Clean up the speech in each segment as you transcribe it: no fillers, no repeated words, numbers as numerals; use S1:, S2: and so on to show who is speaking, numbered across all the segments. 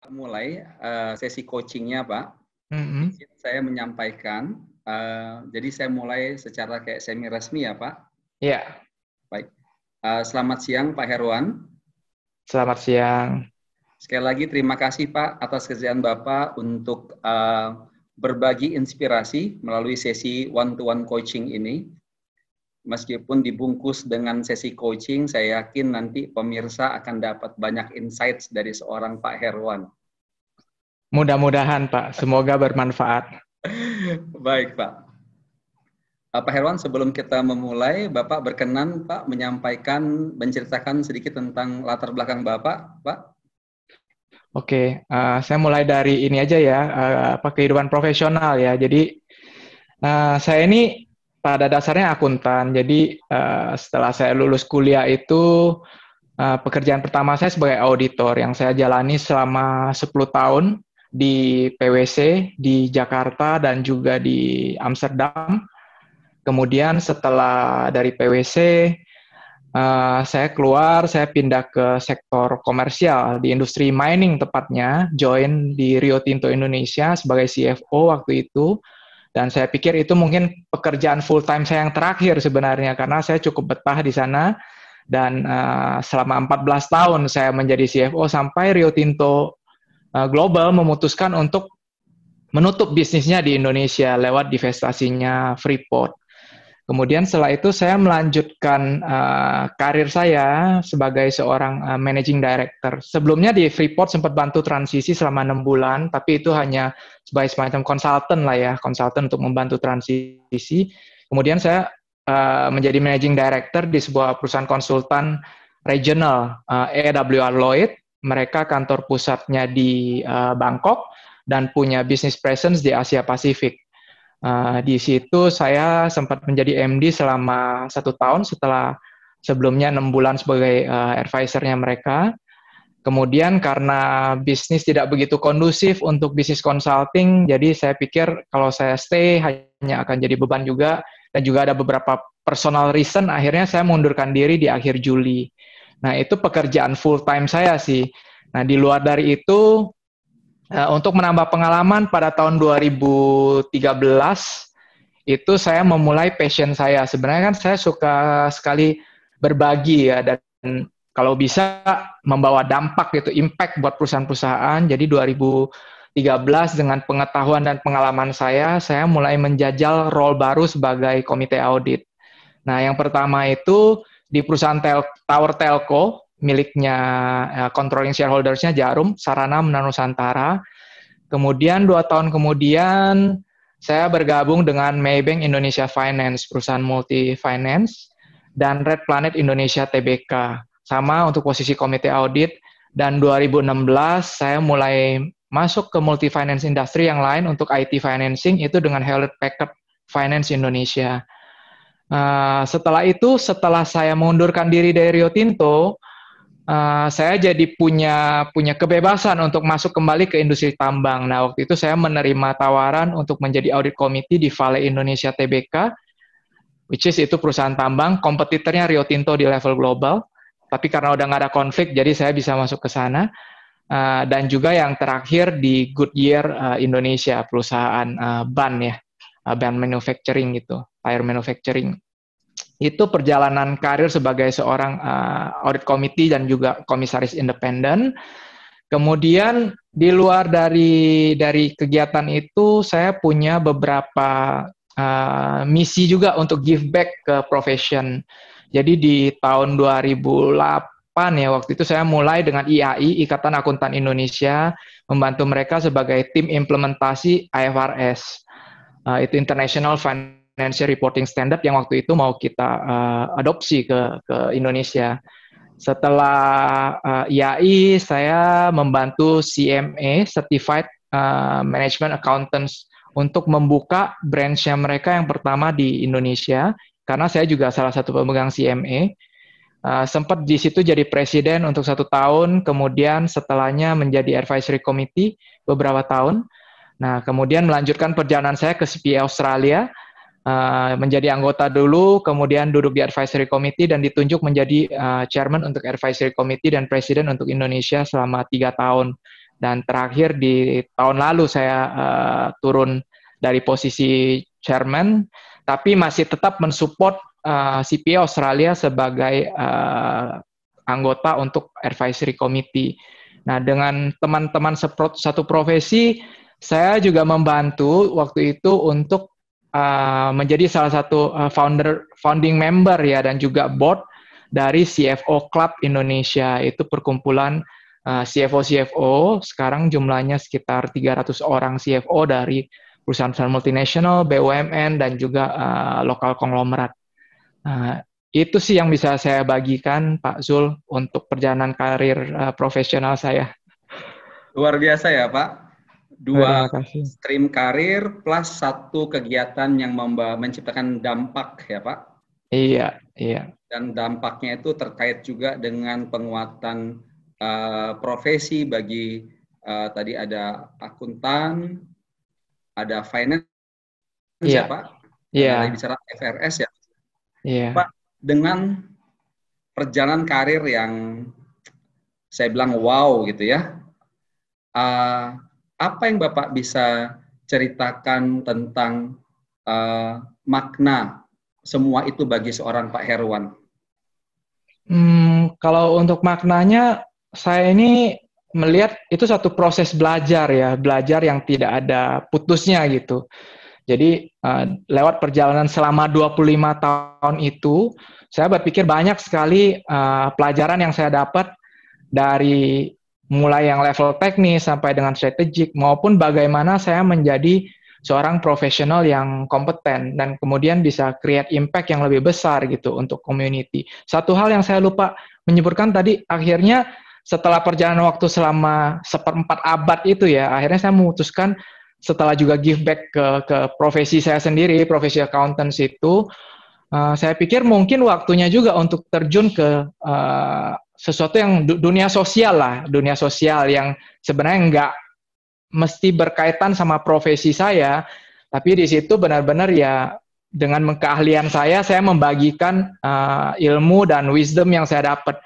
S1: Mulai sesi coachingnya, Pak.
S2: Mm-hmm.
S1: Saya menyampaikan, jadi saya mulai secara kayak semi resmi ya, Pak.
S2: Iya.
S1: Baik. Selamat siang, Pak Herwan.
S2: Selamat siang.
S1: Sekali lagi terima kasih, Pak, atas kesediaan Bapak untuk berbagi inspirasi melalui sesi one-to-one coaching ini. Meskipun dibungkus dengan sesi coaching, saya yakin nanti pemirsa akan dapat banyak insights dari seorang Pak Herwan.
S2: Mudah-mudahan, Pak. Semoga bermanfaat.
S1: Baik, Pak. Pak Herwan, sebelum kita memulai, Bapak berkenan, Pak, menceritakan sedikit tentang latar belakang Bapak, Pak?
S2: Oke, saya mulai dari ini aja ya, kehidupan profesional ya. Jadi, saya ini pada dasarnya akuntan. Jadi, setelah saya lulus kuliah itu, pekerjaan pertama saya sebagai auditor yang saya jalani selama 10 tahun di PwC, di Jakarta, dan juga di Amsterdam. Kemudian setelah dari PwC, saya keluar, saya pindah ke sektor komersial di industri mining tepatnya, join di Rio Tinto Indonesia sebagai CFO waktu itu. Dan saya pikir itu mungkin pekerjaan full time saya yang terakhir sebenarnya karena saya cukup betah di sana. Dan selama 14 tahun saya menjadi CFO sampai Rio Tinto Global memutuskan untuk menutup bisnisnya di Indonesia lewat divestasinya Freeport. Kemudian setelah itu saya melanjutkan karir saya sebagai seorang managing director. Sebelumnya di Freeport sempat bantu transisi selama 6 bulan, tapi itu hanya sebagai semacam konsultan lah ya, konsultan untuk membantu transisi. Kemudian saya menjadi managing director di sebuah perusahaan konsultan regional, AWR Lloyd. Mereka kantor pusatnya di Bangkok dan punya business presence di Asia Pasifik. Di situ saya sempat menjadi MD selama 1 tahun setelah sebelumnya 6 bulan sebagai advisor-nya mereka. Kemudian karena bisnis tidak begitu kondusif untuk bisnis consulting, jadi saya pikir kalau saya stay hanya akan jadi beban juga, dan juga ada beberapa personal reason, akhirnya saya mengundurkan diri di akhir Juli. Nah, itu pekerjaan full time saya sih. Nah, di luar dari itu, untuk menambah pengalaman pada tahun 2013 itu saya memulai passion saya. Sebenarnya kan saya suka sekali berbagi ya, dan kalau bisa membawa dampak gitu, impact buat perusahaan-perusahaan. Jadi 2013 dengan pengetahuan dan pengalaman saya mulai menjajal role baru sebagai komite audit. Nah, yang pertama itu di perusahaan Tower Telco, miliknya controlling shareholders-nya Jarum, Sarana Nusantara. Kemudian 2 tahun kemudian saya bergabung dengan Maybank Indonesia Finance, perusahaan multi finance, dan Red Planet Indonesia Tbk, sama untuk posisi komite audit. Dan 2016 saya mulai masuk ke multi finance industry yang lain untuk IT financing, itu dengan Hewlett Packard Finance Indonesia. Setelah itu, setelah saya mengundurkan diri dari Rio Tinto, saya jadi punya kebebasan untuk masuk kembali ke industri tambang. Nah, waktu itu saya menerima tawaran untuk menjadi audit committee di Vale Indonesia Tbk, which is itu perusahaan tambang, kompetitornya Rio Tinto di level global. Tapi karena udah nggak ada konflik, jadi saya bisa masuk ke sana. Dan juga yang terakhir di Goodyear Indonesia, perusahaan ban ya, ban manufacturing gitu, tire manufacturing. Itu perjalanan karir sebagai seorang audit committee dan juga komisaris independen. Kemudian di luar dari kegiatan itu, saya punya beberapa misi juga untuk give back ke profession. Jadi di tahun 2008 ya, waktu itu saya mulai dengan IAI, Ikatan Akuntan Indonesia, membantu mereka sebagai tim implementasi IFRS. Itu International Financial Reporting Standard yang waktu itu mau kita adopsi ke Indonesia. Setelah IAI, saya membantu CMA, Certified Management Accountants, untuk membuka branch-nya mereka yang pertama di Indonesia, karena saya juga salah satu pemegang CMA. Sempat di situ jadi presiden untuk 1 tahun, kemudian setelahnya menjadi advisory committee beberapa tahun. Nah, kemudian melanjutkan perjalanan saya ke CPA Australia, menjadi anggota dulu, kemudian duduk di advisory committee dan ditunjuk menjadi chairman untuk advisory committee dan presiden untuk Indonesia selama 3 tahun. Dan terakhir di tahun lalu saya turun dari posisi chairman, tapi masih tetap mensupport CPA Australia sebagai anggota untuk advisory committee. Nah, dengan teman-teman satu profesi, saya juga membantu waktu itu untuk menjadi salah satu founding member ya dan juga board dari CFO Club Indonesia. Itu perkumpulan CFO sekarang jumlahnya sekitar 300 orang CFO dari perusahaan multinasional, BUMN dan juga lokal konglomerat. Itu sih yang bisa saya bagikan Pak Zul untuk perjalanan karir profesional saya.
S1: Luar biasa ya Pak. 2 stream karir plus 1 kegiatan yang menciptakan dampak ya Pak.
S2: Iya.
S1: Dan dampaknya itu terkait juga dengan penguatan profesi bagi tadi ada akuntan, ada finance ya Pak. Tadi bicara FRS ya.
S2: Iya.
S1: Pak, dengan perjalanan karir yang saya bilang wow gitu ya. Apa yang Bapak bisa ceritakan tentang makna semua itu bagi seorang Pak Herwan?
S2: Kalau untuk maknanya, saya ini melihat itu satu proses belajar ya, belajar yang tidak ada putusnya gitu. Jadi lewat perjalanan selama 25 tahun itu, saya berpikir banyak sekali pelajaran yang saya dapat dari mulai yang level teknis sampai dengan strategik, maupun bagaimana saya menjadi seorang profesional yang kompeten dan kemudian bisa create impact yang lebih besar gitu untuk community. Satu hal yang saya lupa menyebutkan tadi, akhirnya setelah perjalanan waktu selama 1/4 abad itu ya, akhirnya saya memutuskan setelah juga give back ke profesi saya sendiri, profesi accountants itu, saya pikir mungkin waktunya juga untuk terjun ke sesuatu yang dunia sosial lah, dunia sosial yang sebenarnya nggak mesti berkaitan sama profesi saya, tapi di situ benar-benar ya dengan keahlian saya membagikan ilmu dan wisdom yang saya dapat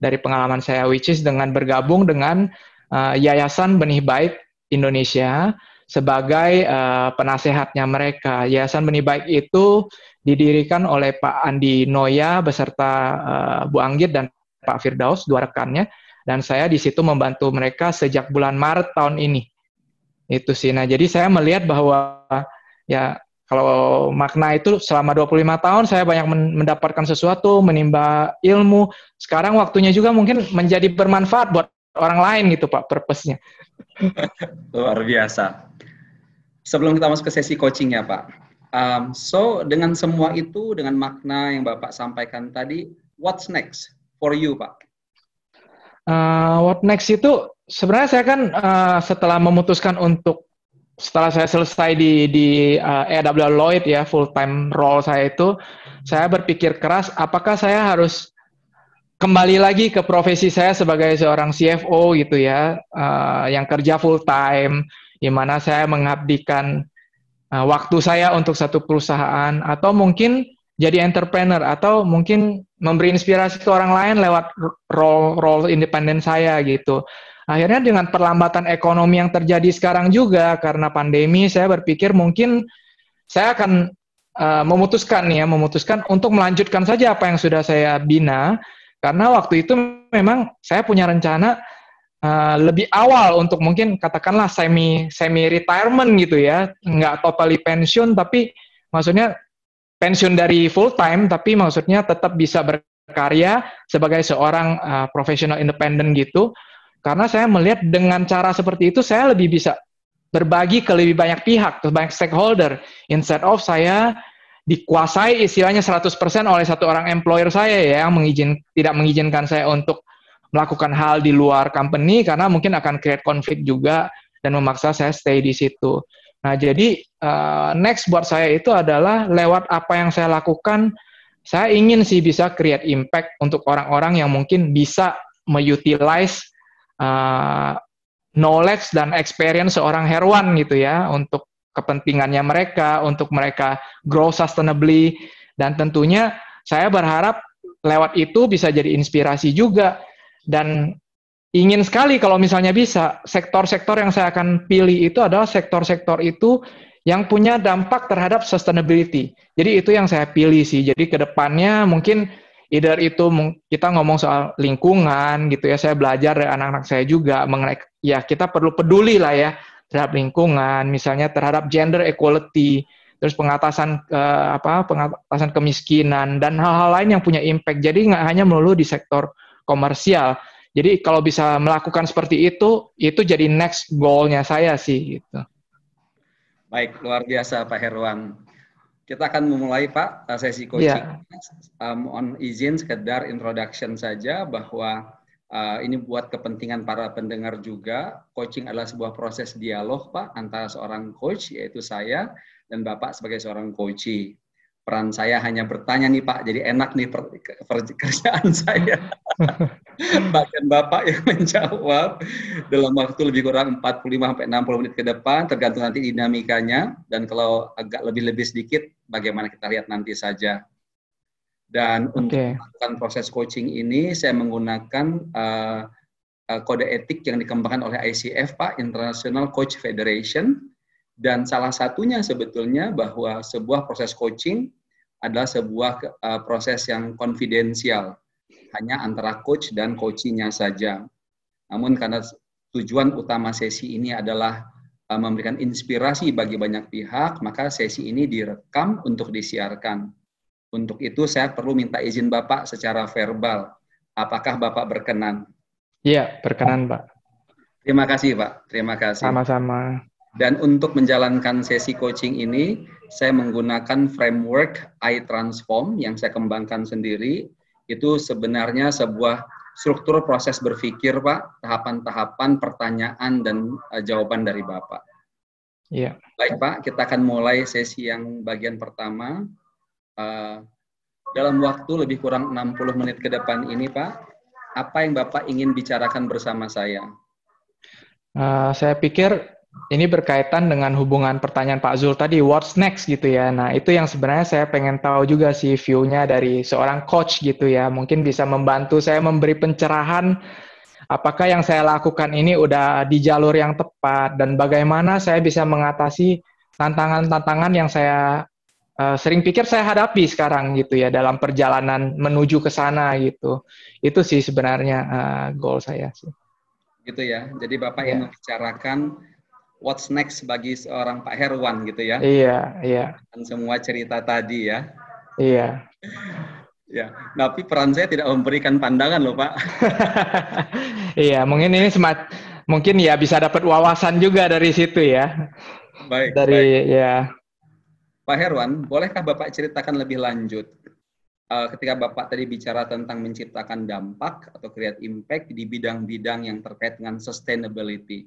S2: dari pengalaman saya, which is dengan bergabung dengan Yayasan Benih Baik Indonesia sebagai penasehatnya mereka. Yayasan Benih Baik itu didirikan oleh Pak Andi Noya beserta Bu Anggit dan Pak Firdaus, 2 rekannya, dan saya di situ membantu mereka sejak bulan Maret tahun ini. Itu sih. Nah, jadi saya melihat bahwa ya kalau makna itu selama 25 tahun saya banyak mendapatkan sesuatu, menimba ilmu. Sekarang waktunya juga mungkin menjadi bermanfaat buat orang lain gitu Pak, purpose-nya.
S1: Luar biasa. Sebelum kita masuk ke sesi coaching ya Pak. So dengan semua itu, dengan makna yang Bapak sampaikan tadi, what's next for you Pak?
S2: What next itu sebenarnya saya kan setelah memutuskan untuk setelah saya selesai di AWL Lloyd ya, full time role saya itu, saya berpikir keras apakah saya harus kembali lagi ke profesi saya sebagai seorang CFO gitu ya, yang kerja full time, di mana saya mengabdikan waktu saya untuk satu perusahaan, atau mungkin jadi entrepreneur, atau mungkin memberi inspirasi ke orang lain lewat role independen saya gitu. Akhirnya dengan perlambatan ekonomi yang terjadi sekarang juga karena pandemi, saya berpikir mungkin saya akan memutuskan untuk melanjutkan saja apa yang sudah saya bina, karena waktu itu memang saya punya rencana lebih awal untuk mungkin katakanlah semi retirement gitu ya, nggak totally pensiun, tapi maksudnya pensiun dari full time, tapi maksudnya tetap bisa berkarya sebagai seorang profesional independen gitu. Karena saya melihat dengan cara seperti itu saya lebih bisa berbagi ke lebih banyak pihak, ke banyak stakeholder, instead of saya dikuasai istilahnya 100% oleh satu orang employer saya ya, yang tidak mengizinkan saya untuk melakukan hal di luar company karena mungkin akan create konflik juga dan memaksa saya stay di situ. Nah, jadi next buat saya itu adalah lewat apa yang saya lakukan, saya ingin sih bisa create impact untuk orang-orang yang mungkin bisa mengutilize knowledge dan experience seorang Herwan gitu ya, untuk kepentingannya mereka, untuk mereka grow sustainably, dan tentunya saya berharap lewat itu bisa jadi inspirasi juga, dan ingin sekali kalau misalnya bisa, sektor-sektor yang saya akan pilih itu adalah sektor-sektor itu yang punya dampak terhadap sustainability. Jadi itu yang saya pilih sih. Jadi ke depannya mungkin either itu kita ngomong soal lingkungan gitu ya, saya belajar dari anak-anak saya juga mengenai ya kita perlu peduli lah ya terhadap lingkungan, misalnya terhadap gender equality, terus pengatasan kemiskinan dan hal-hal lain yang punya impact. Jadi nggak hanya melulu di sektor komersial. Jadi kalau bisa melakukan seperti itu jadi next goal-nya saya sih gitu.
S1: Baik, luar biasa Pak Herwan. Kita akan memulai Pak sesi coaching. Mohon izin sekedar introduction saja bahwa ini buat kepentingan para pendengar juga. Coaching adalah sebuah proses dialog Pak antara seorang coach yaitu saya dan Bapak sebagai seorang coachee. Peran saya hanya bertanya nih Pak, jadi enak nih pekerjaan saya. Bahkan Bapak yang menjawab dalam waktu lebih kurang 45-60 menit ke depan, tergantung nanti dinamikanya, dan kalau agak lebih sedikit, bagaimana kita lihat nanti saja. Dan untuk melakukan proses coaching ini, saya menggunakan kode etik yang dikembangkan oleh ICF, Pak, International Coach Federation, dan salah satunya sebetulnya bahwa sebuah proses coaching adalah sebuah proses yang konfidensial, hanya antara coach dan coachee-nya saja. Namun karena tujuan utama sesi ini adalah memberikan inspirasi bagi banyak pihak, maka sesi ini direkam untuk disiarkan. Untuk itu saya perlu minta izin Bapak secara verbal. Apakah Bapak berkenan?
S2: Iya, berkenan Pak.
S1: Terima kasih Pak, terima kasih.
S2: Sama-sama.
S1: Dan untuk menjalankan sesi coaching ini, saya menggunakan framework I-Transform yang saya kembangkan sendiri. Itu sebenarnya sebuah struktur proses berpikir, Pak, tahapan-tahapan pertanyaan dan jawaban dari Bapak.
S2: Iya.
S1: Baik, Pak, kita akan mulai sesi yang bagian pertama. Dalam waktu lebih kurang 60 menit ke depan ini, Pak, apa yang Bapak ingin bicarakan bersama saya?
S2: Saya pikir ini berkaitan dengan hubungan pertanyaan Pak Zul tadi, what's next gitu ya. Nah, itu yang sebenarnya saya pengen tahu juga sih view-nya dari seorang coach gitu ya. Mungkin bisa membantu saya memberi pencerahan apakah yang saya lakukan ini udah di jalur yang tepat dan bagaimana saya bisa mengatasi tantangan-tantangan yang saya sering pikir saya hadapi sekarang gitu ya dalam perjalanan menuju ke sana gitu. Itu sih sebenarnya goal saya sih.
S1: Gitu ya. Jadi Bapak yang membicarakan what's next bagi seorang Pak Herwan gitu ya.
S2: Iya.
S1: Dan semua cerita tadi ya.
S2: Iya.
S1: Ya, tapi peran saya tidak memberikan pandangan loh Pak.
S2: Iya, mungkin ini mungkin ya bisa dapat wawasan juga dari situ ya.
S1: Baik.
S2: Ya.
S1: Pak Herwan, bolehkah Bapak ceritakan lebih lanjut? Ketika Bapak tadi bicara tentang menciptakan dampak atau create impact di bidang-bidang yang terkait dengan sustainability.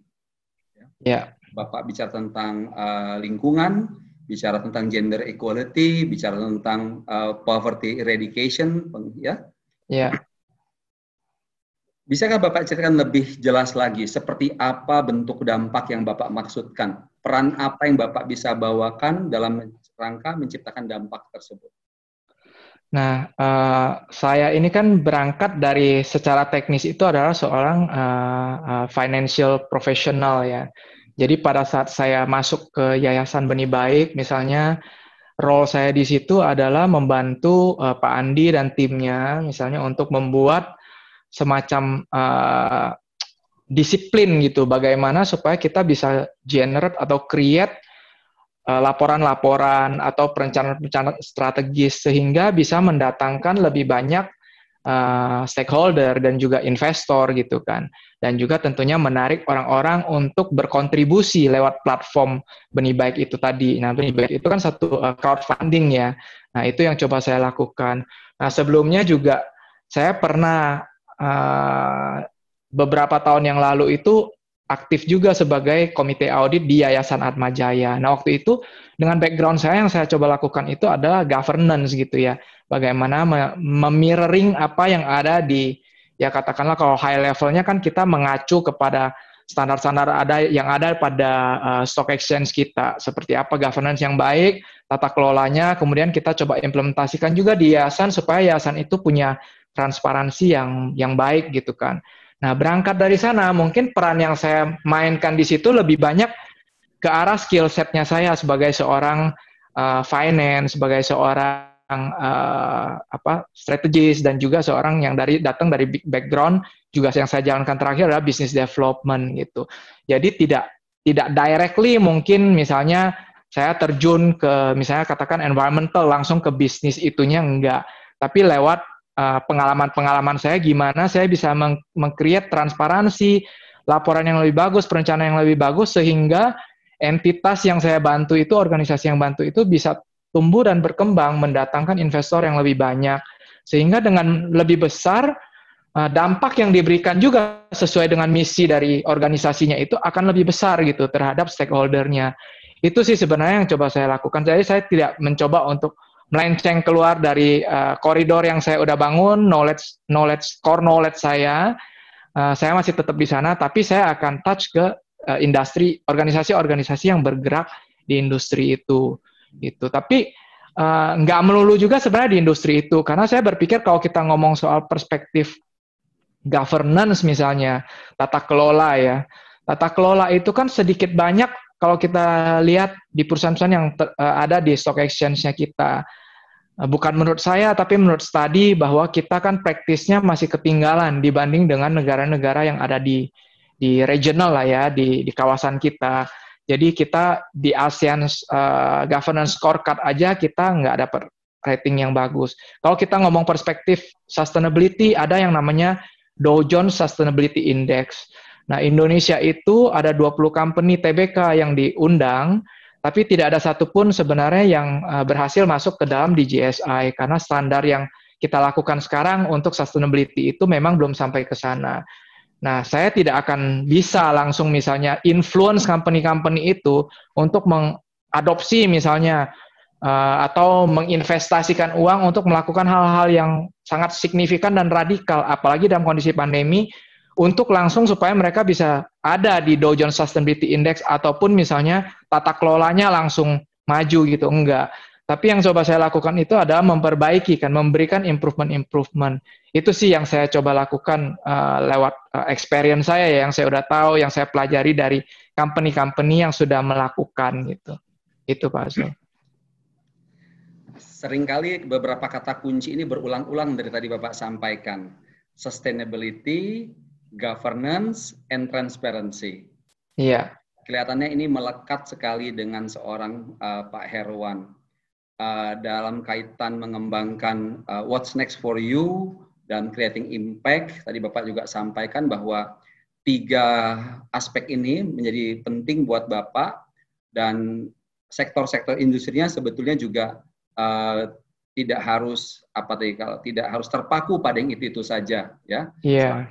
S2: Ya.
S1: Bapak bicara tentang lingkungan, bicara tentang gender equality, bicara tentang poverty eradication, ya.
S2: Ya.
S1: Bisakah Bapak ceritakan lebih jelas lagi seperti apa bentuk dampak yang Bapak maksudkan? Peran apa yang Bapak bisa bawakan dalam rangka menciptakan dampak tersebut?
S2: Nah, saya ini kan berangkat dari secara teknis itu adalah seorang financial professional ya. Jadi pada saat saya masuk ke Yayasan Benih Baik, misalnya role saya di situ adalah membantu Pak Andi dan timnya, misalnya untuk membuat semacam disiplin gitu, bagaimana supaya kita bisa generate atau create laporan-laporan atau perencanaan strategis sehingga bisa mendatangkan lebih banyak stakeholder dan juga investor gitu kan, dan juga tentunya menarik orang-orang untuk berkontribusi lewat platform Benih Baik itu tadi. Nah, Benih Baik itu kan satu crowdfunding ya. Nah, itu yang coba saya lakukan. Nah, sebelumnya juga saya pernah beberapa tahun yang lalu itu aktif juga sebagai komite audit di Yayasan Atmajaya. Nah, waktu itu dengan background saya yang saya coba lakukan itu adalah governance gitu ya. Bagaimana memirroring apa yang ada di, ya katakanlah kalau high levelnya kan kita mengacu kepada standar-standar yang ada pada stock exchange kita, seperti apa governance yang baik, tata kelolanya, kemudian kita coba implementasikan juga di yayasan supaya yayasan itu punya transparansi yang baik gitu kan. Nah, berangkat dari sana, mungkin peran yang saya mainkan di situ lebih banyak ke arah skill set-nya saya sebagai seorang finance, sebagai seorang strategis, dan juga seorang yang datang dari big background, juga yang saya jalankan terakhir adalah business development gitu. Jadi tidak directly mungkin misalnya saya terjun ke misalnya katakan environmental langsung ke bisnis itunya, enggak, tapi lewat pengalaman-pengalaman saya gimana saya bisa meng-create transparansi, laporan yang lebih bagus, perencanaan yang lebih bagus, sehingga entitas yang saya bantu itu, organisasi yang bantu itu bisa tumbuh dan berkembang, mendatangkan investor yang lebih banyak, sehingga dengan lebih besar dampak yang diberikan juga sesuai dengan misi dari organisasinya itu akan lebih besar gitu terhadap stakeholder-nya. Itu sih sebenarnya yang coba saya lakukan. Jadi saya tidak mencoba untuk melenceng keluar dari koridor yang saya udah bangun, core knowledge saya. Saya masih tetap di sana, tapi saya akan touch ke industri, organisasi-organisasi yang bergerak di industri itu. Gitu. Tapi nggak melulu juga sebenarnya di industri itu, karena saya berpikir kalau kita ngomong soal perspektif governance misalnya, tata kelola ya. Tata kelola itu kan sedikit banyak kalau kita lihat di perusahaan-perusahaan yang ada di stock exchange-nya kita. Bukan menurut saya, tapi menurut studi bahwa kita kan praktisnya masih ketinggalan dibanding dengan negara-negara yang ada di regional lah ya, di kawasan kita. Jadi kita di ASEAN Governance Scorecard aja kita nggak dapat rating yang bagus. Kalau kita ngomong perspektif sustainability, ada yang namanya Dow Jones Sustainability Index. Nah, Indonesia itu ada 20 company TBK yang diundang, tapi tidak ada satupun sebenarnya yang berhasil masuk ke dalam DJSI, karena standar yang kita lakukan sekarang untuk sustainability itu memang belum sampai ke sana. Nah, saya tidak akan bisa langsung misalnya influence company-company itu untuk mengadopsi misalnya atau menginvestasikan uang untuk melakukan hal-hal yang sangat signifikan dan radikal, apalagi dalam kondisi pandemi, untuk langsung supaya mereka bisa ada di Dow Jones Sustainability Index ataupun misalnya tata kelolanya langsung maju gitu, enggak. Tapi yang coba saya lakukan itu adalah memperbaiki, kan, memberikan improvement. Itu sih yang saya coba lakukan lewat experience saya ya, yang saya udah tahu, yang saya pelajari dari company-company yang sudah melakukan gitu. Itu Pak Azul.
S1: Seringkali beberapa kata kunci ini berulang-ulang dari tadi Bapak sampaikan. Sustainability, governance, and transparency.
S2: Iya.
S1: Kelihatannya ini melekat sekali dengan seorang Pak Herwan. Dalam kaitan mengembangkan what's next for you dan creating impact, tadi Bapak juga sampaikan bahwa 3 aspek ini menjadi penting buat Bapak, dan sektor-sektor industrinya sebetulnya juga tidak harus tidak harus terpaku pada yang itu saja ya.
S2: Iya.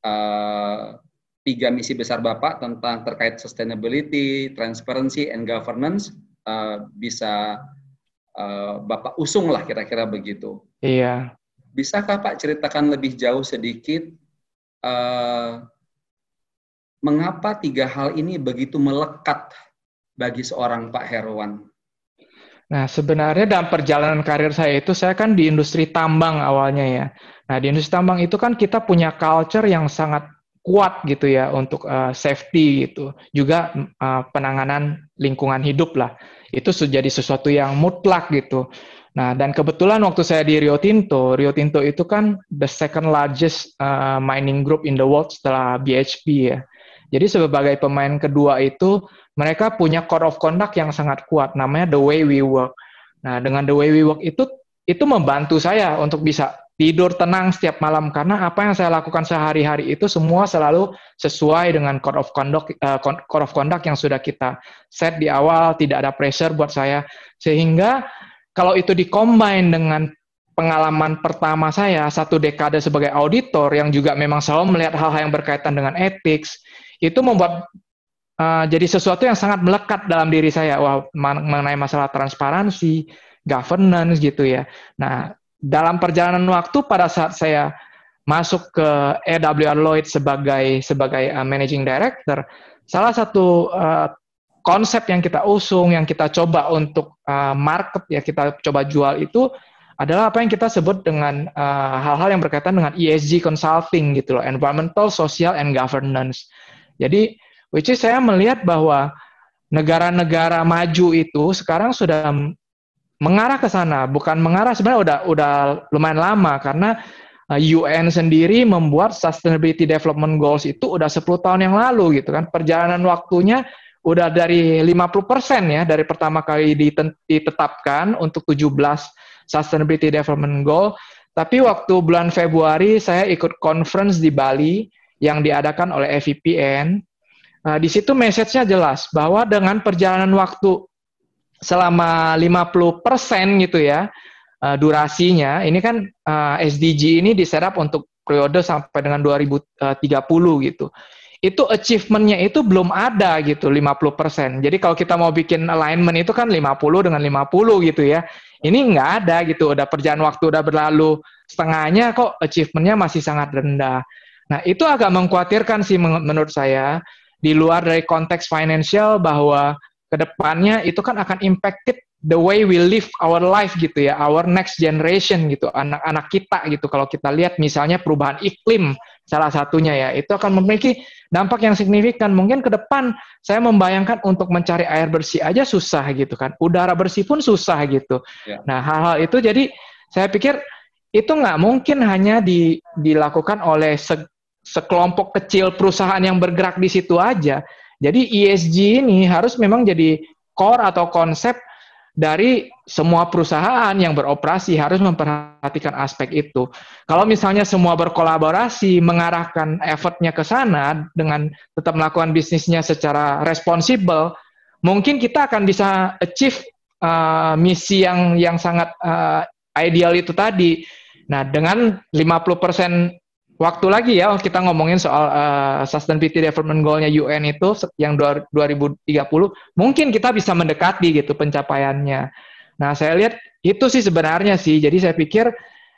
S1: 3 misi besar Bapak tentang terkait sustainability, transparency, and governance bisa Bapak usung lah kira-kira begitu.
S2: Iya.
S1: Bisakah Pak ceritakan lebih jauh sedikit mengapa 3 hal ini begitu melekat bagi seorang Pak Herwan?
S2: Nah, sebenarnya dalam perjalanan karir saya itu, saya kan di industri tambang awalnya ya. Nah, di industri tambang itu kan kita punya culture yang sangat kuat gitu ya untuk safety gitu. Juga penanganan lingkungan hidup lah. Itu jadi sesuatu yang mutlak gitu. Nah, dan kebetulan waktu saya di Rio Tinto itu kan the second largest mining group in the world setelah BHP ya. Jadi sebagai pemain kedua itu, mereka punya code of conduct yang sangat kuat, namanya The Way We Work. Nah, dengan The Way We Work itu membantu saya untuk bisa tidur tenang setiap malam, karena apa yang saya lakukan sehari-hari itu semua selalu sesuai dengan code of conduct yang sudah kita set di awal, tidak ada pressure buat saya. Sehingga kalau itu di-combine dengan pengalaman pertama saya, 1 dekade sebagai auditor yang juga memang selalu melihat hal-hal yang berkaitan dengan ethics, itu membuat jadi sesuatu yang sangat melekat dalam diri saya, mengenai masalah transparansi, governance gitu ya. Nah, dalam perjalanan waktu pada saat saya masuk ke AWR Lloyd sebagai managing director, salah satu konsep yang kita usung, yang kita coba untuk market ya, kita coba jual itu adalah apa yang kita sebut dengan hal-hal yang berkaitan dengan ESG consulting gitu loh, environmental, social, and governance. Jadi, which is saya melihat bahwa negara-negara maju itu sekarang sudah mengarah ke sana, bukan mengarah sebenarnya udah lumayan lama karena UN sendiri membuat Sustainability Development Goals itu udah 10 tahun yang lalu gitu kan. Perjalanan waktunya udah dari 50% ya, dari pertama kali ditetapkan untuk 17 Sustainability Development Goal. Tapi waktu bulan Februari saya ikut conference di Bali yang diadakan oleh FIPN. Di situ message-nya jelas bahwa dengan perjalanan waktu selama 50% gitu ya, durasinya, ini kan SDG ini diserap untuk periode sampai dengan 2030 gitu. Itu achievement-nya itu belum ada gitu, 50%. Jadi kalau kita mau bikin alignment itu kan 50 dengan 50 gitu ya. Ini nggak ada gitu, udah perjalanan waktu udah berlalu setengahnya kok achievement-nya masih sangat rendah. Nah, itu agak mengkhawatirkan sih menurut saya, di luar dari konteks financial bahwa kedepannya itu kan akan impacted the way we live our life gitu ya, our next generation gitu, anak-anak kita gitu. Kalau kita lihat misalnya perubahan iklim salah satunya ya, itu akan memiliki dampak yang signifikan. Mungkin ke depan saya membayangkan untuk mencari air bersih aja susah gitu kan, udara bersih pun susah gitu. Yeah. Nah, hal-hal itu jadi saya pikir itu nggak mungkin hanya dilakukan oleh sekelompok kecil perusahaan yang bergerak di situ aja. Jadi ESG ini harus memang jadi core atau konsep dari semua perusahaan yang beroperasi, harus memperhatikan aspek itu. Kalau misalnya semua berkolaborasi, mengarahkan effortnya ke sana dengan tetap melakukan bisnisnya secara responsibel, mungkin kita akan bisa achieve misi yang sangat ideal itu tadi. Nah, dengan 50% waktu lagi ya, kita ngomongin soal Sustainability Development Goal-nya UN itu yang 2030, mungkin kita bisa mendekati gitu pencapaiannya. Nah, saya lihat itu sih sebenarnya sih. Jadi saya pikir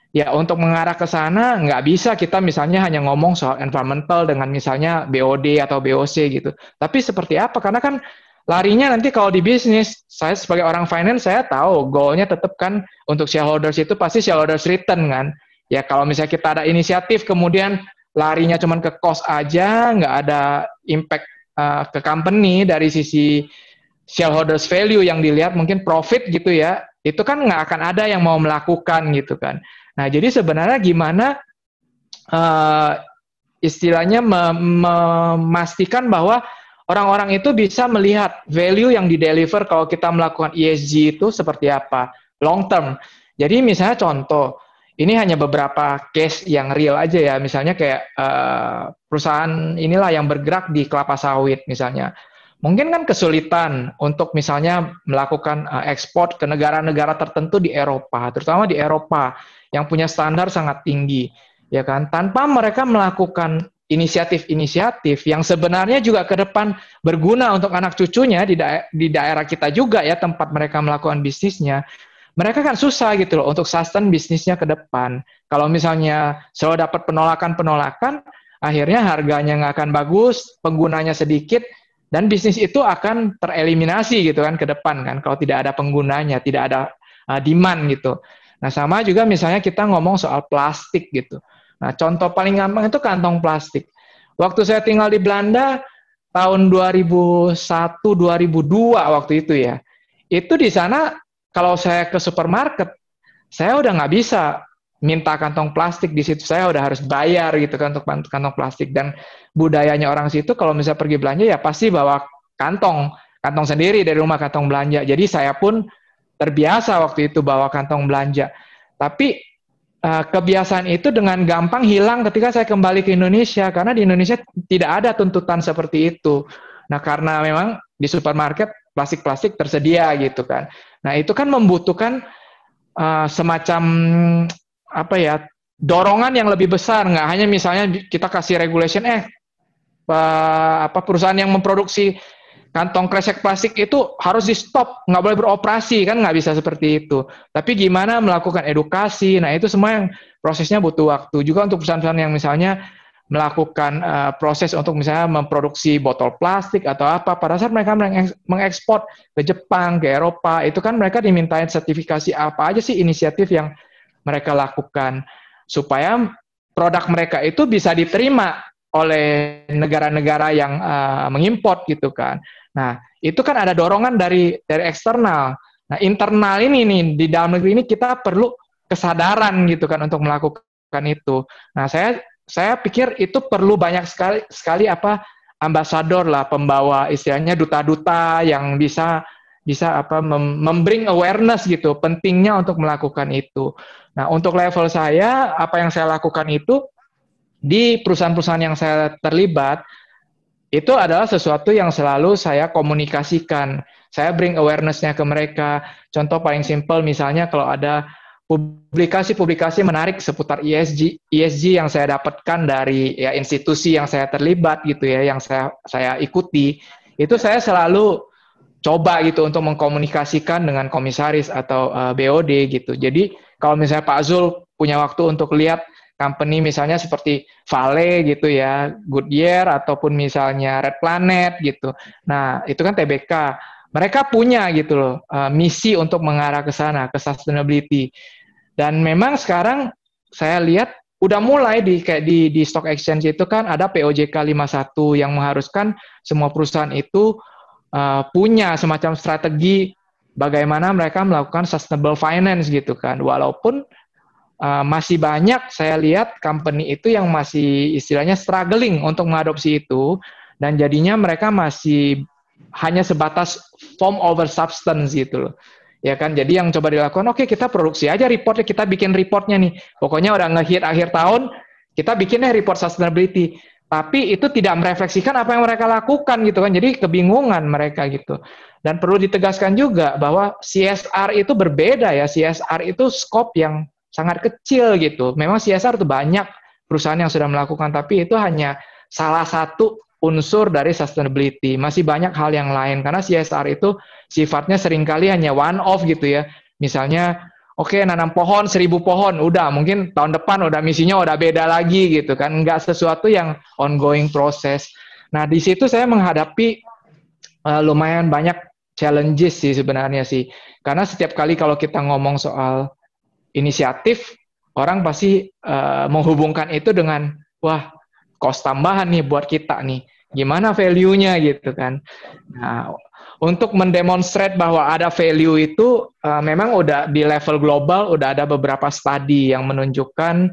S2: ya untuk mengarah ke sana nggak bisa kita misalnya hanya ngomong soal environmental dengan misalnya BOD atau BOC gitu. Tapi seperti apa? Karena kan larinya nanti kalau di bisnis, saya sebagai orang finance saya tahu goal-nya tetap kan untuk shareholders itu pasti shareholders return kan. Ya kalau misalnya kita ada inisiatif kemudian larinya cuma ke cost aja, nggak ada impact ke company dari sisi shareholders value yang dilihat mungkin profit gitu ya, itu kan nggak akan ada yang mau melakukan gitu kan. Nah jadi sebenarnya gimana istilahnya memastikan bahwa orang-orang itu bisa melihat value yang dideliver kalau kita melakukan ESG itu seperti apa, long term. Jadi misalnya contoh, ini hanya beberapa case yang real aja ya, misalnya kayak perusahaan inilah yang bergerak di kelapa sawit misalnya. Mungkin kan kesulitan untuk misalnya melakukan ekspor ke negara-negara tertentu di Eropa, terutama di Eropa yang punya standar sangat tinggi, ya kan? Tanpa mereka melakukan inisiatif-inisiatif yang sebenarnya juga ke depan berguna untuk anak cucunya di daerah kita juga ya, tempat mereka melakukan bisnisnya. Mereka kan susah gitu loh untuk sustain bisnisnya ke depan. Kalau misalnya selalu dapat penolakan-penolakan, akhirnya harganya nggak akan bagus, penggunanya sedikit, dan bisnis itu akan tereliminasi gitu kan ke depan kan, kalau tidak ada penggunanya, tidak ada demand gitu. Nah sama juga misalnya kita ngomong soal plastik gitu. Nah contoh paling gampang itu kantong plastik. Waktu saya tinggal di Belanda, tahun 2001-2002 waktu itu ya, itu di sana kalau saya ke supermarket, saya udah nggak bisa minta kantong plastik di situ, saya udah harus bayar gitu kan untuk kantong plastik. Dan budayanya orang situ kalau misalnya pergi belanja ya pasti bawa kantong sendiri dari rumah, kantong belanja. Jadi saya pun terbiasa waktu itu bawa kantong belanja. Tapi kebiasaan itu dengan gampang hilang ketika saya kembali ke Indonesia, karena di Indonesia tidak ada tuntutan seperti itu. Nah karena memang di supermarket plastik-plastik tersedia gitu kan. Nah itu kan membutuhkan semacam apa ya, dorongan yang lebih besar, nggak hanya misalnya kita kasih regulation perusahaan yang memproduksi kantong kresek plastik itu harus di stop, nggak boleh beroperasi, kan nggak bisa seperti itu. Tapi gimana melakukan edukasi, nah itu semua yang prosesnya butuh waktu. Juga untuk perusahaan-perusahaan yang misalnya melakukan proses untuk misalnya memproduksi botol plastik atau apa, pada saat mereka mengekspor ke Jepang, ke Eropa, itu kan mereka dimintain sertifikasi apa aja sih inisiatif yang mereka lakukan, supaya produk mereka itu bisa diterima oleh negara-negara yang mengimpor gitu kan. Nah, itu kan ada dorongan dari eksternal. Nah, internal ini nih di dalam negeri ini kita perlu kesadaran gitu kan untuk melakukan itu. Nah, saya pikir itu perlu banyak sekali apa ambasador lah, pembawa istilahnya duta-duta yang bisa apa membring awareness gitu, pentingnya untuk melakukan itu. Nah, untuk level saya, apa yang saya lakukan itu di perusahaan-perusahaan yang saya terlibat, itu adalah sesuatu yang selalu saya komunikasikan. Saya bring awareness-nya ke mereka. Contoh paling simple misalnya kalau ada publikasi-publikasi menarik seputar ESG yang saya dapatkan dari ya institusi yang saya terlibat gitu ya, yang saya ikuti, itu saya selalu coba gitu untuk mengkomunikasikan dengan komisaris atau BOD gitu. Jadi kalau misalnya Pak Zul punya waktu untuk lihat company misalnya seperti Vale gitu ya, Goodyear ataupun misalnya Red Planet gitu. Nah, itu kan TBK. Mereka punya gitu loh misi untuk mengarah ke sana, ke sustainability. Dan memang sekarang saya lihat udah mulai kayak di stock exchange itu kan ada POJK 51 yang mengharuskan semua perusahaan itu punya semacam strategi bagaimana mereka melakukan sustainable finance gitu kan. Walaupun masih banyak saya lihat company itu yang masih istilahnya struggling untuk mengadopsi itu, dan jadinya mereka masih hanya sebatas form over substance gitu loh. Ya kan, jadi yang coba dilakukan, oke kita produksi aja reportnya, kita bikin reportnya nih. Pokoknya udah nge-hit akhir tahun, kita bikin deh report sustainability. Tapi itu tidak merefleksikan apa yang mereka lakukan gitu kan, jadi kebingungan mereka gitu. Dan perlu ditegaskan juga bahwa CSR itu berbeda ya, CSR itu scope yang sangat kecil gitu. Memang CSR itu banyak perusahaan yang sudah melakukan, tapi itu hanya salah satu unsur dari sustainability. Masih banyak hal yang lain, karena CSR itu sifatnya seringkali hanya one off gitu ya. Misalnya, oke, nanam pohon 1000 pohon, udah mungkin tahun depan udah misinya udah beda lagi gitu kan. Enggak sesuatu yang ongoing proses. Nah, di situ saya menghadapi lumayan banyak challenges sih sebenarnya sih. Karena setiap kali kalau kita ngomong soal inisiatif, orang pasti menghubungkan itu dengan, wah, cost tambahan nih buat kita nih. Gimana value-nya gitu kan. Nah, untuk mendemonstrate bahwa ada value itu memang udah di level global udah ada beberapa studi yang menunjukkan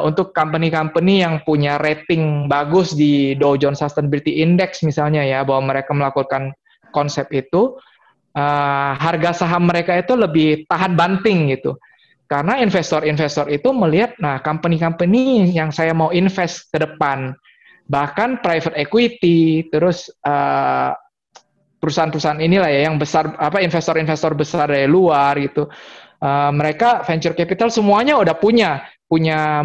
S2: untuk company-company yang punya rating bagus di Dow Jones Sustainability Index misalnya ya, bahwa mereka melakukan konsep itu, harga saham mereka itu lebih tahan banting gitu. Karena investor-investor itu melihat, nah company-company yang saya mau invest ke depan, bahkan private equity, terus perusahaan-perusahaan inilah ya yang besar, apa investor-investor besar dari luar gitu, mereka venture capital semuanya udah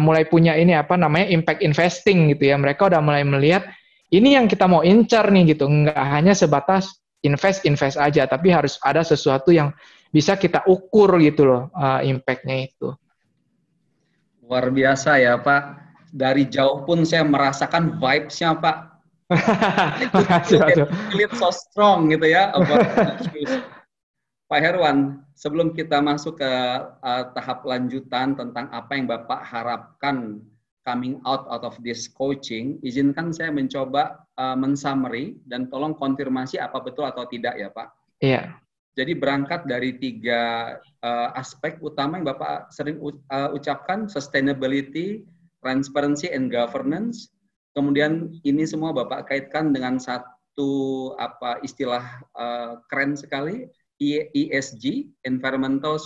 S2: mulai punya ini apa namanya impact investing gitu ya. Mereka udah mulai melihat ini yang kita mau incar nih gitu, nggak hanya sebatas invest aja, tapi harus ada sesuatu yang bisa kita ukur gitu loh impact-nya itu.
S1: Luar biasa ya Pak. Dari jauh pun saya merasakan vibes-nya Pak. Feel so strong gitu ya. Pak Herwan, sebelum kita masuk ke tahap lanjutan tentang apa yang Bapak harapkan coming out of this coaching, izinkan saya mencoba mensummary dan tolong konfirmasi apa betul atau tidak ya Pak.
S2: Iya.
S1: Jadi berangkat dari 3 aspek utama yang Bapak sering ucapkan, sustainability, transparency, and governance. Kemudian ini semua Bapak kaitkan dengan satu istilah keren sekali, ESG, Environmental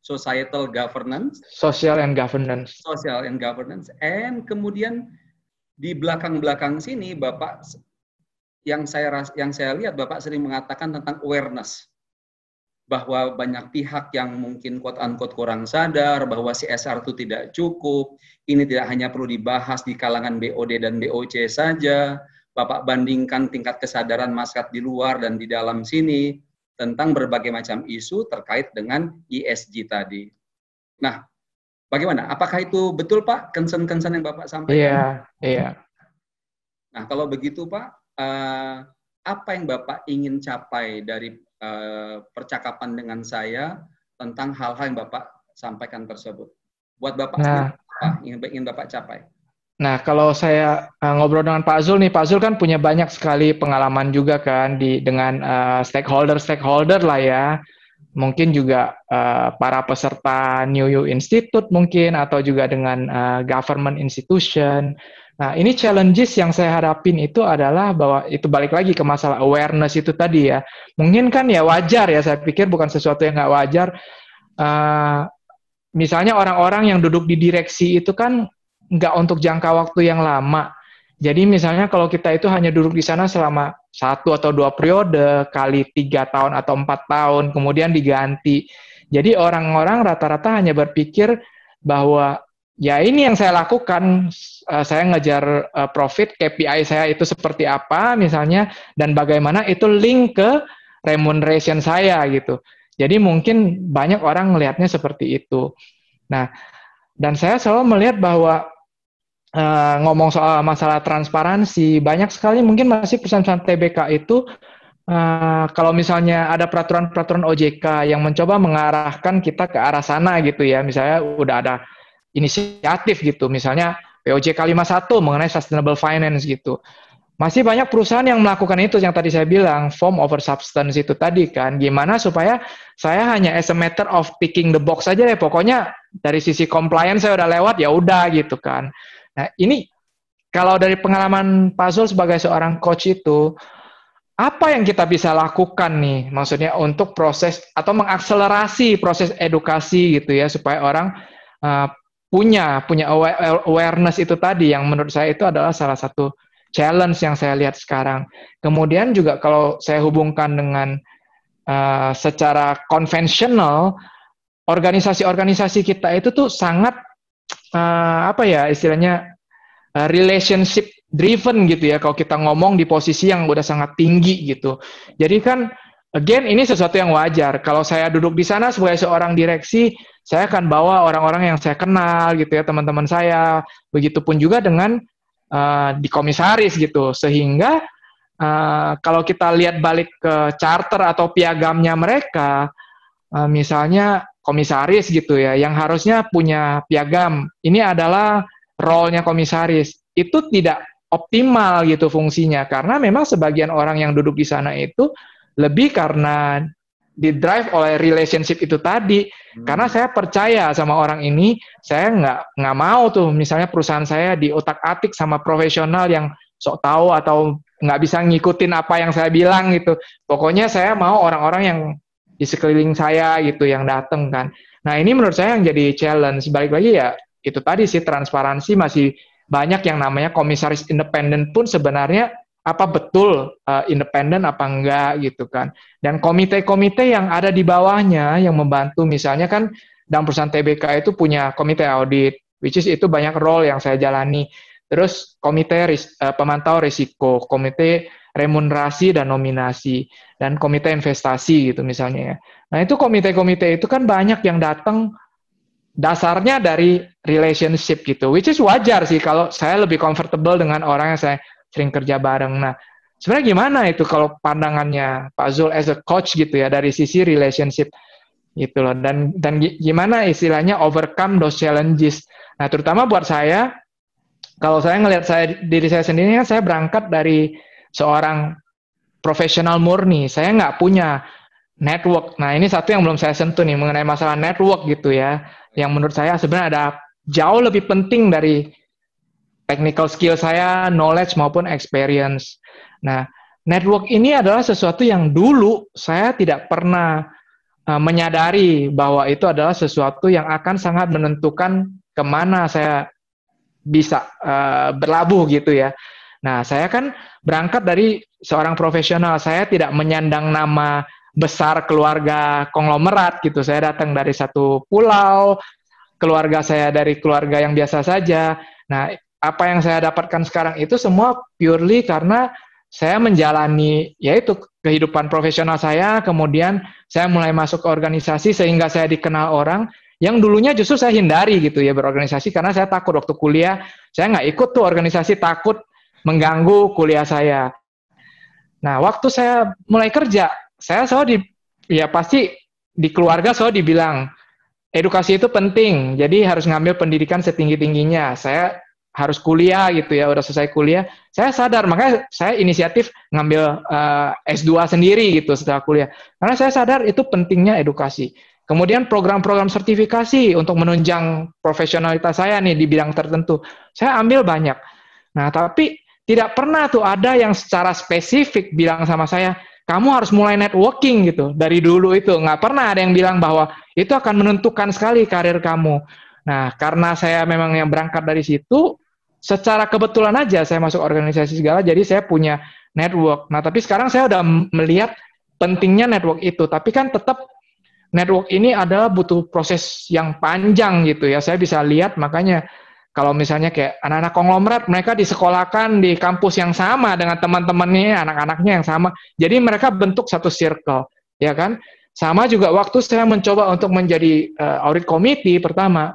S1: Societal Governance.
S2: Social and Governance.
S1: Social and Governance. And kemudian di belakang-belakang sini Bapak yang saya lihat Bapak sering mengatakan tentang awareness, bahwa banyak pihak yang mungkin quote-unquote kurang sadar bahwa CSR itu tidak cukup, ini tidak hanya perlu dibahas di kalangan BOD dan BOC saja, Bapak bandingkan tingkat kesadaran masyarakat di luar dan di dalam sini tentang berbagai macam isu terkait dengan ESG tadi. Nah, bagaimana? Apakah itu betul Pak, concern-concern yang Bapak sampaikan?
S2: Iya.
S1: Nah, kalau begitu Pak, apa yang Bapak ingin capai dari percakapan dengan saya tentang hal-hal yang Bapak sampaikan tersebut? Buat Bapak sendiri, apa ingin Bapak capai?
S2: Nah, kalau saya ngobrol dengan Pak Zul nih, Pak Zul kan punya banyak sekali pengalaman juga kan dengan stakeholder lah ya. Mungkin juga para peserta New You Institute mungkin, atau juga dengan government institution. Nah, ini challenges yang saya hadapin itu adalah bahwa itu balik lagi ke masalah awareness itu tadi ya. Mungkin kan ya wajar ya, saya pikir bukan sesuatu yang nggak wajar. Misalnya orang-orang yang duduk di direksi itu kan nggak untuk jangka waktu yang lama. Jadi misalnya kalau kita itu hanya duduk di sana selama 1 atau 2 periode, kali 3 tahun atau 4 tahun, kemudian diganti. Jadi orang-orang rata-rata hanya berpikir bahwa ya ini yang saya lakukan, saya ngejar profit, KPI saya itu seperti apa misalnya, dan bagaimana itu link ke remuneration saya gitu. Jadi mungkin banyak orang melihatnya seperti itu. Nah, dan saya selalu melihat bahwa ngomong soal masalah transparansi, banyak sekali mungkin masih perusahaan TBK itu kalau misalnya ada peraturan-peraturan OJK yang mencoba mengarahkan kita ke arah sana gitu ya, misalnya udah ada inisiatif gitu, misalnya POJK 51 mengenai sustainable finance gitu. Masih banyak perusahaan yang melakukan itu, yang tadi saya bilang, form over substance itu tadi kan, gimana supaya saya hanya as a matter of ticking the box aja ya, pokoknya dari sisi compliance saya udah lewat, ya udah gitu kan. Nah, ini kalau dari pengalaman Pak Zul sebagai seorang coach itu, apa yang kita bisa lakukan nih, maksudnya untuk proses atau mengakselerasi proses edukasi gitu ya, supaya orang punya awareness itu tadi, yang menurut saya itu adalah salah satu challenge yang saya lihat sekarang. Kemudian juga kalau saya hubungkan dengan secara konvensional, organisasi-organisasi kita itu tuh sangat apa ya istilahnya relationship driven gitu ya, kalau kita ngomong di posisi yang udah sangat tinggi gitu. Jadi kan again ini sesuatu yang wajar. Kalau saya duduk di sana sebagai seorang direksi, saya akan bawa orang-orang yang saya kenal gitu ya, teman-teman saya. Begitupun juga dengan di komisaris gitu, sehingga kalau kita lihat balik ke charter atau piagamnya mereka, misalnya komisaris gitu ya, yang harusnya punya piagam, ini adalah role-nya komisaris, itu tidak optimal gitu fungsinya, karena memang sebagian orang yang duduk di sana itu lebih karena di drive oleh relationship itu tadi. Karena saya percaya sama orang ini, saya nggak mau tuh misalnya perusahaan saya diotak-atik sama profesional yang sok tahu atau nggak bisa ngikutin apa yang saya bilang gitu. Pokoknya saya mau orang-orang yang di sekeliling saya gitu yang datang kan. Nah, ini menurut saya yang jadi challenge. Balik lagi ya, itu tadi sih, transparansi. Masih banyak yang namanya komisaris independen pun sebenarnya apa betul independen apa enggak gitu kan. Dan komite-komite yang ada di bawahnya yang membantu, misalnya kan dalam perusahaan TBK itu punya komite audit, which is itu banyak role yang saya jalani. Terus komite pemantau risiko, komite remunerasi dan nominasi, dan komite investasi gitu misalnya ya. Nah, itu komite-komite itu kan banyak yang datang dasarnya dari relationship gitu, which is wajar sih kalau saya lebih comfortable dengan orang yang saya sering kerja bareng. Nah, sebenarnya gimana itu kalau pandangannya Pak Zul as a coach gitu ya, dari sisi relationship gitu loh, dan gimana istilahnya overcome those challenges. Nah, terutama buat saya, kalau saya ngelihat diri saya sendiri, kan saya berangkat dari seorang profesional murni, saya nggak punya network. Nah, ini satu yang belum saya sentuh nih, mengenai masalah network gitu ya, yang menurut saya sebenarnya ada jauh lebih penting dari technical skill saya, knowledge maupun experience. Nah, network ini adalah sesuatu yang dulu saya tidak pernah menyadari bahwa itu adalah sesuatu yang akan sangat menentukan kemana saya bisa berlabuh gitu ya. Nah, saya kan berangkat dari seorang profesional. Saya tidak menyandang nama besar keluarga konglomerat gitu. Saya datang dari satu pulau, keluarga saya dari keluarga yang biasa saja. Nah, apa yang saya dapatkan sekarang itu semua purely karena saya menjalani yaitu kehidupan profesional saya, kemudian saya mulai masuk ke organisasi sehingga saya dikenal orang yang dulunya justru saya hindari gitu ya berorganisasi karena saya takut waktu kuliah, saya nggak ikut tuh organisasi, takut mengganggu kuliah saya. Nah, waktu saya mulai kerja, saya selalu ya pasti di keluarga selalu dibilang, edukasi itu penting, jadi harus ngambil pendidikan setinggi-tingginya. Saya harus kuliah gitu ya, udah selesai kuliah. Saya sadar, makanya saya inisiatif ngambil S2 sendiri gitu setelah kuliah. Karena saya sadar itu pentingnya edukasi. Kemudian program-program sertifikasi untuk menunjang profesionalitas saya nih di bidang tertentu. Saya ambil banyak. Nah, tapi tidak pernah tuh ada yang secara spesifik bilang sama saya, kamu harus mulai networking gitu. Dari dulu itu nggak pernah ada yang bilang bahwa itu akan menentukan sekali karir kamu. Nah, karena saya memang yang berangkat dari situ, secara kebetulan aja saya masuk organisasi segala, jadi saya punya network. Nah, tapi sekarang saya udah melihat pentingnya network itu. Tapi kan tetap network ini adalah butuh proses yang panjang gitu ya. Saya bisa lihat makanya kalau misalnya kayak anak-anak konglomerat, mereka disekolahkan di kampus yang sama dengan teman-temannya, anak-anaknya yang sama. Jadi mereka bentuk satu circle, ya kan? Sama juga waktu saya mencoba untuk menjadi audit committee pertama,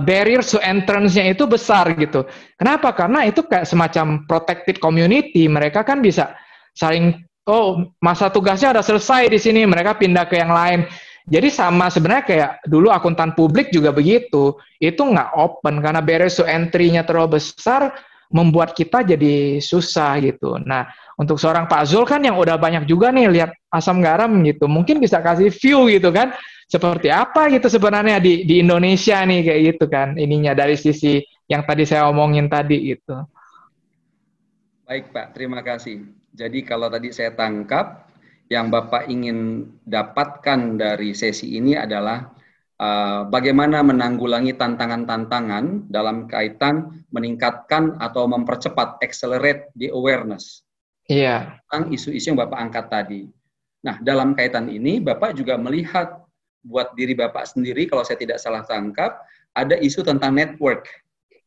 S2: barriers to entrance-nya itu besar gitu. Kenapa? Karena itu kayak semacam protected community. Mereka kan bisa saling, oh masa tugasnya udah selesai di sini, mereka pindah ke yang lain. Jadi sama sebenarnya kayak dulu akuntan publik juga begitu. Itu nggak open karena barriers to entry-nya terlalu besar, membuat kita jadi susah gitu. Nah, untuk seorang Pak Zul kan yang udah banyak juga nih lihat asam garam gitu, mungkin bisa kasih view gitu kan, seperti apa gitu sebenarnya di Indonesia nih kayak gitu kan, ininya dari sisi yang tadi saya omongin tadi gitu.
S1: Baik Pak, terima kasih. Jadi kalau tadi saya tangkap, yang Bapak ingin dapatkan dari sesi ini adalah bagaimana menanggulangi tantangan-tantangan dalam kaitan meningkatkan atau mempercepat, accelerate the awareness.
S2: Iya.
S1: Tentang isu-isu yang Bapak angkat tadi. Nah, dalam kaitan ini, Bapak juga melihat buat diri Bapak sendiri, kalau saya tidak salah tangkap, ada isu tentang network.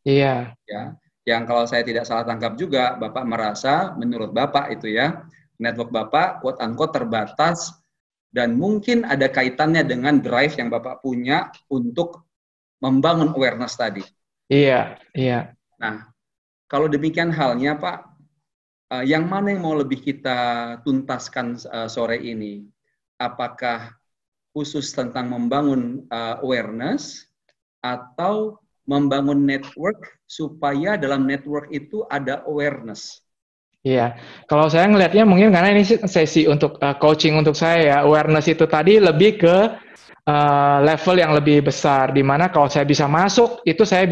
S2: Iya.
S1: Ya, yang kalau saya tidak salah tangkap juga, Bapak merasa, menurut Bapak itu ya, network Bapak quote-unquote terbatas dan mungkin ada kaitannya dengan drive yang Bapak punya untuk membangun awareness tadi.
S2: Iya, iya.
S1: Nah, kalau demikian halnya Pak, yang mana yang mau lebih kita tuntaskan sore ini? Apakah khusus tentang membangun awareness atau membangun network supaya dalam network itu ada awareness?
S2: Iya, kalau saya ngelihatnya mungkin karena ini sesi untuk coaching untuk saya ya, awareness itu tadi lebih ke level yang lebih besar, di mana kalau saya bisa masuk, itu saya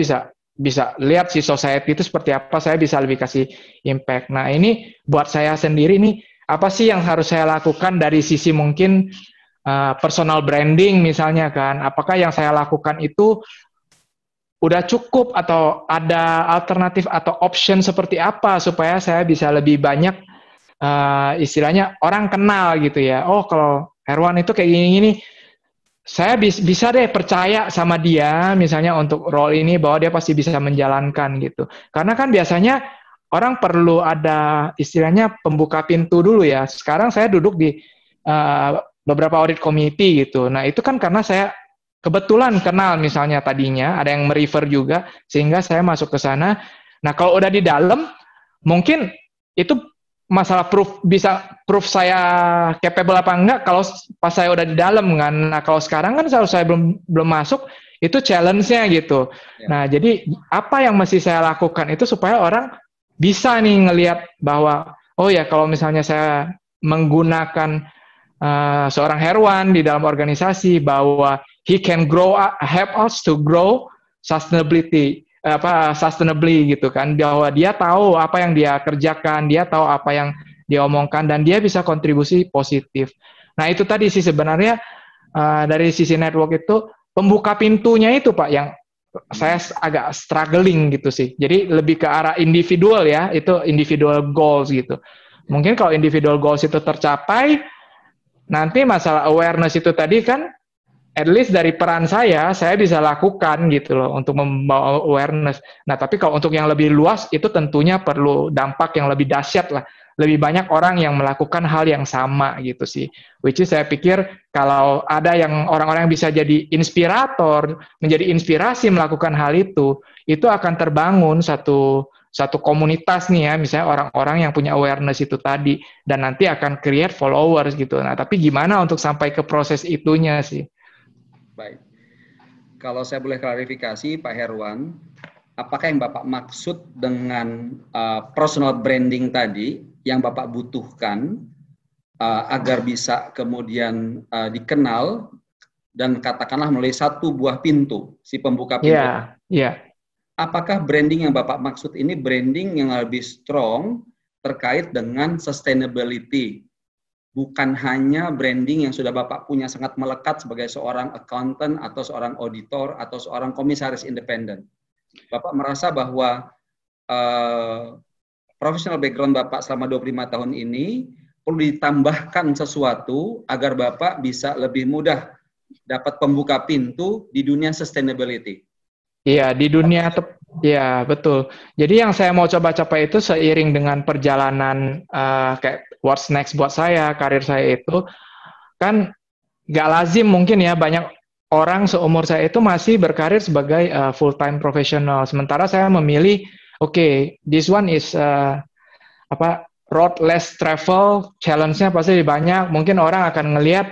S2: bisa lihat si society itu seperti apa, saya bisa lebih kasih impact. Nah ini buat saya sendiri nih, apa sih yang harus saya lakukan dari sisi mungkin personal branding misalnya kan, apakah yang saya lakukan itu udah cukup atau ada alternatif atau option seperti apa supaya saya bisa lebih banyak istilahnya orang kenal gitu ya. Oh kalau Herwan itu kayak gini-gini, saya bisa deh percaya sama dia misalnya untuk role ini bahwa dia pasti bisa menjalankan gitu. Karena kan biasanya orang perlu ada istilahnya pembuka pintu dulu ya. Sekarang saya duduk di beberapa audit committee gitu. Nah itu kan karena saya kebetulan kenal misalnya tadinya, ada yang merefer juga, sehingga saya masuk ke sana. Nah, kalau udah di dalam, mungkin itu masalah proof saya capable apa enggak, kalau pas saya udah di dalam kan. Nah, kalau sekarang kan kalau saya belum masuk, itu challenge-nya gitu. Ya. Nah, jadi apa yang mesti saya lakukan itu supaya orang bisa nih ngelihat bahwa, oh ya kalau misalnya saya menggunakan seorang Herwan di dalam organisasi, bahwa he can grow, help us to grow sustainability, sustainably gitu kan, bahwa dia tahu apa yang dia kerjakan, dia tahu apa yang dia omongkan, dan dia bisa kontribusi positif. Nah itu tadi sih sebenarnya dari sisi network itu pembuka pintunya itu Pak yang saya agak struggling gitu sih. Jadi lebih ke arah individual ya, itu individual goals gitu. Mungkin kalau individual goals itu tercapai, nanti masalah awareness itu tadi kan at least dari peran saya bisa lakukan gitu loh untuk membawa awareness. Nah, tapi kalau untuk yang lebih luas itu tentunya perlu dampak yang lebih dahsyat lah. Lebih banyak orang yang melakukan hal yang sama gitu sih. Which is saya pikir kalau ada yang orang-orang yang bisa jadi inspirator, menjadi inspirasi melakukan hal itu akan terbangun satu komunitas nih ya, misalnya orang-orang yang punya awareness itu tadi, dan nanti akan create followers gitu. Nah, tapi gimana untuk sampai ke proses itunya sih?
S1: Baik. Kalau saya boleh klarifikasi, Pak Herwan, apakah yang Bapak maksud dengan personal branding tadi yang Bapak butuhkan agar bisa kemudian dikenal dan katakanlah melalui satu buah pintu, si pembuka pintu?
S2: Iya.
S1: Apakah branding yang Bapak maksud ini branding yang lebih strong terkait dengan sustainability? Bukan hanya branding yang sudah Bapak punya sangat melekat sebagai seorang accountant atau seorang auditor atau seorang komisaris independen. Bapak merasa bahwa professional background Bapak selama 25 tahun ini perlu ditambahkan sesuatu agar Bapak bisa lebih mudah dapat pembuka pintu di dunia sustainability.
S2: Iya, di dunia ya betul. Jadi yang saya mau coba capai itu seiring dengan perjalanan kayak what's next buat saya, karir saya itu kan nggak lazim mungkin ya, banyak orang seumur saya itu masih berkarir sebagai full time professional. Sementara saya memilih, this one is road less travel, challenge-nya pasti lebih banyak. Mungkin orang akan ngelihat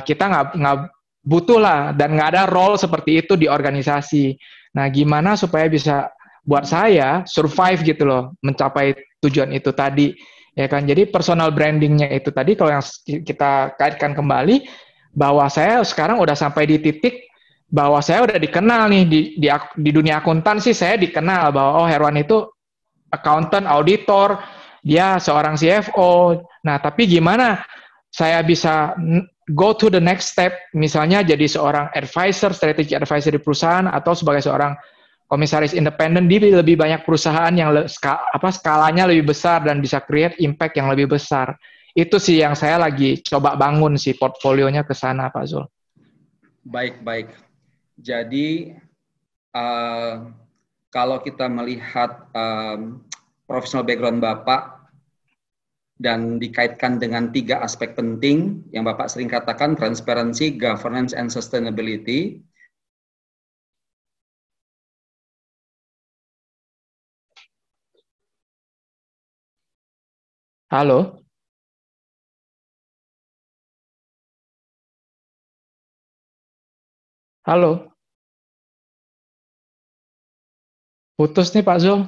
S2: kita nggak butuh lah dan nggak ada role seperti itu di organisasi. Nah, gimana supaya bisa buat saya survive gitu loh, mencapai tujuan itu tadi, ya kan? Jadi personal brandingnya itu tadi kalau yang kita kaitkan kembali bahwa saya sekarang udah sampai di titik bahwa saya udah dikenal nih di dunia akuntansi, saya dikenal bahwa Herwan itu accountant, auditor, dia seorang CFO. Nah, tapi gimana saya bisa go to the next step, misalnya jadi seorang advisor, strategic advisor di perusahaan, atau sebagai seorang komisaris independen di lebih banyak perusahaan yang skalanya lebih besar dan bisa create impact yang lebih besar. Itu sih yang saya lagi coba bangun sih portfolionya ke sana, Pak Zul.
S1: Baik. Jadi kalau kita melihat professional background Bapak dan dikaitkan dengan 3 aspek penting yang Bapak sering katakan, transparency, governance, and sustainability.
S2: Halo? Halo? Putus nih Pak Zul.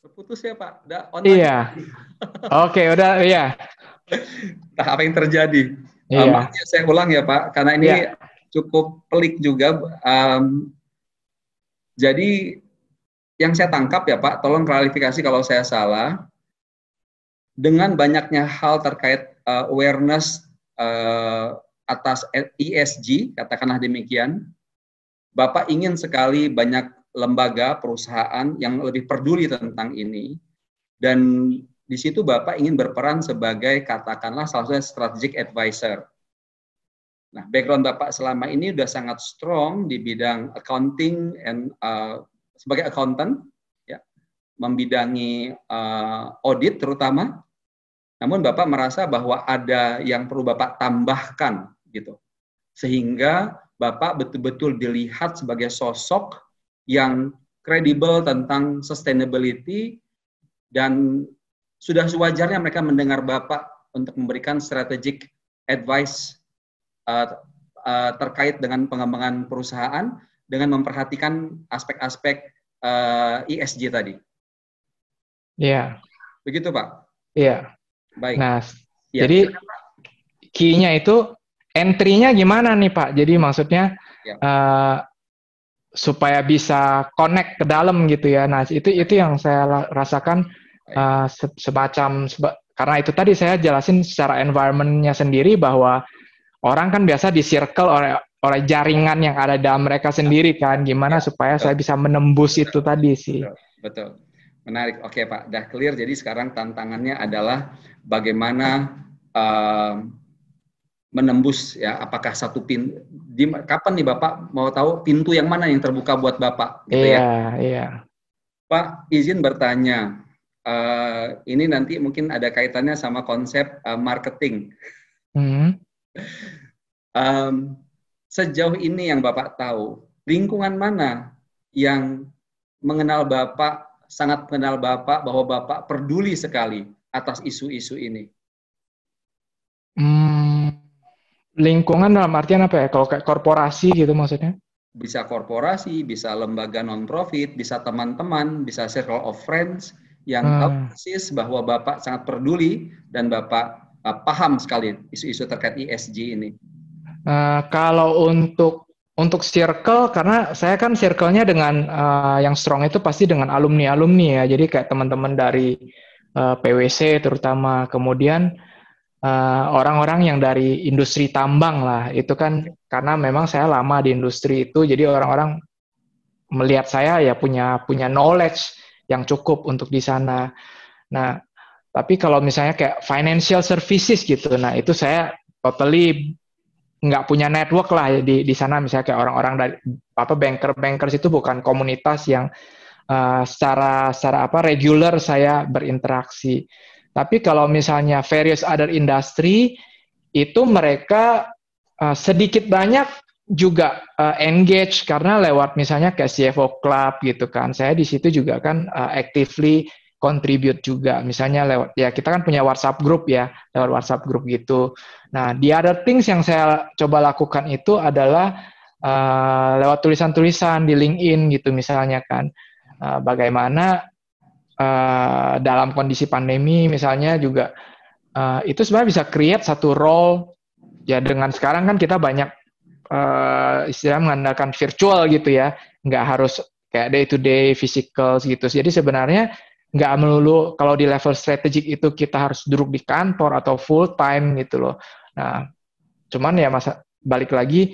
S1: Terputus ya Pak?
S2: Iya. Oke, udah ya.
S1: Nah, apa yang terjadi?
S2: Iya.
S1: Makanya saya ulang ya Pak, karena ini cukup pelik juga. Jadi yang saya tangkap ya Pak, tolong klarifikasi kalau saya salah. Dengan banyaknya hal terkait awareness atas ESG, katakanlah demikian, Bapak ingin sekali banyak lembaga, perusahaan yang lebih peduli tentang ini, dan di situ Bapak ingin berperan sebagai katakanlah salah satu strategic advisor. Nah, background Bapak selama ini sudah sangat strong di bidang accounting and sebagai accountant, ya, membidangi audit terutama. Namun Bapak merasa bahwa ada yang perlu Bapak tambahkan, gitu, sehingga Bapak betul-betul dilihat sebagai sosok yang kredibel tentang sustainability, dan sudah sewajarnya mereka mendengar Bapak untuk memberikan strategic advice terkait dengan pengembangan perusahaan dengan memperhatikan aspek-aspek ESG tadi.
S2: Iya.
S1: Begitu Pak?
S2: Iya.
S1: Baik.
S2: Nah, jadi key-nya itu entry-nya gimana nih Pak? Jadi maksudnya supaya bisa connect ke dalam gitu ya. Nah, itu yang saya rasakan karena itu tadi saya jelasin secara environment-nya sendiri bahwa orang kan biasa di circle oleh oleh jaringan yang ada dalam mereka sendiri kan, gimana
S1: Ya,
S2: supaya
S1: betul,
S2: saya bisa menembus itu tadi sih.
S1: betul, betul. Menarik. Oke, Pak. Udah clear. Jadi sekarang tantangannya adalah bagaimana menembus ya, apakah satu pintu kapan nih Bapak mau tahu pintu yang mana yang terbuka buat Bapak gitu
S2: Iya,
S1: ya.
S2: iya.
S1: Pak, izin bertanya. Ini nanti mungkin ada kaitannya sama konsep marketing.
S2: Hmm.
S1: Sejauh ini yang Bapak tahu, lingkungan mana yang mengenal Bapak, sangat mengenal Bapak, bahwa Bapak peduli sekali atas isu-isu ini?
S2: Hmm, lingkungan dalam artian apa ya? Kalau kayak korporasi gitu maksudnya?
S1: Bisa korporasi, bisa lembaga non-profit, bisa teman-teman, bisa circle of friends yang tahu
S2: Hmm.
S1: persis bahwa Bapak sangat peduli dan Bapak paham sekali isu-isu terkait ESG ini.
S2: Kalau untuk circle, karena saya kan circle-nya dengan yang strong itu pasti dengan alumni-alumni ya. Jadi kayak teman-teman dari PwC terutama, kemudian orang-orang yang dari industri tambang lah. Itu kan karena memang saya lama di industri itu, jadi orang-orang melihat saya ya punya knowledge yang cukup untuk di sana. Nah, tapi kalau misalnya kayak financial services gitu, nah itu saya totally nggak punya network lah di sana. Misalnya kayak orang-orang dari apa bankers itu bukan komunitas yang secara apa regular saya berinteraksi. Tapi kalau misalnya various other industry itu mereka sedikit banyak juga engage karena lewat misalnya kayak CFO Club gitu kan. Saya di situ juga kan actively contribute juga. Misalnya lewat ya kita kan punya WhatsApp group ya, lewat WhatsApp group gitu. Nah, the other things yang saya coba lakukan itu adalah lewat tulisan-tulisan di LinkedIn gitu misalnya kan. Bagaimana dalam kondisi pandemi misalnya juga itu sebenarnya bisa create satu role ya dengan sekarang kan kita banyak istilah mengandalkan virtual gitu ya, nggak harus kayak day to day physical gitu. Jadi sebenarnya nggak melulu kalau di level strategik itu kita harus duduk di kantor atau full time gitu loh. Nah, cuman ya masa balik lagi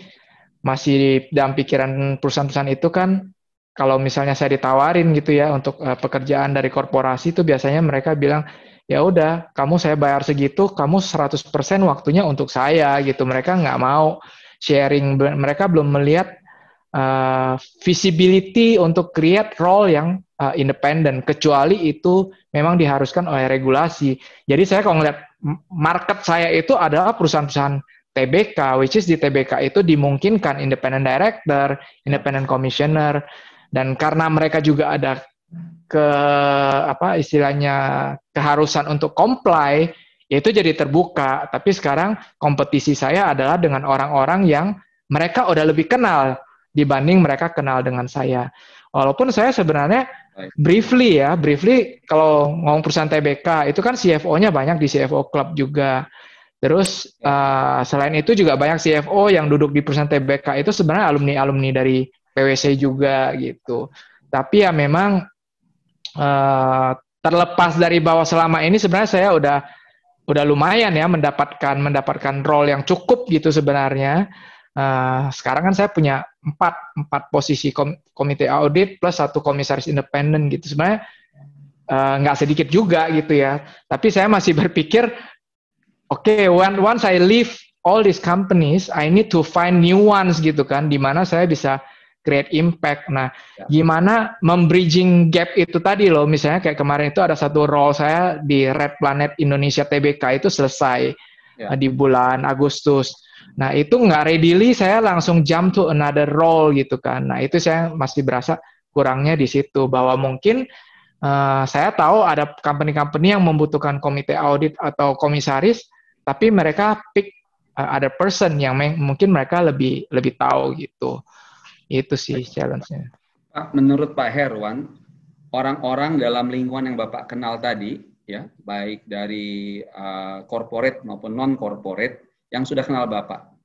S2: masih dalam pikiran perusahaan-perusahaan itu kan kalau misalnya saya ditawarin gitu ya untuk pekerjaan dari korporasi itu biasanya mereka bilang ya udah kamu saya bayar segitu kamu 100% waktunya untuk saya gitu. Mereka nggak mau sharing, mereka belum melihat visibility untuk create role yang independen kecuali itu memang diharuskan oleh regulasi. Jadi saya kalau ngeliat market saya itu adalah perusahaan-perusahaan TBK, which is di TBK itu dimungkinkan independent director, independent commissioner, dan karena mereka juga ada ke apa istilahnya keharusan untuk comply, yaitu jadi terbuka. Tapi sekarang kompetisi saya adalah dengan orang-orang yang mereka udah lebih kenal dibanding mereka kenal dengan saya. Walaupun saya sebenarnya briefly kalau ngomong perusahaan TBK itu kan CFO-nya banyak di CFO Club juga. Terus selain itu juga banyak CFO yang duduk di perusahaan TBK itu sebenarnya alumni-alumni dari PwC juga gitu. Tapi ya memang terlepas dari bahwa selama ini sebenarnya saya udah lumayan ya mendapatkan role yang cukup gitu sebenarnya. Sekarang kan saya punya empat posisi komite audit plus satu komisaris independen gitu. Sebenarnya nggak sedikit juga gitu ya. Tapi saya masih berpikir okay, once I leave all these companies, I need to find new ones gitu kan, di mana saya bisa create impact. Nah, gimana membridging gap itu tadi loh, misalnya kayak kemarin itu ada satu role saya di Red Planet Indonesia TBK itu selesai di bulan Agustus. Nah, itu nggak readily saya langsung jump to another role gitu kan. Nah, itu saya masih berasa kurangnya di situ, bahwa mungkin saya tahu ada company-company yang membutuhkan komite audit atau komisaris, tapi mereka pick other person yang mungkin mereka lebih tahu gitu. Itu sih challenge-nya.
S1: Pak, menurut Pak Herwan, orang-orang dalam lingkungan yang Bapak kenal tadi, ya, baik dari corporate maupun non-corporate yang sudah kenal Bapak,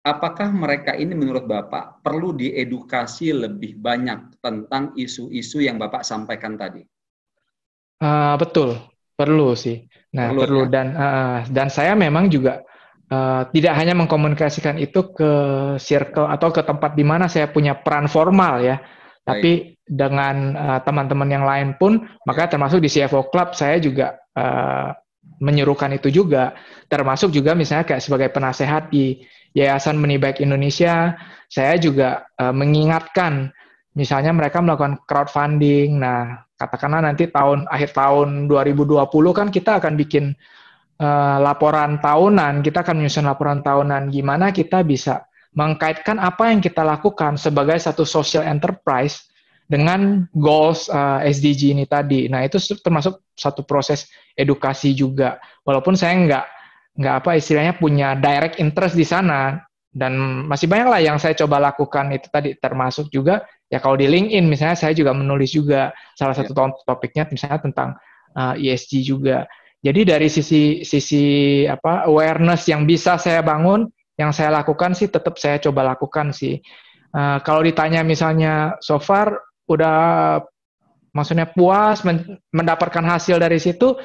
S1: apakah mereka ini menurut Bapak perlu diedukasi lebih banyak tentang isu-isu yang Bapak sampaikan tadi?
S2: Betul, perlu sih. Nah,
S1: Perlu
S2: perlu
S1: ya?
S2: dan saya memang juga tidak hanya mengkomunikasikan itu ke circle atau ke tempat di mana saya punya peran formal ya, tapi dengan teman-teman yang lain pun, maka termasuk di CFO Club saya juga menyuruhkan itu juga, termasuk juga misalnya kayak sebagai penasehat di Yayasan Benih Baik Indonesia, saya juga mengingatkan, misalnya mereka melakukan crowdfunding, nah katakanlah nanti akhir tahun 2020 kan kita akan bikin laporan tahunan, kita akan menyusun laporan tahunan, gimana kita bisa mengkaitkan apa yang kita lakukan sebagai satu social enterprise dengan goals SDG ini tadi. Nah, itu termasuk satu proses edukasi juga. Walaupun saya nggak apa istilahnya punya direct interest di sana, dan masih banyak lah yang saya coba lakukan itu tadi, termasuk juga ya kalau di LinkedIn misalnya saya juga menulis juga salah satu topiknya misalnya tentang ESG juga. Jadi dari sisi awareness yang bisa saya bangun, yang saya lakukan sih tetap saya coba lakukan sih. Kalau ditanya misalnya so far udah maksudnya puas mendapatkan hasil dari situ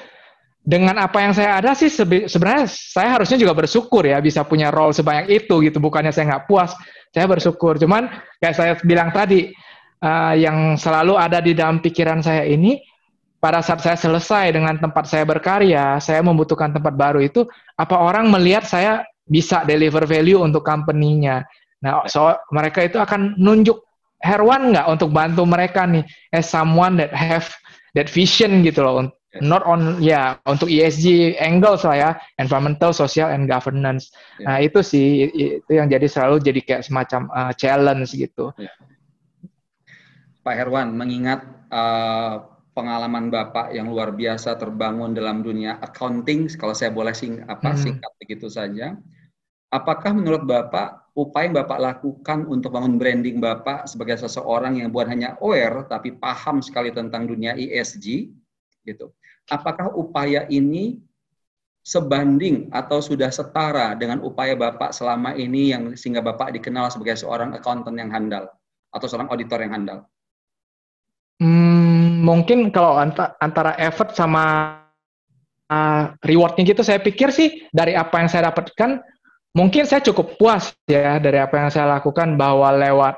S2: dengan apa yang saya ada sih, sebenarnya saya harusnya juga bersyukur ya bisa punya role sebanyak itu gitu. Bukannya saya nggak puas, saya bersyukur. Cuman kayak saya bilang tadi, yang selalu ada di dalam pikiran saya ini, pada saat saya selesai dengan tempat saya berkarya, saya membutuhkan tempat baru itu, apa orang melihat saya bisa deliver value untuk company-nya. Nah, mereka itu akan nunjuk Herwan nggak untuk bantu mereka nih, as someone that have that vision gitu loh, not on untuk ESG angles lah ya, environmental, social, and governance. Nah, itu sih, itu yang jadi selalu jadi kayak semacam challenge gitu.
S1: Pak Herwan, mengingat pengalaman Bapak yang luar biasa terbangun dalam dunia accounting, kalau saya boleh singkat begitu saja, apakah menurut Bapak upaya yang Bapak lakukan untuk bangun branding Bapak sebagai seseorang yang bukan hanya aware tapi paham sekali tentang dunia ESG gitu, apakah upaya ini sebanding atau sudah setara dengan upaya Bapak selama ini yang sehingga Bapak dikenal sebagai seorang accountant yang handal atau seorang auditor yang handal?
S2: Mungkin kalau antara effort sama rewardnya gitu, saya pikir sih dari apa yang saya dapatkan, mungkin saya cukup puas ya dari apa yang saya lakukan, bahwa lewat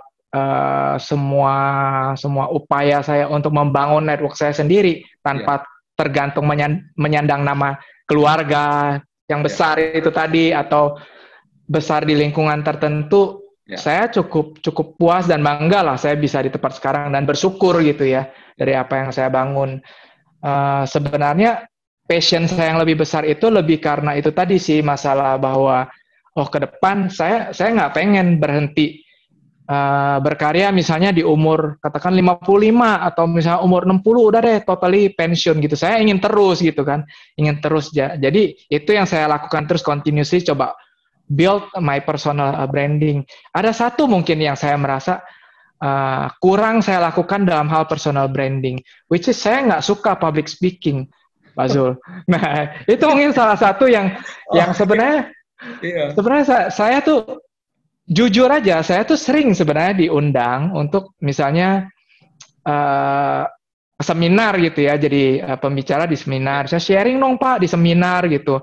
S2: semua upaya saya untuk membangun network saya sendiri tanpa tergantung menyandang nama keluarga yang besar itu tadi atau besar di lingkungan tertentu. Saya cukup puas dan bangga lah saya bisa di tempat sekarang dan bersyukur gitu ya dari apa yang saya bangun. Sebenarnya passion saya yang lebih besar itu lebih karena itu tadi sih, masalah bahwa ke depan saya nggak pengen berhenti berkarya misalnya di umur katakan 55 atau misalnya umur 60 udah deh totally pensiun gitu. Saya ingin terus gitu kan, ingin terus. Jadi itu yang saya lakukan terus, continuously coba build my personal branding. Ada satu mungkin yang saya merasa kurang saya lakukan dalam hal personal branding, which is saya nggak suka public speaking, Pak Zul. Nah, itu mungkin salah satu yang sebenarnya saya tuh jujur aja, saya tuh sering sebenarnya diundang untuk misalnya seminar gitu ya, jadi pembicara di seminar. Saya sharing dong Pak di seminar gitu.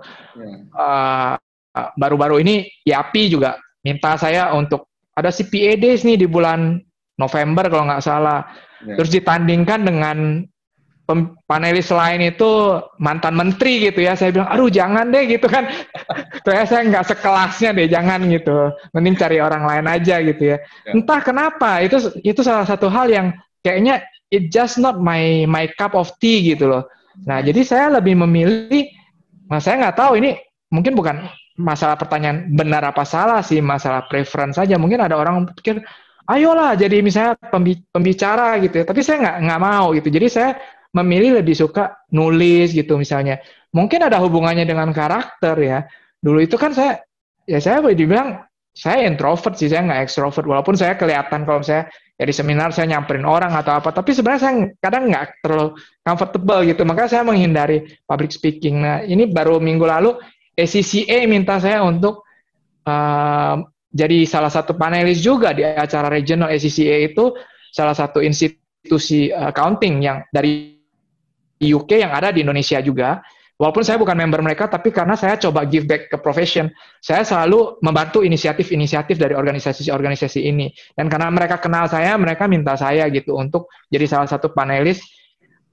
S2: Baru-baru ini YAPI juga minta saya untuk ada CPA Days nih di bulan November kalau nggak salah. Terus ditandingkan dengan panelis lain itu mantan menteri gitu ya. Saya bilang, aduh jangan deh gitu kan. Saya nggak sekelasnya deh, jangan gitu. Mending cari orang lain aja gitu ya. Entah kenapa, itu salah satu hal yang kayaknya it just not my cup of tea gitu loh. Nah, jadi saya lebih memilih, saya nggak tahu ini mungkin bukan masalah pertanyaan benar apa salah sih, masalah preference saja. Mungkin ada orang pikir, ayolah jadi misalnya pembicara gitu ya. Tapi saya nggak mau gitu. Jadi saya memilih lebih suka nulis gitu misalnya. Mungkin ada hubungannya dengan karakter ya. Dulu itu kan saya boleh dibilang saya introvert sih, saya nggak extrovert. Walaupun saya kelihatan kalau saya di seminar saya nyamperin orang atau apa. Tapi sebenarnya saya kadang nggak terlalu comfortable gitu. Makanya saya menghindari public speaking. Nah ini baru minggu lalu ACCA minta saya untuk jadi salah satu panelis juga di acara regional. ACCA itu salah satu institusi accounting yang dari UK yang ada di Indonesia juga. Walaupun saya bukan member mereka, tapi karena saya coba give back ke profession, saya selalu membantu inisiatif-inisiatif dari organisasi-organisasi ini. Dan karena mereka kenal saya, mereka minta saya gitu untuk jadi salah satu panelis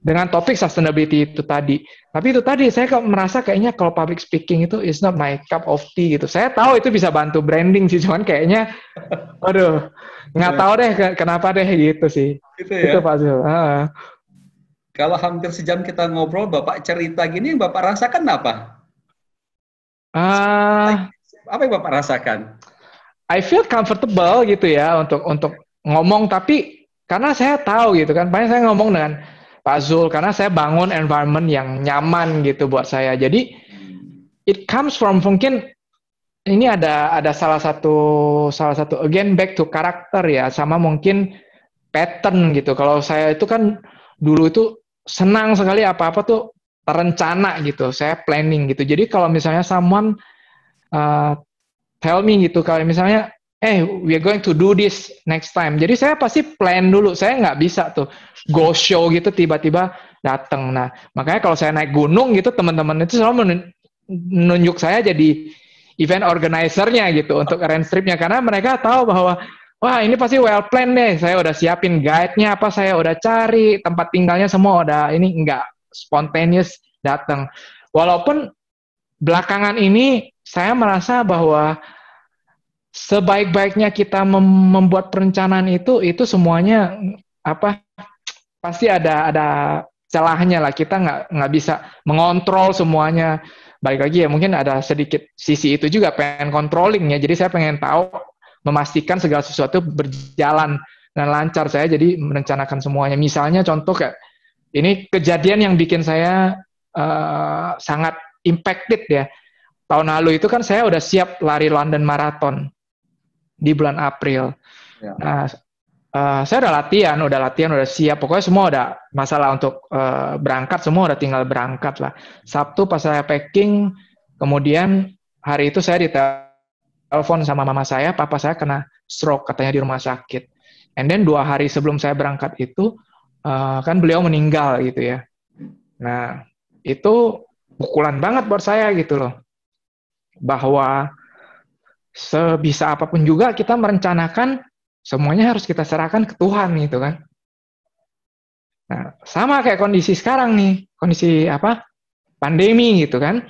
S2: dengan topik sustainability itu tadi. Tapi itu tadi, saya merasa kayaknya kalau public speaking itu is not my cup of tea gitu. Saya tahu itu bisa bantu branding sih, cuman kayaknya, waduh, nggak tahu deh kenapa deh gitu sih.
S1: Gitu ya.
S2: Itu Pak Zul.
S1: Kalau hampir sejam kita ngobrol, Bapak cerita gini, yang Bapak rasakan apa? Apa yang Bapak rasakan?
S2: I feel comfortable gitu ya untuk ngomong, tapi karena saya tahu gitu kan, banyak saya ngomong dengan Pak Zul karena saya bangun environment yang nyaman gitu buat saya. Jadi it comes from mungkin ini ada salah satu again back to karakter ya, sama mungkin pattern gitu. Kalau saya itu kan dulu itu senang sekali apa-apa tuh terencana gitu, saya planning gitu. Jadi kalau misalnya someone tell me gitu, kalau misalnya, we are going to do this next time. Jadi saya pasti plan dulu, saya nggak bisa tuh go show gitu tiba-tiba datang. Nah, makanya kalau saya naik gunung gitu, teman-teman itu selalu menunjuk saya jadi event organizer-nya gitu untuk arrange trip-nya, karena mereka tahu bahwa wah ini pasti well planned deh, saya udah siapin guide-nya apa, saya udah cari tempat tinggalnya semua udah, ini nggak spontaneous datang. Walaupun belakangan ini saya merasa bahwa sebaik-baiknya kita membuat perencanaan itu semuanya apa pasti ada celahnya lah, kita nggak bisa mengontrol semuanya. Balik lagi ya, mungkin ada sedikit sisi itu juga, pengen controlling ya, jadi saya pengen tahu, memastikan segala sesuatu berjalan dan lancar. Saya jadi merencanakan semuanya. Misalnya contoh kayak ini kejadian yang bikin saya sangat impacted ya. Tahun lalu itu kan saya udah siap lari London Marathon di bulan April. Ya. Nah, saya udah latihan, udah siap. Pokoknya semua udah, masalah untuk berangkat semua udah tinggal berangkat lah. Sabtu pas saya packing, kemudian hari itu saya telepon sama mama saya, papa saya kena stroke katanya di rumah sakit. And then 2 hari sebelum saya berangkat itu, kan beliau meninggal gitu ya. Nah, itu pukulan banget buat saya gitu loh. Bahwa sebisa apapun juga kita merencanakan, semuanya harus kita serahkan ke Tuhan gitu kan. Nah, sama kayak kondisi sekarang nih, kondisi pandemi gitu kan.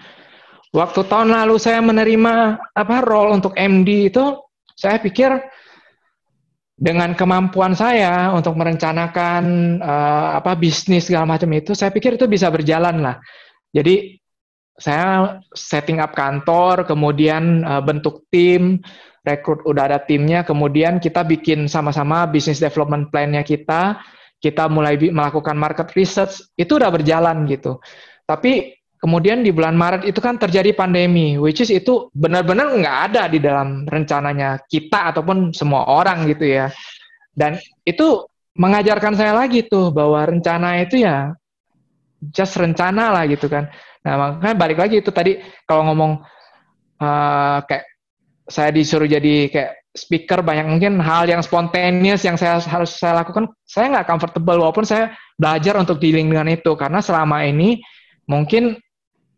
S2: Waktu tahun lalu saya menerima role untuk MD itu, saya pikir dengan kemampuan saya untuk merencanakan bisnis segala macam itu, saya pikir itu bisa berjalan lah. Jadi saya setting up kantor, kemudian bentuk tim, rekrut udah ada timnya, kemudian kita bikin sama-sama business development plan-nya kita mulai melakukan market research, itu udah berjalan gitu. Tapi kemudian di bulan Maret itu kan terjadi pandemi, which is itu benar-benar nggak ada di dalam rencananya kita ataupun semua orang gitu ya. Dan itu mengajarkan saya lagi tuh bahwa rencana itu ya just rencana lah gitu kan. Nah makanya balik lagi itu tadi kalau ngomong kayak saya disuruh jadi kayak speaker, banyak mungkin hal yang spontaneous yang harus saya lakukan, saya nggak comfortable, walaupun saya belajar untuk dealing dengan itu, karena selama ini mungkin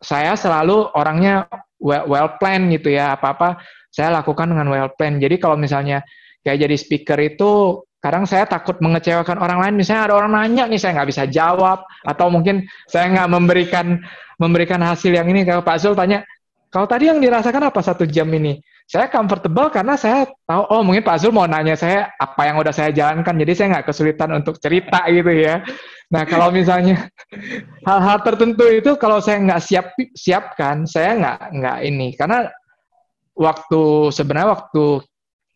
S2: saya selalu orangnya well plan gitu ya, apa-apa saya lakukan dengan well plan. Jadi kalau misalnya kayak jadi speaker itu, kadang saya takut mengecewakan orang lain. Misalnya ada orang nanya nih, saya nggak bisa jawab, atau mungkin saya nggak memberikan hasil yang ini. Kalau Pak Zul tanya, kalau tadi yang dirasakan apa 1 jam ini? Saya comfortable karena saya tahu, mungkin Pak Zul mau nanya saya apa yang udah saya jalankan, jadi saya nggak kesulitan untuk cerita gitu ya. Nah, kalau misalnya hal-hal tertentu itu kalau saya nggak siapkan, saya nggak ini. Karena sebenarnya waktu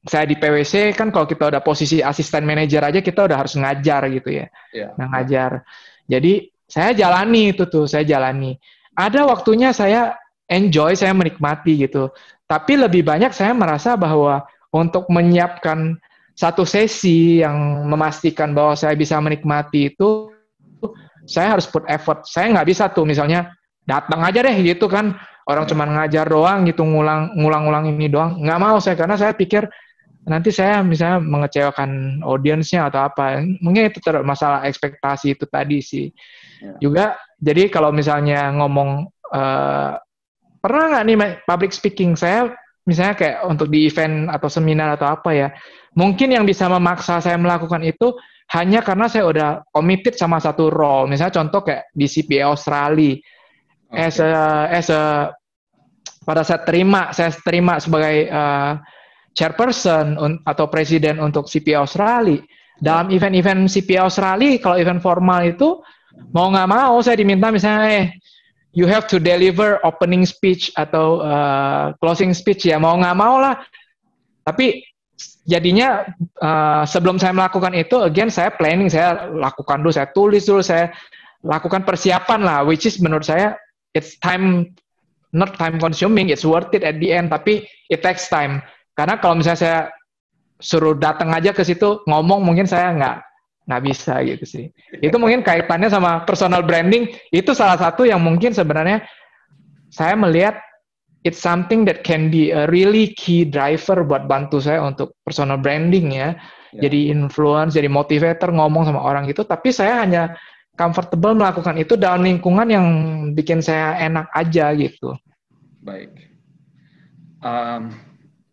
S2: saya di PwC kan, kalau kita udah posisi asisten manajer aja kita udah harus ngajar gitu ya. Nah, ngajar. Jadi saya jalani itu tuh, saya jalani. Ada waktunya saya enjoy, saya menikmati gitu. Tapi lebih banyak saya merasa bahwa untuk menyiapkan satu sesi yang memastikan bahwa saya bisa menikmati itu, saya harus put effort. Saya nggak bisa tuh misalnya datang aja deh gitu kan, orang cuma ngajar doang gitu, ngulang ini doang. Nggak mau saya, karena saya pikir nanti saya misalnya mengecewakan audiensnya atau apa. Mungkin itu masalah ekspektasi itu tadi sih. Juga jadi kalau misalnya ngomong pernah nggak nih public speaking? Saya misalnya kayak untuk di event atau seminar atau apa ya, mungkin yang bisa memaksa saya melakukan itu hanya karena saya udah committed sama satu role. Misalnya contoh kayak di CPA Australia,
S1: Oke.
S2: pada saat saya terima sebagai chairperson atau presiden untuk CPA Australia. Dalam event-event CPA Australia, kalau event formal itu mau nggak mau saya diminta misalnya, you have to deliver opening speech atau closing speech ya, mau nggak mau lah. Tapi jadinya sebelum saya melakukan itu, again saya planning, saya lakukan dulu, saya tulis dulu, saya lakukan persiapan lah, which is menurut saya it's not time consuming, it's worth it at the end, tapi it takes time. Karena kalau misalnya saya suruh datang aja ke situ ngomong, mungkin saya nggak bisa gitu sih. Itu mungkin kaitannya sama personal branding, itu salah satu yang mungkin sebenarnya saya melihat it's something that can be a really key driver buat bantu saya untuk personal branding ya. Jadi influence, jadi motivator ngomong sama orang gitu, tapi saya hanya comfortable melakukan itu dalam lingkungan yang bikin saya enak aja gitu.
S1: Baik.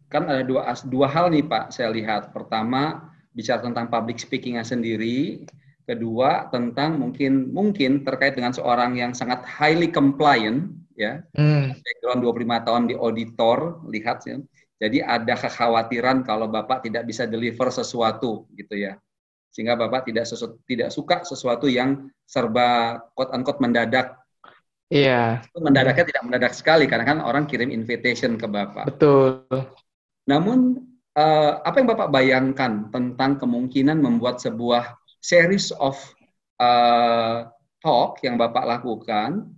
S1: Kan ada dua hal nih Pak, saya lihat. Pertama, bicara tentang public speaking-nya sendiri. Kedua, tentang mungkin terkait dengan seorang yang sangat highly compliant, ya. Background 25 tahun di auditor, lihat ya. Jadi ada kekhawatiran kalau Bapak tidak bisa deliver sesuatu, gitu ya. Sehingga Bapak tidak suka sesuatu yang serba quote-unquote mendadak.
S2: Iya.
S1: Mendadaknya tidak mendadak sekali, karena kan orang kirim invitation ke Bapak.
S2: Betul.
S1: Namun, apa yang Bapak bayangkan tentang kemungkinan membuat sebuah series of talk yang Bapak lakukan,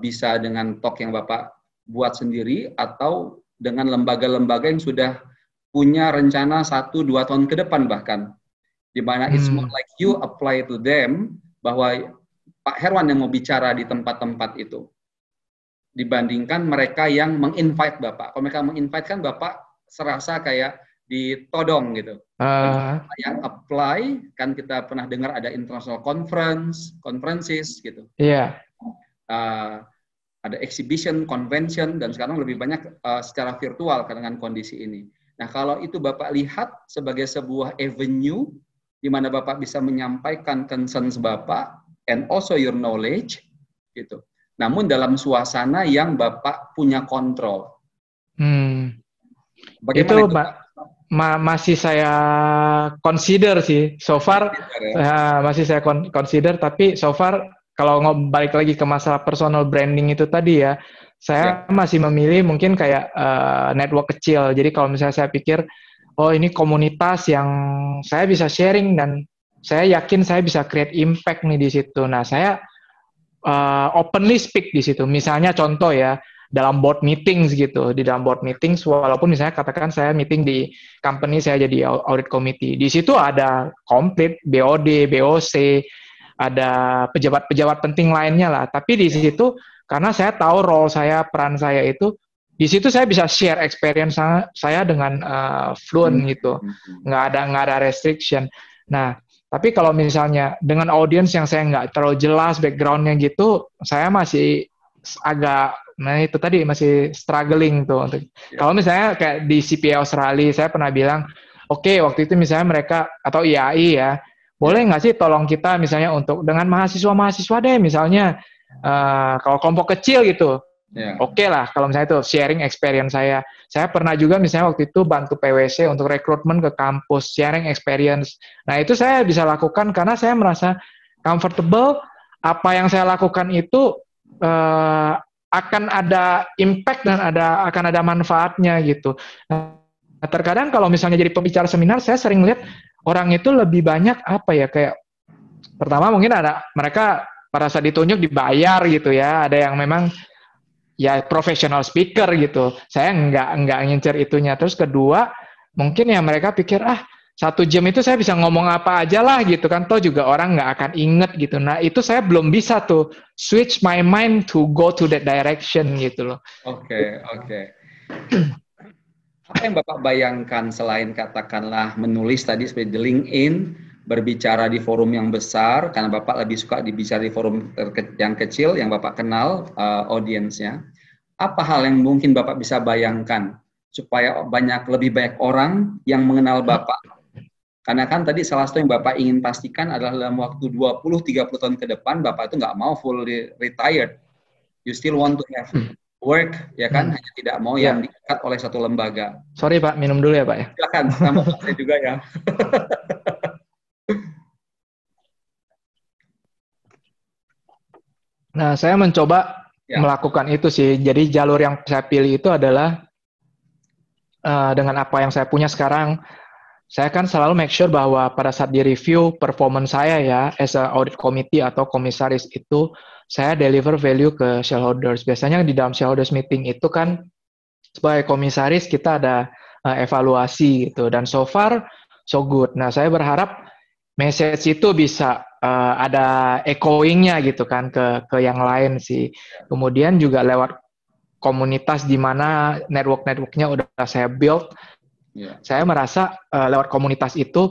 S1: bisa dengan talk yang Bapak buat sendiri, atau dengan lembaga-lembaga yang sudah punya rencana 1-2 tahun ke depan bahkan, di mana it's more like you apply to them, bahwa Pak Herwan yang mau bicara di tempat-tempat itu, dibandingkan mereka yang meng-invite Bapak. Kalau mereka meng-invite kan Bapak serasa kayak ditodong gitu. Yang apply, kan kita pernah dengar ada international conferences gitu.
S2: Iya.
S1: Ada exhibition, convention, dan sekarang lebih banyak secara virtual dengan kondisi ini. Nah, kalau itu Bapak lihat sebagai sebuah avenue di mana Bapak bisa menyampaikan concerns Bapak and also your knowledge gitu. Namun dalam suasana yang Bapak punya kontrol. Bagaimana itu?
S2: Masih saya consider sih. So far masih saya consider, tapi so far kalau balik lagi ke masalah personal branding itu tadi ya, saya masih memilih mungkin kayak network kecil. Jadi kalau misalnya saya pikir, oh ini komunitas yang saya bisa sharing dan saya yakin saya bisa create impact nih di situ. Nah, saya openly speak di situ. Misalnya contoh ya, dalam board meetings gitu. Di dalam board meetings, walaupun misalnya katakan saya meeting di company, saya jadi audit committee. Di situ ada komplit BOD, BOC, ada pejabat-pejabat penting lainnya lah. Tapi di situ, karena saya tahu role saya, peran saya itu, di situ saya bisa share experience saya dengan fluent gitu. Nggak ada restriction. Nah, tapi kalau misalnya dengan audience yang saya nggak terlalu jelas background-nya gitu, saya masih agak, nah itu tadi masih struggling tuh. Kalau misalnya kayak di CPA Australia, saya pernah bilang, oke, waktu itu misalnya mereka, atau IAI ya, boleh nggak sih tolong kita misalnya untuk dengan mahasiswa-mahasiswa deh, misalnya kalau kelompok kecil gitu, oke lah kalau misalnya itu sharing experience saya. Saya pernah juga misalnya waktu itu bantu PwC untuk rekrutmen ke kampus, sharing experience. Nah itu saya bisa lakukan karena saya merasa comfortable, apa yang saya lakukan itu akan ada impact dan akan ada manfaatnya gitu. Nah, terkadang kalau misalnya jadi pembicara seminar, saya sering lihat orang itu lebih banyak apa ya, kayak pertama mungkin ada mereka pada saat ditunjuk dibayar gitu ya, ada yang memang ya professional speaker gitu. Saya nggak ngincer itunya. Terus kedua, mungkin ya mereka pikir 1 jam itu saya bisa ngomong apa aja lah gitu kan, toh juga orang nggak akan inget gitu. Nah itu saya belum bisa tuh switch my mind to go to that direction gitu loh.
S1: Oke. Apa yang Bapak bayangkan selain katakanlah menulis tadi seperti di LinkedIn, berbicara di forum yang besar, karena Bapak lebih suka dibicara di forum yang kecil, yang Bapak kenal audiensnya. Apa hal yang mungkin Bapak bisa bayangkan supaya lebih banyak orang yang mengenal Bapak? Karena kan tadi salah satu yang Bapak ingin pastikan adalah dalam waktu 20-30 tahun ke depan, Bapak itu nggak mau fully retired. You still want to have work, ya kan? Hanya tidak mau yang diikat oleh satu lembaga.
S2: Sorry Pak, minum dulu ya Pak ya.
S1: Silakan, tambah saya juga ya.
S2: Nah, saya mencoba melakukan itu sih. Jadi jalur yang saya pilih itu adalah dengan apa yang saya punya sekarang. Saya kan selalu make sure bahwa pada saat di review performance saya ya, as a audit committee atau komisaris itu, saya deliver value ke shareholders. Biasanya di dalam shareholders meeting itu kan, sebagai komisaris kita ada evaluasi gitu, dan so far, so good. Nah, saya berharap message itu bisa ada echoing-nya gitu kan ke yang lain sih. Kemudian juga lewat komunitas di mana network-networknya udah saya build. Saya merasa lewat komunitas itu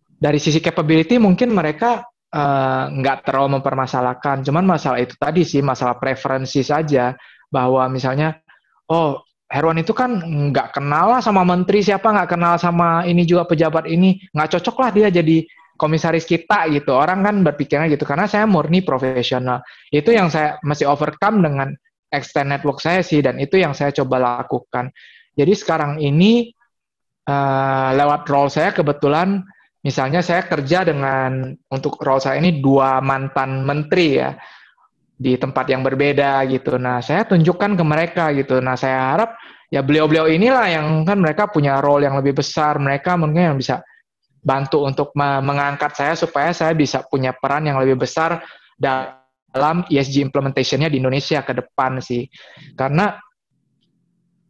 S2: dari sisi capability mungkin mereka nggak terlalu mempermasalahkan. Cuman masalah itu tadi sih, masalah preferensi saja, bahwa misalnya, oh Herwan itu kan nggak kenal lah sama menteri, siapa nggak kenal sama ini juga pejabat ini, nggak cocok lah dia jadi komisaris kita gitu. Orang kan berpikirnya gitu, karena saya murni profesional. Itu yang saya masih overcome dengan extend network saya sih, dan itu yang saya coba lakukan. Jadi sekarang ini lewat role saya kebetulan, misalnya saya kerja untuk role saya ini 2 mantan menteri ya, di tempat yang berbeda gitu. Nah, saya tunjukkan ke mereka gitu. Nah, saya harap ya beliau-beliau inilah yang kan mereka punya role yang lebih besar, mereka mungkin yang bisa bantu untuk mengangkat saya supaya saya bisa punya peran yang lebih besar dalam ESG implementation-nya di Indonesia ke depan sih. Karena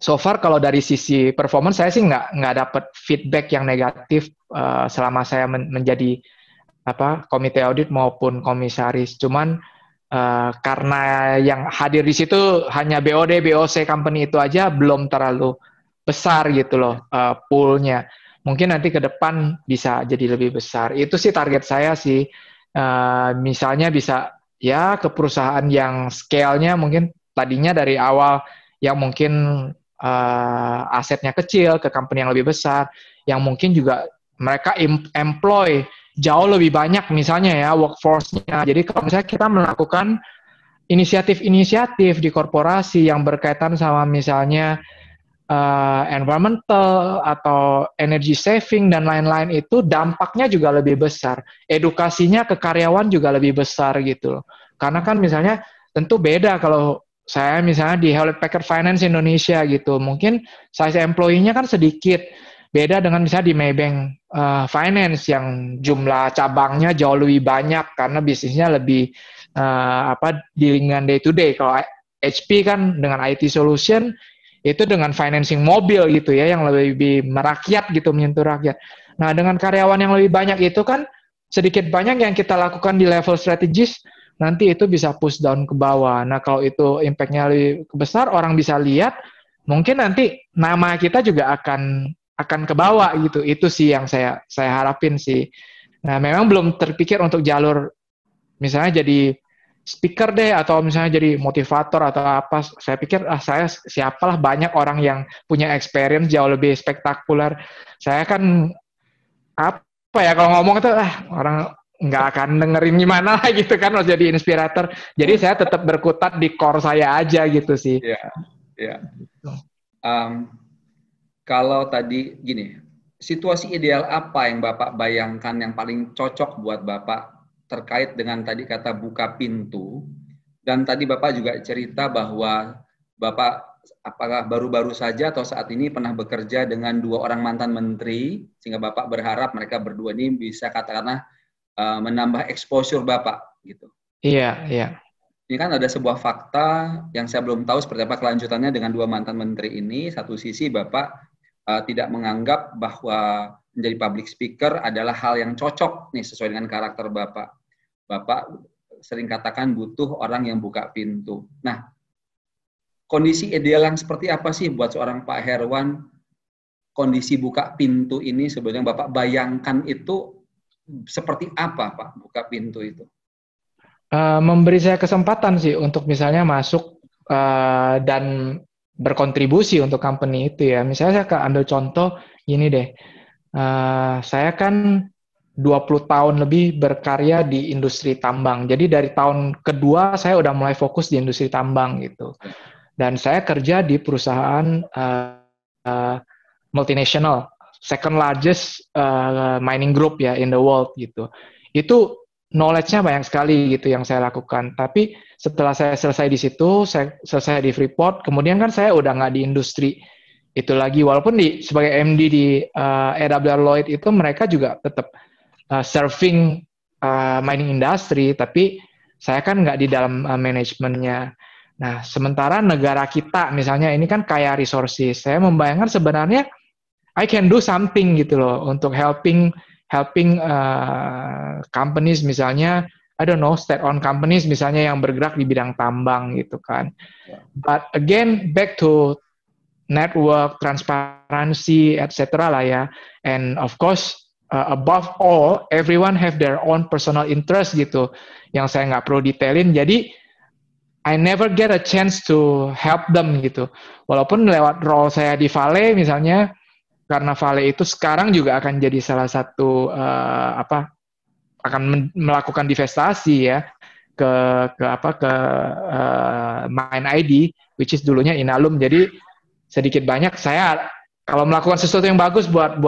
S2: so far kalau dari sisi performance saya sih nggak dapat feedback yang negatif selama saya menjadi komite audit maupun komisaris. Cuman karena yang hadir di situ hanya BOD, BOC company itu aja belum terlalu besar gitu loh poolnya. Mungkin nanti ke depan bisa jadi lebih besar. Itu sih target saya sih. Misalnya bisa ya ke perusahaan yang scale-nya mungkin tadinya dari awal yang mungkin asetnya kecil ke company yang lebih besar, yang mungkin juga mereka employ jauh lebih banyak misalnya ya workforce-nya. Jadi kalau misalnya kita melakukan inisiatif-inisiatif di korporasi yang berkaitan sama misalnya environmental atau energy saving dan lain-lain, itu dampaknya juga lebih besar. Edukasinya ke karyawan juga lebih besar gitu loh. Karena kan misalnya tentu beda kalau saya misalnya di Hewlett Packard Finance Indonesia gitu, mungkin size employee-nya kan sedikit. Beda dengan misalnya di Maybank Finance yang jumlah cabangnya jauh lebih banyak karena bisnisnya lebih dealing day to day. Kalau HP kan dengan IT solution itu dengan financing mobil gitu ya, yang lebih merakyat gitu, menyentuh rakyat. Nah, dengan karyawan yang lebih banyak itu kan sedikit banyak yang kita lakukan di level strategis, nanti itu bisa push down ke bawah. Nah, kalau itu impact-nya lebih besar, orang bisa lihat, mungkin nanti nama kita juga akan ke bawah gitu. Itu sih yang saya harapin sih. Nah, memang belum terpikir untuk jalur misalnya jadi speaker deh, atau misalnya jadi motivator atau apa. Saya pikir saya siapalah, banyak orang yang punya experience jauh lebih spektakuler. Saya kan apa ya, kalau ngomong itu orang nggak akan dengerin gimana lah gitu kan, harus jadi inspirator. Jadi saya tetap berkutat di core saya aja gitu sih.
S1: Iya. Kalau tadi gini, situasi ideal apa yang Bapak bayangkan yang paling cocok buat Bapak terkait dengan tadi kata buka pintu, dan tadi Bapak juga cerita bahwa Bapak apakah baru-baru saja atau saat ini pernah bekerja dengan 2 orang mantan menteri, sehingga Bapak berharap mereka berdua ini bisa katakanlah menambah exposure Bapak gitu.
S2: Iya.
S1: Ini kan ada sebuah fakta yang saya belum tahu seperti apa kelanjutannya dengan 2 mantan menteri ini. Satu sisi Bapak tidak menganggap bahwa menjadi public speaker adalah hal yang cocok nih sesuai dengan karakter Bapak. Bapak sering katakan butuh orang yang buka pintu. Nah, kondisi ideal yang seperti apa sih buat seorang Pak Herwan? Kondisi buka pintu ini sebenarnya Bapak bayangkan itu seperti apa Pak buka pintu itu?
S2: Memberi saya kesempatan sih untuk misalnya masuk dan berkontribusi untuk company itu ya. Misalnya saya ambil contoh gini deh. Saya kan 20 tahun lebih berkarya di industri tambang. Jadi dari tahun kedua saya udah mulai fokus di industri tambang gitu. Dan saya kerja di perusahaan multinational, second largest mining group ya in the world gitu. Itu knowledge-nya banyak sekali gitu yang saya lakukan. Tapi setelah saya selesai di situ, saya selesai di Freeport, kemudian kan saya udah nggak di industri itu lagi. Walaupun sebagai MD di AWR Lloyd itu mereka juga tetap serving mining industry, tapi saya kan nggak di dalam manajemennya. Nah, sementara negara kita misalnya ini kan kaya resources. Saya membayangkan sebenarnya I can do something gitu loh untuk helping companies misalnya, I don't know, state-owned companies misalnya yang bergerak di bidang tambang gitu kan. But again, back to network, transparansi, etc. lah ya. And of course, above all, everyone have their own personal interest gitu, yang saya nggak perlu detailin. Jadi, I never get a chance to help them gitu. Walaupun lewat role saya di Vale misalnya, karena Vale itu sekarang juga akan jadi salah satu akan melakukan divestasi ya ke Mine ID, which is dulunya Inalum. Jadi sedikit banyak saya kalau melakukan sesuatu yang bagus buat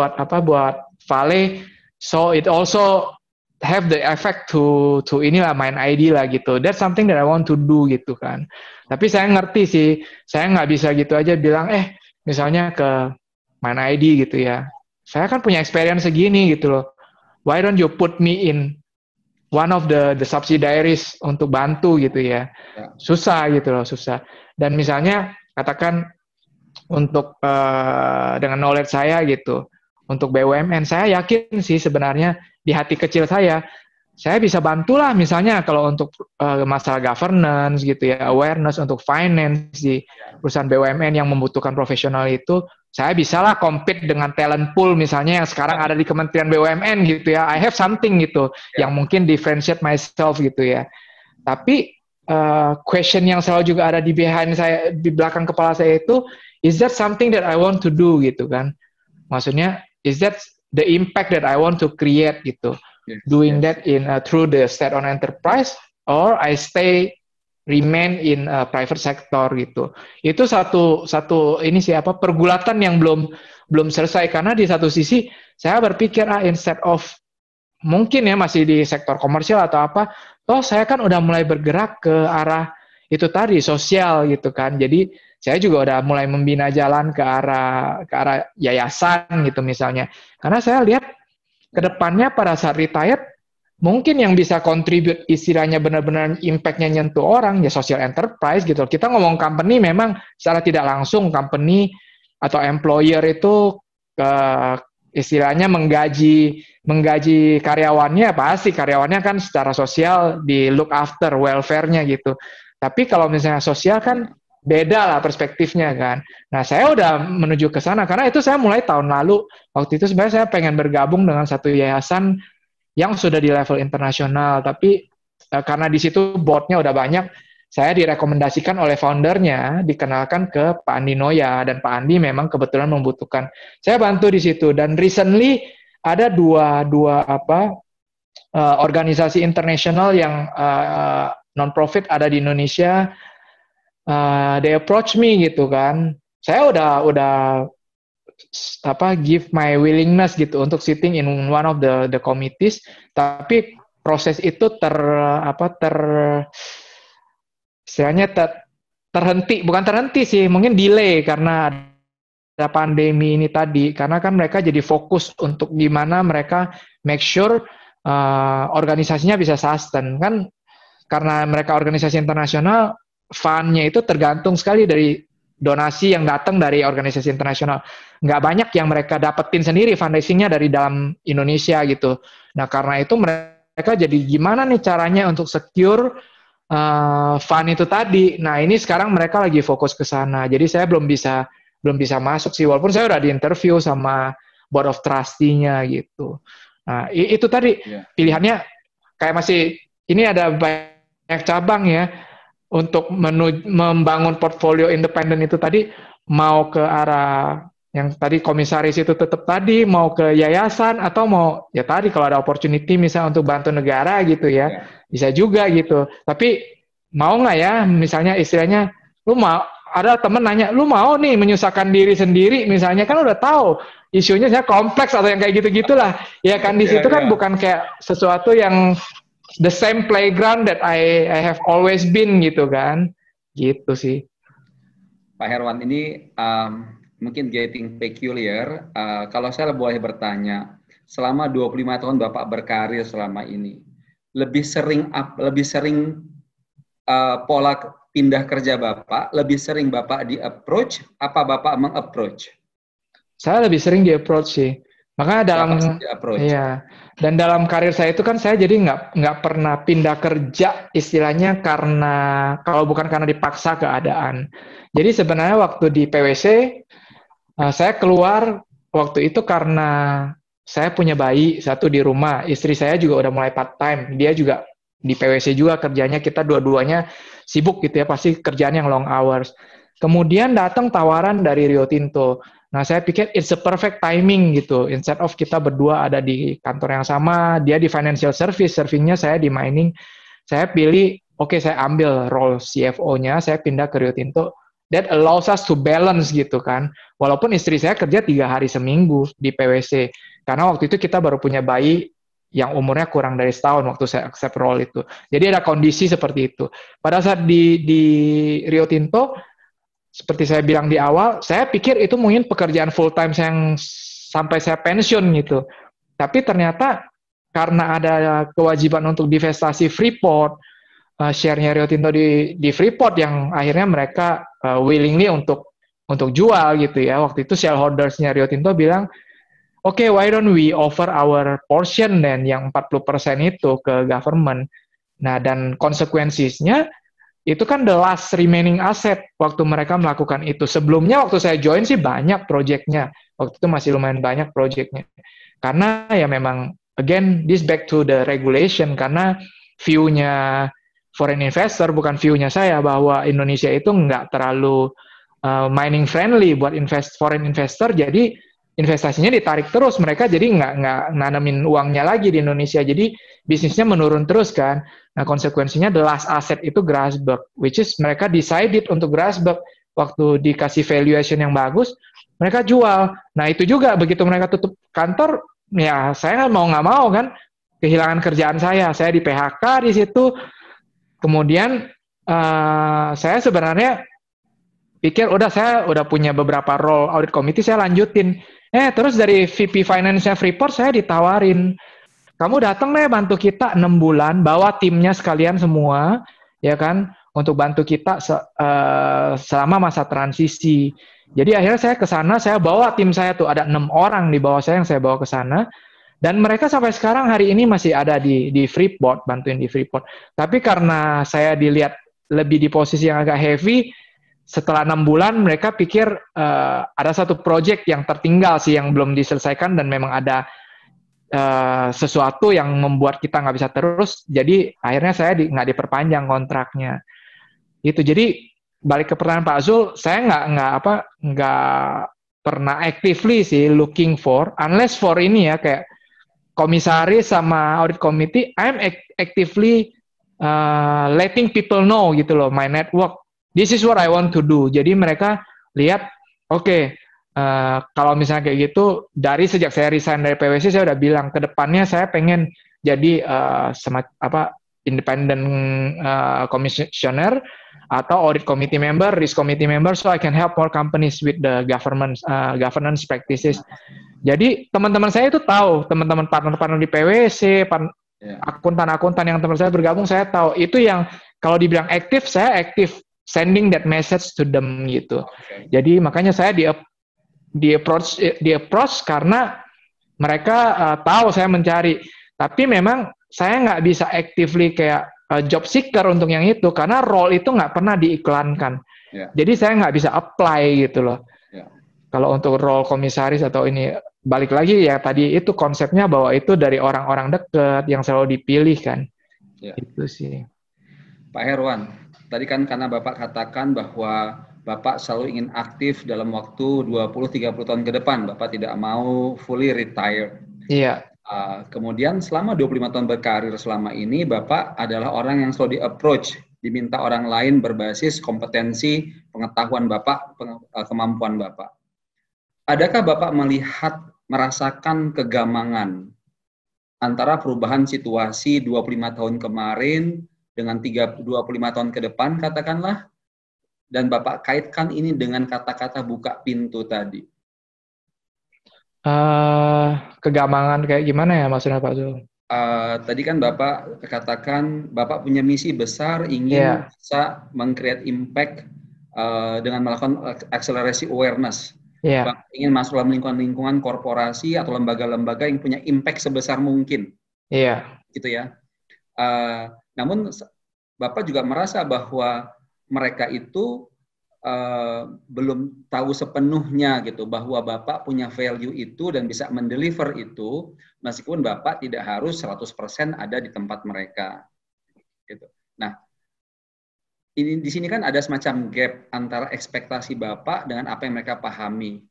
S2: Vale, so it also have the effect to inilah Mine ID lah gitu. That's something that I want to do gitu kan. Tapi saya ngerti sih, saya nggak bisa gitu aja bilang misalnya ke Mine ID gitu ya. Saya kan punya experience segini gitu loh. Why don't you put me in one of the subsidiaries untuk bantu gitu ya. Susah gitu loh, susah. Dan misalnya katakan untuk dengan knowledge saya gitu, untuk BUMN saya yakin sih sebenarnya di hati kecil saya bisa bantulah misalnya kalau untuk masalah governance gitu ya, awareness untuk finance di perusahaan BUMN yang membutuhkan profesional itu, saya bisalah compete dengan talent pool misalnya yang sekarang ada di Kementerian BUMN gitu ya. I have something gitu yang mungkin differentiate myself gitu ya. Tapi question yang selalu juga ada di behind saya, di belakang kepala saya itu, is that something that I want to do gitu kan? Maksudnya, is that the impact that I want to create gitu? Doing that in through the state-owned enterprise, or I remain in private sector gitu. Itu satu ini siapa pergulatan yang belum selesai, karena di satu sisi saya berpikir instead of mungkin ya masih di sektor komersial atau apa, toh saya kan udah mulai bergerak ke arah itu tadi sosial gitu kan. Jadi saya juga udah mulai membina jalan ke arah yayasan gitu misalnya. Karena saya lihat kedepannya pada saat retired, mungkin yang bisa contribute istilahnya benar-benar impact-nya nyentuh orang, ya social enterprise gitu. Kita ngomong company memang secara tidak langsung company atau employer itu istilahnya menggaji karyawannya, pasti karyawannya kan secara sosial di look after welfare-nya gitu. Tapi kalau misalnya sosial kan beda lah perspektifnya kan. Nah, saya udah menuju ke sana karena itu saya mulai tahun lalu. Waktu itu sebenarnya saya pengen bergabung dengan satu yayasan yang sudah di level internasional, tapi karena di situ board-nya udah banyak, saya direkomendasikan oleh foundernya, dikenalkan ke Pak Andi Noya, dan Pak Andi memang kebetulan membutuhkan. Saya bantu di situ, dan recently ada dua organisasi internasional yang non-profit ada di Indonesia. They approach me gitu kan. Saya udah give my willingness gitu untuk sitting in one of the committees, tapi proses itu terhenti, bukan terhenti sih, mungkin delay karena ada pandemi ini tadi, karena kan mereka jadi fokus untuk gimana mereka make sure organisasinya bisa sustain kan, karena mereka organisasi internasional, fund-nya itu tergantung sekali dari donasi yang datang dari organisasi internasional. Nggak banyak yang mereka dapetin sendiri fundraising-nya dari dalam Indonesia gitu. Nah, karena itu mereka jadi gimana nih caranya untuk secure fund itu tadi. Nah, ini sekarang mereka lagi fokus ke sana. Jadi saya belum bisa masuk sih, walaupun saya udah di interview sama board of trustee-nya gitu. Nah, itu tadi pilihannya kayak masih ini ada banyak cabang ya untuk membangun portfolio independen itu tadi mau ke arah yang tadi komisaris itu tetap tadi mau ke yayasan atau mau ya tadi kalau ada opportunity misalnya untuk bantu negara gitu ya bisa juga gitu. Tapi mau nggak ya misalnya istilahnya lu mau ada temen nanya lu mau nih menyusahkan diri sendiri misalnya kan udah tahu isunya saya kompleks atau yang kayak gitu-gitulah ya kan di situ kan bukan kayak sesuatu yang the same playground that I have always been gitu kan gitu sih.
S1: Pak Herwan ini mungkin getting peculiar. Kalau saya boleh bertanya, selama 25 tahun Bapak berkarir selama ini, lebih sering pola pindah kerja Bapak, lebih sering Bapak di-approach, apa Bapak meng-approach?
S2: Saya lebih sering di-approach sih. Makanya dalam ya, dan dalam karir saya itu kan saya jadi nggak pernah pindah kerja istilahnya karena kalau bukan karena dipaksa keadaan. Jadi sebenarnya waktu di PwC saya keluar waktu itu karena saya punya bayi satu di rumah, istri saya juga udah mulai part time, dia juga di PwC juga kerjanya, kita dua-duanya sibuk gitu ya, pasti kerjaan yang long hours. Kemudian datang tawaran dari Rio Tinto. Nah, saya pikir it's a perfect timing gitu. Instead of kita berdua ada di kantor yang sama, dia di financial service, servingnya saya di mining. Saya pilih, oke, saya ambil role CFO-nya, saya pindah ke Rio Tinto. That allows us to balance gitu kan. Walaupun istri saya kerja 3 hari seminggu di PwC. Karena waktu itu kita baru punya bayi yang umurnya kurang dari setahun waktu saya accept role itu. Jadi ada kondisi seperti itu. Pada saat di Rio Tinto, seperti saya bilang di awal, saya pikir itu mungkin pekerjaan full time yang sampai saya pensiun gitu. Tapi ternyata karena ada kewajiban untuk divestasi Freeport, share-nya Rio Tinto di Freeport yang akhirnya mereka willingly untuk jual gitu ya. Waktu itu shareholders-nya Rio Tinto bilang, "Oke, why don't we offer our portion then yang 40% itu ke government." Nah, dan konsekuensinya itu kan the last remaining asset waktu mereka melakukan itu. Sebelumnya waktu saya join sih banyak projectnya. Waktu itu masih lumayan banyak projectnya. Karena ya memang, again, this back to the regulation. Karena view-nya foreign investor, bukan view-nya saya, bahwa Indonesia itu nggak terlalu mining friendly buat foreign investor. Jadi investasinya ditarik terus. Mereka jadi nggak nanamin uangnya lagi di Indonesia. Jadi bisnisnya menurun terus kan. Nah, konsekuensinya the last asset itu Grasberg, which is mereka decided untuk Grasberg waktu dikasih valuation yang bagus, mereka jual. Nah, itu juga begitu mereka tutup kantor, ya saya nggak mau kan, kehilangan kerjaan saya di PHK di situ. Kemudian saya sebenarnya pikir saya udah punya beberapa role audit committee, saya lanjutin. Terus dari VP Finance-nya Freeport saya ditawarin, kamu datang deh bantu kita 6 bulan, bawa timnya sekalian semua, ya kan, untuk bantu kita selama masa transisi. Jadi akhirnya saya ke sana, saya bawa tim saya tuh, ada 6 orang di bawah saya yang saya bawa ke sana, dan mereka sampai sekarang hari ini masih ada di Freeport, bantuin di Freeport. Tapi karena saya dilihat lebih di posisi yang agak heavy, setelah 6 bulan mereka pikir ada satu project yang tertinggal sih, yang belum diselesaikan, dan memang ada sesuatu yang membuat kita nggak bisa terus, jadi akhirnya saya nggak diperpanjang kontraknya. Itu jadi balik ke pertanyaan Pak Zul, saya nggak pernah actively sih looking for, unless for ini ya kayak komisaris sama audit committee, I'm actively letting people know gitu loh, my network, this is what I want to do. Jadi mereka lihat, oke, kalau misalnya kayak gitu, dari sejak saya resign dari PwC, saya udah bilang, ke depannya saya pengen jadi independent commissioner atau audit committee member, risk committee member, so I can help more companies with the governance practices. Jadi teman-teman saya itu tahu, teman-teman partner-partner di PwC, akuntan-akuntan yang teman saya bergabung, saya tahu. Itu yang kalau dibilang aktif, saya aktif sending that message to them gitu. Jadi makanya saya di approach karena mereka tahu saya mencari, tapi memang saya nggak bisa actively kayak job seeker untuk yang itu karena role itu nggak pernah diiklankan. Jadi saya nggak bisa apply gitu loh. Kalau untuk role komisaris atau ini, balik lagi ya tadi itu konsepnya bahwa itu dari orang-orang dekat yang selalu dipilih kan.
S1: Ya.
S2: Itu sih.
S1: Pak Herwan, tadi kan karena Bapak katakan bahwa Bapak selalu ingin aktif dalam waktu 20-30 tahun ke depan. Bapak tidak mau fully retire.
S2: Iya.
S1: Kemudian selama 25 tahun berkarir selama ini, Bapak adalah orang yang selalu di-approach, diminta orang lain berbasis kompetensi, pengetahuan Bapak, kemampuan Bapak. Adakah Bapak merasakan kegamangan antara perubahan situasi 25 tahun kemarin dengan 25 tahun ke depan, katakanlah, dan Bapak kaitkan ini dengan kata-kata buka pintu tadi?
S2: Kegamangan kayak gimana ya maksudnya Pak Zul?
S1: Tadi kan Bapak katakan Bapak punya misi besar, ingin bisa meng-create impact dengan melakukan akselerasi awareness. Bapak ingin masuk dalam lingkungan-lingkungan korporasi atau lembaga-lembaga yang punya impact sebesar mungkin. Gitu ya. Namun Bapak juga merasa bahwa mereka itu belum tahu sepenuhnya gitu bahwa Bapak punya value itu dan bisa mendeliver itu meskipun Bapak tidak harus 100% ada di tempat mereka. Gitu. Nah, di sini kan ada semacam gap antara ekspektasi Bapak dengan apa yang mereka pahami.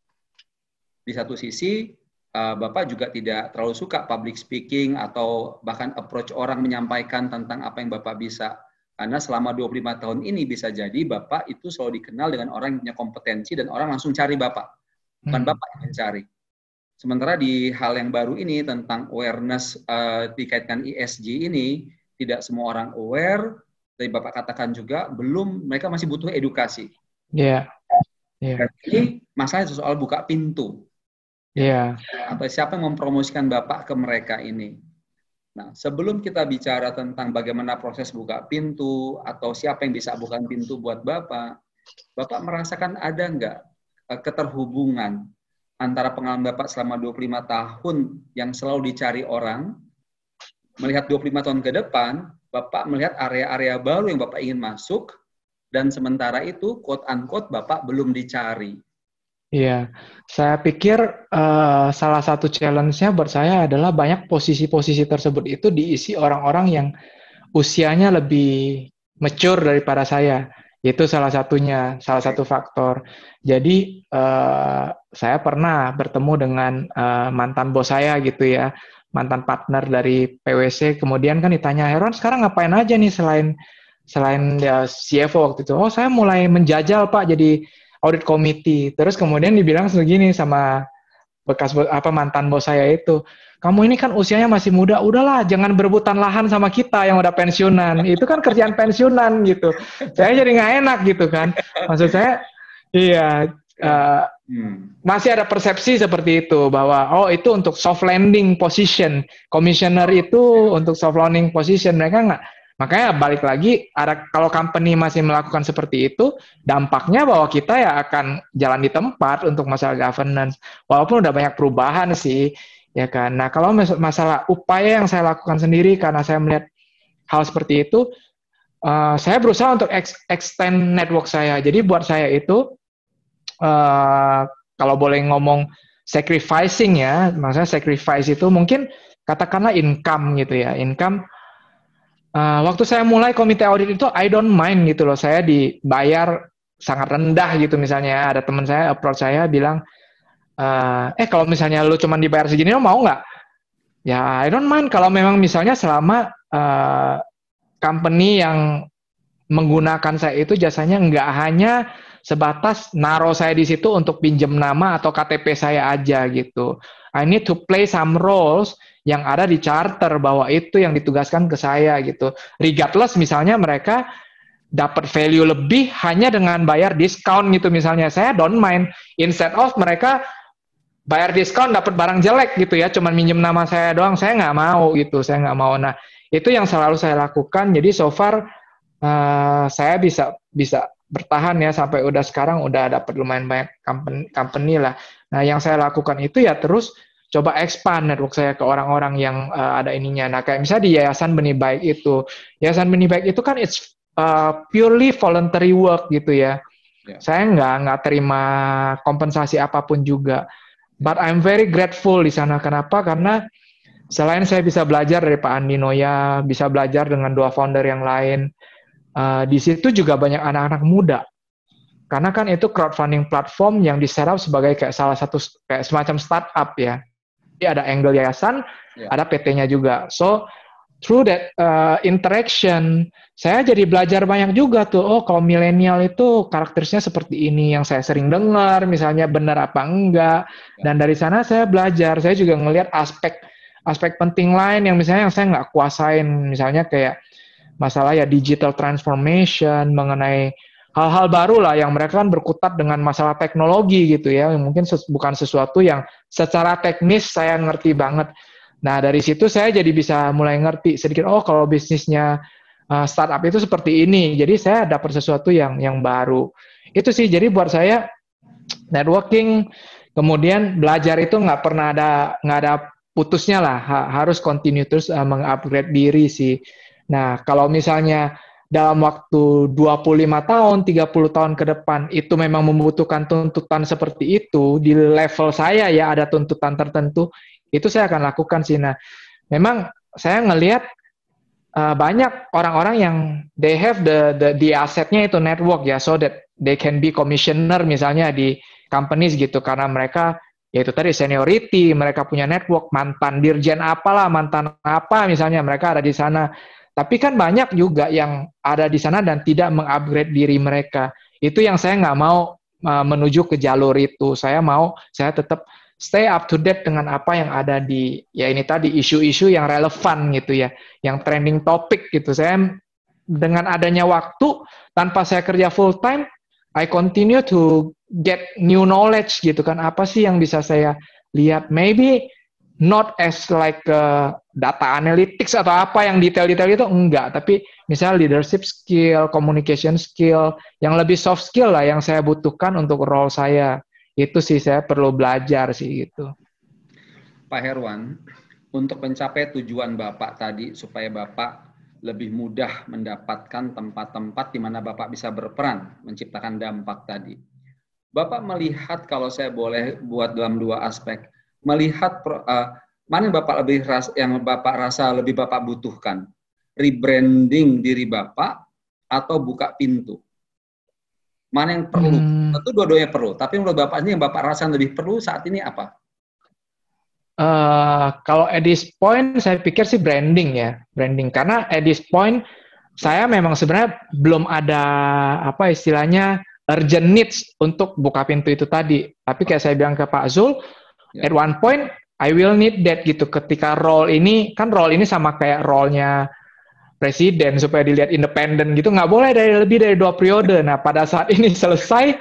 S1: Di satu sisi, Bapak juga tidak terlalu suka public speaking atau bahkan approach orang menyampaikan tentang apa yang Bapak bisa. Karena selama 25 tahun ini bisa jadi Bapak itu selalu dikenal dengan orang yang punya kompetensi dan orang langsung cari Bapak. Bukan Bapak yang mencari. Sementara di hal yang baru ini tentang awareness dikaitkan ESG ini, tidak semua orang aware. Tadi Bapak katakan juga, mereka masih butuh edukasi. Ini masalahnya soal buka pintu. Atau siapa yang mempromosikan Bapak ke mereka ini. Nah, sebelum kita bicara tentang bagaimana proses buka pintu atau siapa yang bisa buka pintu buat Bapak, Bapak merasakan ada nggak keterhubungan antara pengalaman Bapak selama 25 tahun yang selalu dicari orang, melihat 25 tahun ke depan, Bapak melihat area-area baru yang Bapak ingin masuk, dan sementara itu, quote-unquote, Bapak belum dicari.
S2: Iya, saya pikir salah satu challenge-nya buat saya adalah banyak posisi-posisi tersebut itu diisi orang-orang yang usianya lebih mature daripada saya. Itu salah satunya, salah satu faktor. Jadi saya pernah bertemu dengan mantan bos saya gitu ya, mantan partner dari PwC. Kemudian kan ditanya, Herwan sekarang ngapain aja nih selain ya CFO waktu itu? Oh, saya mulai menjajal Pak jadi audit committee. Terus kemudian dibilang segini sama mantan bos saya itu, kamu ini kan usianya masih muda, udahlah jangan berebutan lahan sama kita yang udah pensiunan. Itu kan kerjaan pensiunan gitu. Saya jadi nggak enak gitu kan. Maksud saya, iya. Masih ada persepsi seperti itu bahwa itu untuk soft landing position, commissioner itu untuk soft landing position, mereka nggak. Makanya balik lagi, kalau company masih melakukan seperti itu, dampaknya bahwa kita ya akan jalan di tempat untuk masalah governance. Walaupun udah banyak perubahan sih, ya kan. Nah, kalau masalah upaya yang saya lakukan sendiri karena saya melihat hal seperti itu, saya berusaha untuk extend network saya. Jadi buat saya itu, kalau boleh ngomong sacrificing ya, maksudnya sacrifice itu mungkin katakanlah income gitu ya, income. Waktu saya mulai komite audit itu, I don't mind gitu loh, saya dibayar sangat rendah gitu misalnya. Ada teman saya approach saya bilang, kalau misalnya lu cuma dibayar segini, lo mau nggak? Ya, I don't mind kalau memang misalnya selama company yang menggunakan saya itu jasanya nggak hanya sebatas naro saya di situ untuk pinjam nama atau KTP saya aja gitu. I need to play some roles yang ada di charter bahwa itu yang ditugaskan ke saya gitu. Regardless misalnya mereka dapat value lebih hanya dengan bayar diskon gitu misalnya. Saya don't mind. Instead of mereka bayar diskon dapat barang jelek gitu ya, cuman minjem nama saya doang, saya nggak mau gitu. Saya nggak mau. Nah, itu yang selalu saya lakukan. Jadi so far saya bisa bertahan ya sampai udah sekarang udah dapat lumayan banyak company lah. Nah, yang saya lakukan itu ya terus coba expand network saya ke orang-orang yang ada ininya. Nah, kayak misalnya di Yayasan Benih Baik itu. Yayasan Benih Baik itu kan it's purely voluntary work gitu ya.
S1: Yeah.
S2: Saya nggak terima kompensasi apapun juga. But I'm very grateful di sana. Kenapa? Karena selain saya bisa belajar dari Pak Andi Noya, bisa belajar dengan dua founder yang lain, di situ juga banyak anak-anak muda. Karena kan itu crowdfunding platform yang di-setup sebagai kayak salah satu kayak semacam startup ya. Jadi ada angle yayasan, ada PT-nya juga. So through that interaction, saya jadi belajar banyak juga tuh. Oh, kalau milenial itu karakterisnya seperti ini, yang saya sering dengar, misalnya benar apa enggak. Dan dari sana saya belajar. Saya juga ngelihat aspek penting lain yang misalnya yang saya nggak kuasain, misalnya kayak masalah ya digital transformation, mengenai hal-hal baru lah yang mereka kan berkutat dengan masalah teknologi gitu ya, mungkin bukan sesuatu yang secara teknis saya ngerti banget. Nah dari situ saya jadi bisa mulai ngerti sedikit, oh kalau bisnisnya startup itu seperti ini, jadi saya dapat sesuatu yang baru. Itu sih, jadi buat saya networking, kemudian belajar itu nggak ada putusnya lah, harus continue terus mengupgrade diri sih. Nah, kalau misalnya dalam waktu 25 tahun, 30 tahun ke depan, itu memang membutuhkan tuntutan seperti itu, di level saya ya ada tuntutan tertentu, itu saya akan lakukan sih. Nah, memang saya ngelihat banyak orang-orang yang they have the asetnya itu network ya, so that they can be commissioner misalnya di companies gitu, karena mereka yaitu tadi seniority, mereka punya network, mantan dirjen apalah, mantan apa misalnya, mereka ada di sana. Tapi kan banyak juga yang ada di sana dan tidak mengupgrade diri mereka. Itu yang saya nggak mau menuju ke jalur itu. Saya tetap stay up to date dengan apa yang ada di, ya ini tadi, isu-isu yang relevan gitu ya, yang trending topik gitu. Saya dengan adanya waktu, tanpa saya kerja full time, I continue to get new knowledge gitu kan. Apa sih yang bisa saya lihat? Maybe not as like data analytics atau apa yang detail-detail itu, enggak, tapi misalnya leadership skill, communication skill, yang lebih soft skill lah yang saya butuhkan untuk role saya. Itu sih saya perlu belajar sih gitu.
S1: Pak Herwan, untuk mencapai tujuan Bapak tadi supaya Bapak lebih mudah mendapatkan tempat-tempat di mana Bapak bisa berperan menciptakan dampak tadi. Bapak melihat, kalau saya boleh buat dalam dua aspek, melihat mana yang Bapak rasa lebih Bapak butuhkan, rebranding diri Bapak atau buka pintu? Mana yang perlu? Tentu dua-duanya perlu, tapi menurut Bapak ini yang Bapak rasa lebih perlu saat ini apa?
S2: Kalau at this point saya pikir sih branding ya, branding, karena at this point saya memang sebenarnya belum ada apa istilahnya urgent needs untuk buka pintu itu tadi. Tapi kayak saya bilang ke Pak Zul, at one point I will need that gitu. Ketika role ini sama kayak role-nya presiden supaya dilihat independen gitu, nggak boleh lebih dari 2 periode. Nah pada saat ini selesai,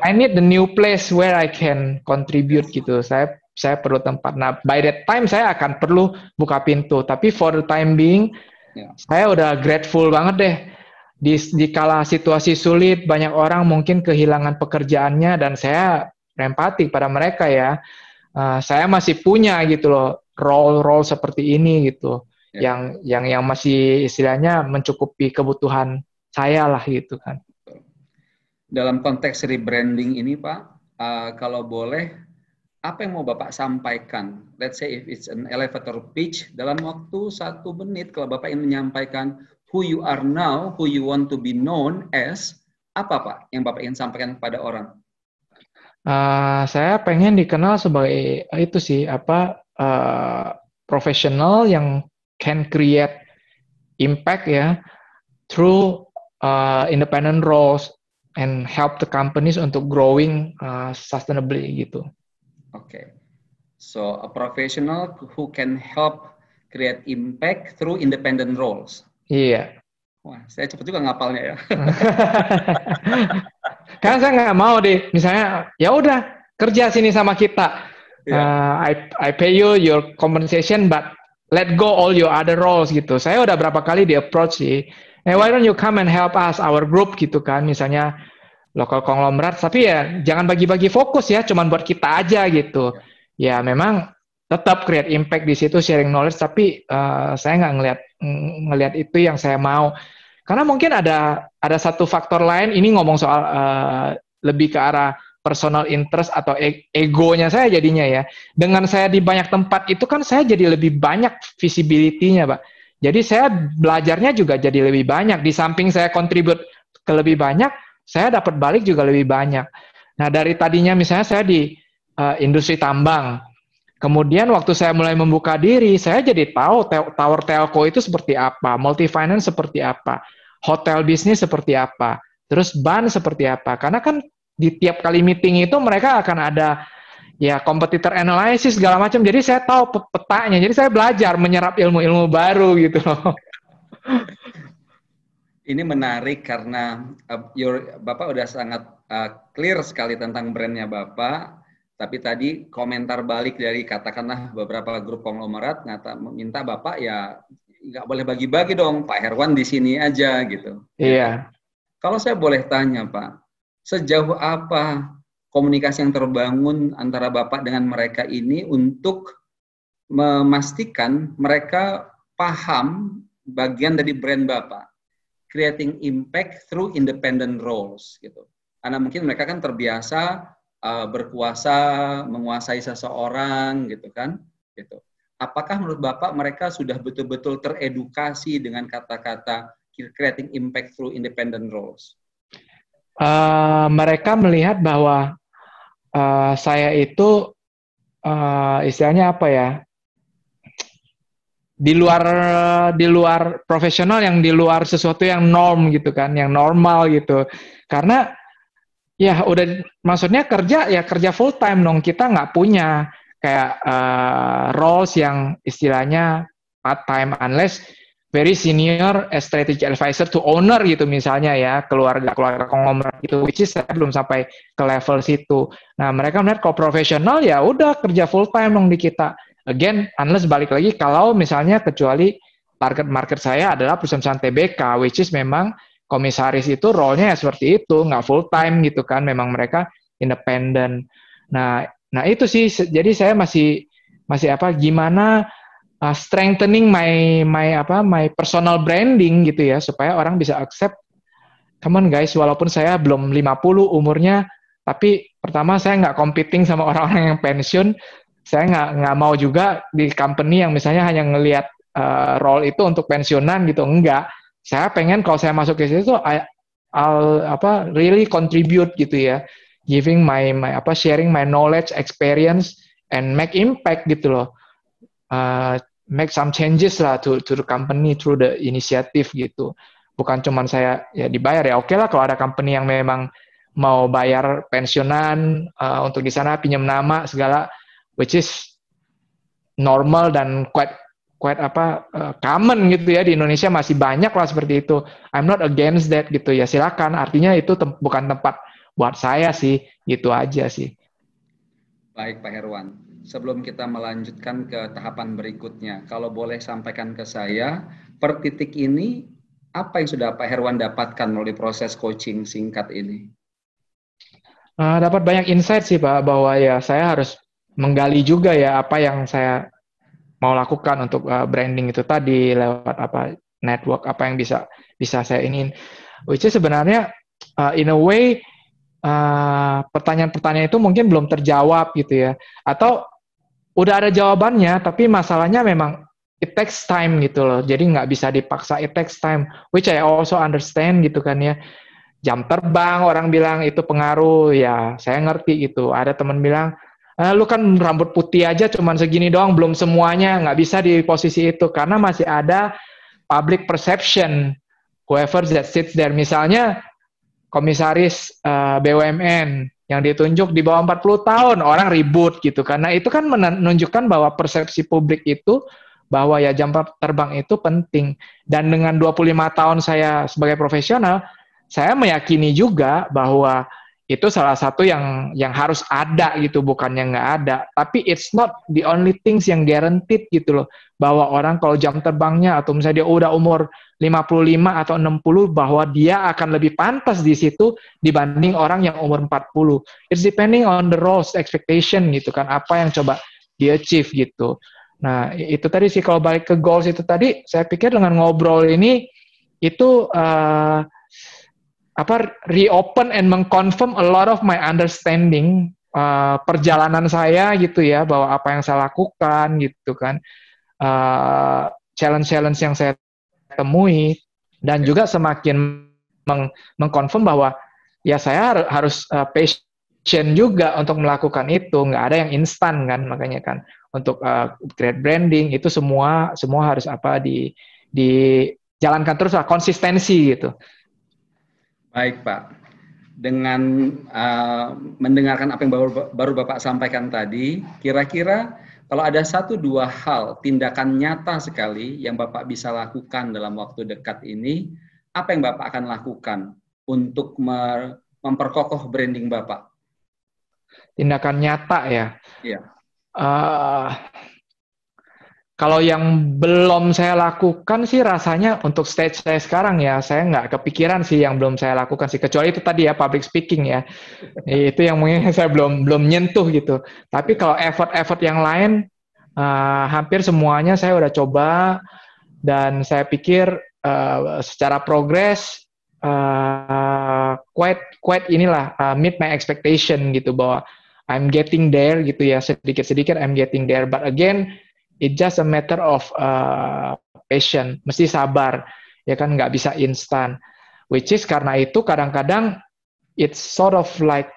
S2: I need the new place where I can contribute gitu. Saya perlu tempat. Nah by that time saya akan perlu buka pintu. Tapi for the time being, saya udah grateful banget deh. Di kala situasi sulit, banyak orang mungkin kehilangan pekerjaannya, dan saya empati pada mereka ya. Saya masih punya gitu loh role seperti ini gitu, yang masih istilahnya mencukupi kebutuhan saya lah gitu kan.
S1: Dalam konteks rebranding ini Pak, kalau boleh, apa yang mau Bapak sampaikan? Let's say if it's an elevator pitch, dalam waktu 1 menit, kalau Bapak ingin menyampaikan who you are now, who you want to be known as, apa Pak yang Bapak ingin sampaikan kepada orang?
S2: Saya pengen dikenal sebagai itu sih, profesional yang can create impact ya through independent roles and help the companies untuk growing sustainably gitu.
S1: Okay, so a professional who can help create impact through independent roles.
S2: Iya.
S1: Wah, saya cepat juga ngapalnya ya.
S2: Karena saya nggak mau deh, misalnya ya udah kerja sini sama kita, I pay you your compensation, but let go all your other roles gitu. Saya udah berapa kali di approach sih, why don't you come and help us, our group gitu kan, misalnya lokal konglomerat, tapi ya jangan bagi-bagi fokus ya, cuman buat kita aja gitu. Ya memang tetap create impact di situ, sharing knowledge, tapi saya nggak ngelihat itu yang saya mau. Karena mungkin ada ada satu faktor lain, ini ngomong soal lebih ke arah personal interest atau egonya saya jadinya ya. Dengan saya di banyak tempat itu kan saya jadi lebih banyak visibility-nya, Pak. Jadi saya belajarnya juga jadi lebih banyak. Di samping saya contribute ke lebih banyak, saya dapat balik juga lebih banyak. Nah, dari tadinya misalnya saya di industri tambang, kemudian waktu saya mulai membuka diri, saya jadi tahu tower telco itu seperti apa, multi finance seperti apa, hotel bisnis seperti apa, terus ban seperti apa. Karena kan di tiap kali meeting itu mereka akan ada ya competitor analysis segala macam. Jadi saya tahu petanya. Jadi saya belajar menyerap ilmu-ilmu baru gitu loh.
S1: Ini menarik karena Bapak udah sangat clear sekali tentang brandnya Bapak. Tapi tadi komentar balik dari katakanlah beberapa grup konglomerat minta Bapak ya nggak boleh bagi-bagi dong, Pak Herwan di sini aja gitu.
S2: Iya.
S1: Kalau saya boleh tanya Pak, sejauh apa komunikasi yang terbangun antara Bapak dengan mereka ini untuk memastikan mereka paham bagian dari brand Bapak, creating impact through independent roles gitu. Karena mungkin mereka kan terbiasa berkuasa, menguasai seseorang gitu kan, gitu. Apakah menurut Bapak mereka sudah betul-betul teredukasi dengan kata-kata creating impact through independent roles?
S2: Mereka melihat bahwa saya itu istilahnya apa ya, di luar profesional, yang di luar sesuatu yang norm gitu kan, yang normal gitu. Karena ya udah maksudnya kerja full time dong, kita nggak punya kayak roles yang istilahnya part time unless very senior as strategic advisor to owner gitu misalnya ya, keluarga konglomerat gitu, which is saya belum sampai ke level situ. Nah, mereka melihat kalau profesional ya udah kerja full time dong di kita. Again, unless balik lagi kalau misalnya kecuali target market saya adalah perusahaan TBK, which is memang komisaris itu role-nya ya seperti itu, nggak full time gitu kan, memang mereka independen. Nah itu sih, jadi saya masih gimana strengthening my personal branding gitu ya, supaya orang bisa accept, come on guys, walaupun saya belum 50 umurnya, tapi pertama saya nggak competing sama orang-orang yang pensiun, saya nggak mau juga di company yang misalnya hanya ngelihat role itu untuk pensiunan gitu, enggak. Saya pengen kalau saya masuk ke situ, I'll really contribute gitu ya, giving sharing my knowledge, experience, and make impact gitu loh. Make some changes lah to the company through the initiative gitu. Bukan cuman saya ya dibayar ya, oke lah kalau ada company yang memang mau bayar pensiunan untuk di sana pinjam nama segala, which is normal dan quite common gitu ya, di Indonesia masih banyak lah seperti itu. I'm not against that gitu ya, silakan. Artinya itu bukan tempat buat saya sih, gitu aja sih.
S1: Baik Pak Herwan. Sebelum kita melanjutkan ke tahapan berikutnya, kalau boleh sampaikan ke saya, per titik ini, apa yang sudah Pak Herwan dapatkan melalui proses coaching singkat ini?
S2: Dapat banyak insight sih Pak, bahwa ya saya harus menggali juga ya apa yang saya mau lakukan untuk branding itu tadi, lewat network apa yang bisa saya ingin. Which is sebenarnya in a way pertanyaan-pertanyaan itu mungkin belum terjawab gitu ya, atau udah ada jawabannya, tapi masalahnya memang it takes time gitu loh. Jadi nggak bisa dipaksa, it takes time, which I also understand gitu kan ya. Jam terbang, orang bilang itu pengaruh, ya saya ngerti gitu. Ada teman bilang, lu kan rambut putih aja cuman segini doang, belum semuanya, nggak bisa di posisi itu. Karena masih ada public perception, whoever that sits there. Misalnya, komisaris BUMN, yang ditunjuk di bawah 40 tahun, orang ribut gitu. Karena itu kan menunjukkan bahwa persepsi publik itu, bahwa ya jam terbang itu penting. Dan dengan 25 tahun saya sebagai profesional, saya meyakini juga bahwa itu salah satu yang harus ada gitu, bukannya nggak ada. Tapi it's not the only things yang guaranteed gitu loh. Bahwa orang kalau jam terbangnya, atau misalnya dia udah umur 55 atau 60, bahwa dia akan lebih pantas di situ dibanding orang yang umur 40. It's depending on the roles, expectation gitu kan, apa yang coba di-achieve gitu. Nah, itu tadi sih, kalau balik ke goals itu tadi, saya pikir dengan ngobrol ini, itu reopen and mengconfirm a lot of my understanding perjalanan saya gitu ya, bahwa apa yang saya lakukan gitu kan, challenge-challenge yang saya temui, dan juga semakin mengkonfirm bahwa ya saya harus patient juga untuk melakukan itu, nggak ada yang instan kan, makanya kan untuk create branding itu semua harus dijalankan terus lah, konsistensi gitu.
S1: Baik Pak, dengan mendengarkan apa yang baru Bapak sampaikan tadi, kira-kira kalau ada 1-2 hal, tindakan nyata sekali yang Bapak bisa lakukan dalam waktu dekat ini, apa yang Bapak akan lakukan untuk memperkokoh branding Bapak?
S2: Tindakan nyata ya?
S1: Iya.
S2: Kalau yang belum saya lakukan sih rasanya untuk stage saya sekarang ya, saya nggak kepikiran sih yang belum saya lakukan sih, kecuali itu tadi ya, public speaking ya. Itu yang mungkin saya belum nyentuh gitu. Tapi kalau effort yang lain, hampir semuanya saya udah coba, dan saya pikir secara progres quite meet my expectation gitu, bahwa I'm getting there gitu ya, sedikit-sedikit I'm getting there, but again it just a matter of patience, mesti sabar, ya kan, nggak bisa instan. Which is karena itu kadang-kadang it's sort of like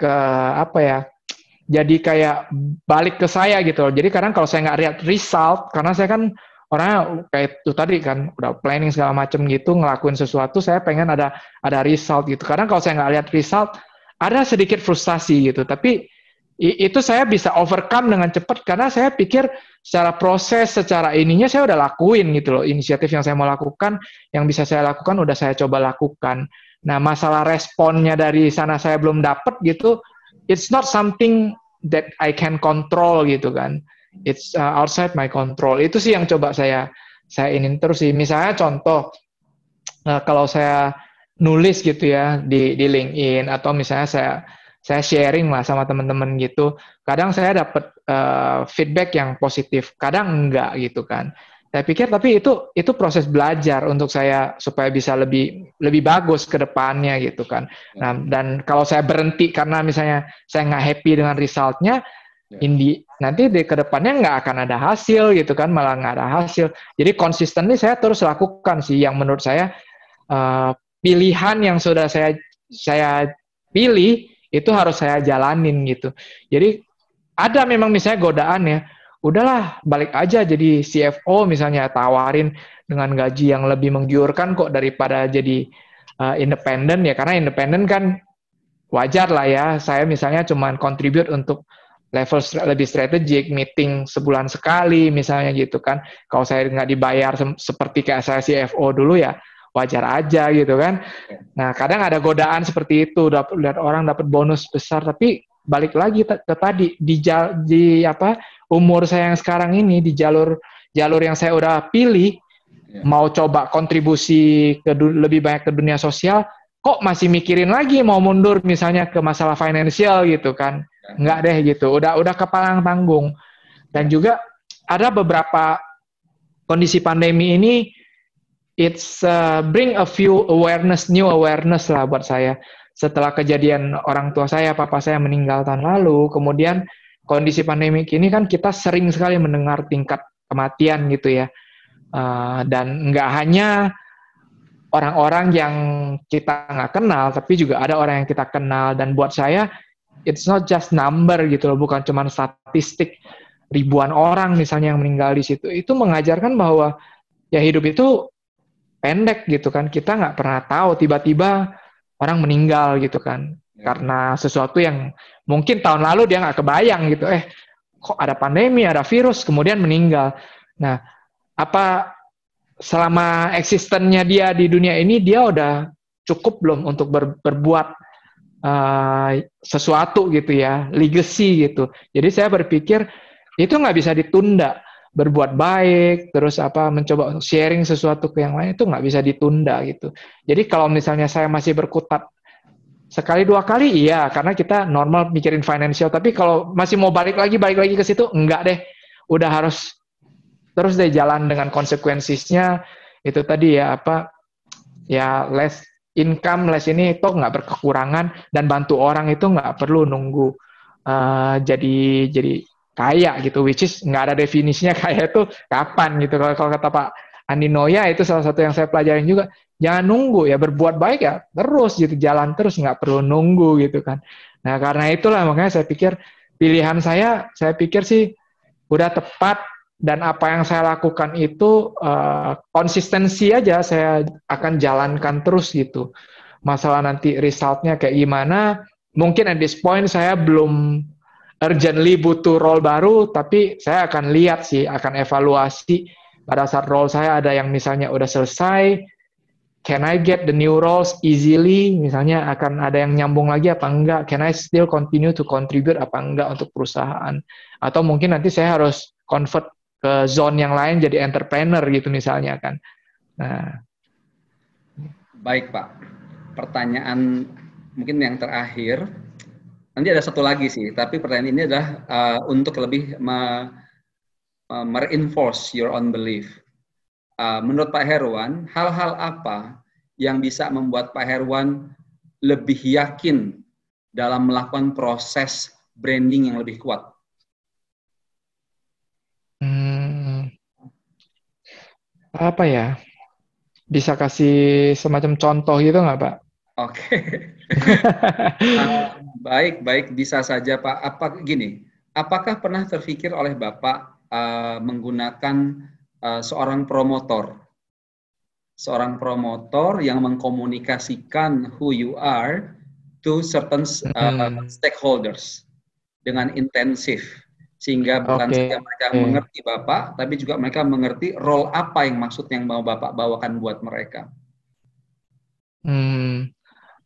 S2: jadi kayak balik ke saya gitu. Jadi kadang kalau saya nggak lihat result, karena saya kan orangnya kayak itu tadi kan, udah planning segala macam gitu, ngelakuin sesuatu, saya pengen ada result gitu. Kadang kalau saya nggak lihat result, ada sedikit frustasi gitu. Tapi itu saya bisa overcome dengan cepat, karena saya pikir secara proses, secara ininya saya udah lakuin gitu loh. Inisiatif yang saya mau lakukan, yang bisa saya lakukan, udah saya coba lakukan. Nah, masalah responnya dari sana saya belum dapat gitu, it's not something that I can control gitu kan. It's outside my control. Itu sih yang coba saya ingin terus sih. Misalnya contoh, kalau saya nulis gitu ya di LinkedIn, atau misalnya saya sharing lah sama teman-teman gitu, kadang saya dapat feedback yang positif, kadang enggak gitu kan. Saya pikir tapi itu proses belajar untuk saya supaya bisa lebih bagus ke depannya gitu kan. Nah, dan kalau saya berhenti karena misalnya saya nggak happy dengan resultnya, nanti di ke depannya nggak akan ada hasil gitu kan, malah nggak ada hasil. Jadi consistently saya terus lakukan sih yang menurut saya pilihan yang sudah saya pilih itu harus saya jalanin gitu. Jadi ada memang misalnya godaan ya, udahlah balik aja jadi CFO misalnya, tawarin dengan gaji yang lebih menggiurkan kok daripada jadi independen ya, karena independen kan wajar lah ya, saya misalnya cuma contribute untuk level lebih strategik, meeting sebulan sekali misalnya gitu kan. Kalau saya nggak dibayar seperti kayak saya CFO dulu ya wajar aja gitu kan. Nah, kadang ada godaan seperti itu, lihat orang dapat bonus besar, tapi balik lagi ke tadi di umur saya yang sekarang ini, di jalur yang saya udah pilih, mau coba kontribusi lebih banyak ke dunia sosial, kok masih mikirin lagi mau mundur misalnya ke masalah finansial gitu kan. Enggak deh gitu, udah kepalang tanggung. Dan juga ada beberapa kondisi pandemi ini, it's bring a few new awareness lah buat saya. Setelah kejadian orang tua saya, papa saya meninggal tahun lalu, kemudian kondisi pandemi ini kan kita sering sekali mendengar tingkat kematian gitu ya. Dan nggak hanya orang-orang yang kita nggak kenal, tapi juga ada orang yang kita kenal. Dan buat saya, it's not just number gitu loh, bukan cuma statistik ribuan orang misalnya yang meninggal di situ. Itu mengajarkan bahwa ya hidup itu pendek gitu kan, kita nggak pernah tahu tiba-tiba orang meninggal gitu kan, karena sesuatu yang mungkin tahun lalu dia nggak kebayang gitu, kok ada pandemi, ada virus, kemudian meninggal. Nah, apa selama eksistennya dia di dunia ini, dia udah cukup belum untuk berbuat sesuatu gitu ya, legacy gitu. Jadi saya berpikir itu nggak bisa ditunda. Berbuat baik, terus mencoba sharing sesuatu ke yang lain, itu nggak bisa ditunda gitu. Jadi kalau misalnya saya masih berkutat sekali dua kali, iya, karena kita normal mikirin financial. Tapi kalau masih mau balik lagi ke situ, enggak deh. Udah harus terus deh jalan dengan konsekuensinya. Itu tadi ya ya income les ini toh nggak berkekurangan, dan bantu orang itu nggak perlu nunggu jadi kaya gitu, which is nggak ada definisinya kaya itu kapan gitu. Kalau kata Pak Andi Noya, itu salah satu yang saya pelajarin juga, jangan nunggu ya, berbuat baik ya terus gitu, jalan terus, nggak perlu nunggu gitu kan. Nah karena itulah makanya saya pikir pilihan saya pikir sih udah tepat, dan apa yang saya lakukan itu konsistensi aja, saya akan jalankan terus gitu. Masalah nanti resultnya kayak gimana, mungkin at this point saya belum urgently butuh role baru, tapi saya akan lihat sih, akan evaluasi pada saat role saya ada yang misalnya udah selesai, can I get the new roles easily, misalnya akan ada yang nyambung lagi apa enggak, can I still continue to contribute apa enggak untuk perusahaan, atau mungkin nanti saya harus convert ke zone yang lain jadi entrepreneur gitu misalnya kan. Nah.
S1: Baik Pak, pertanyaan mungkin yang terakhir, nanti ada satu lagi sih, tapi pertanyaan ini adalah untuk lebih mereinforce your own belief. Menurut Pak Herwan, hal-hal apa yang bisa membuat Pak Herwan lebih yakin dalam melakukan proses branding yang lebih kuat?
S2: Apa ya? Bisa kasih semacam contoh gitu nggak, Pak?
S1: Oke. Baik, bisa saja Pak. Apakah pernah terpikir oleh Bapak menggunakan seorang promotor yang mengkomunikasikan who you are to certain stakeholders dengan intensif, sehingga bukan saja mereka mengerti Bapak, tapi juga mereka mengerti role apa yang mau Bapak bawakan buat mereka.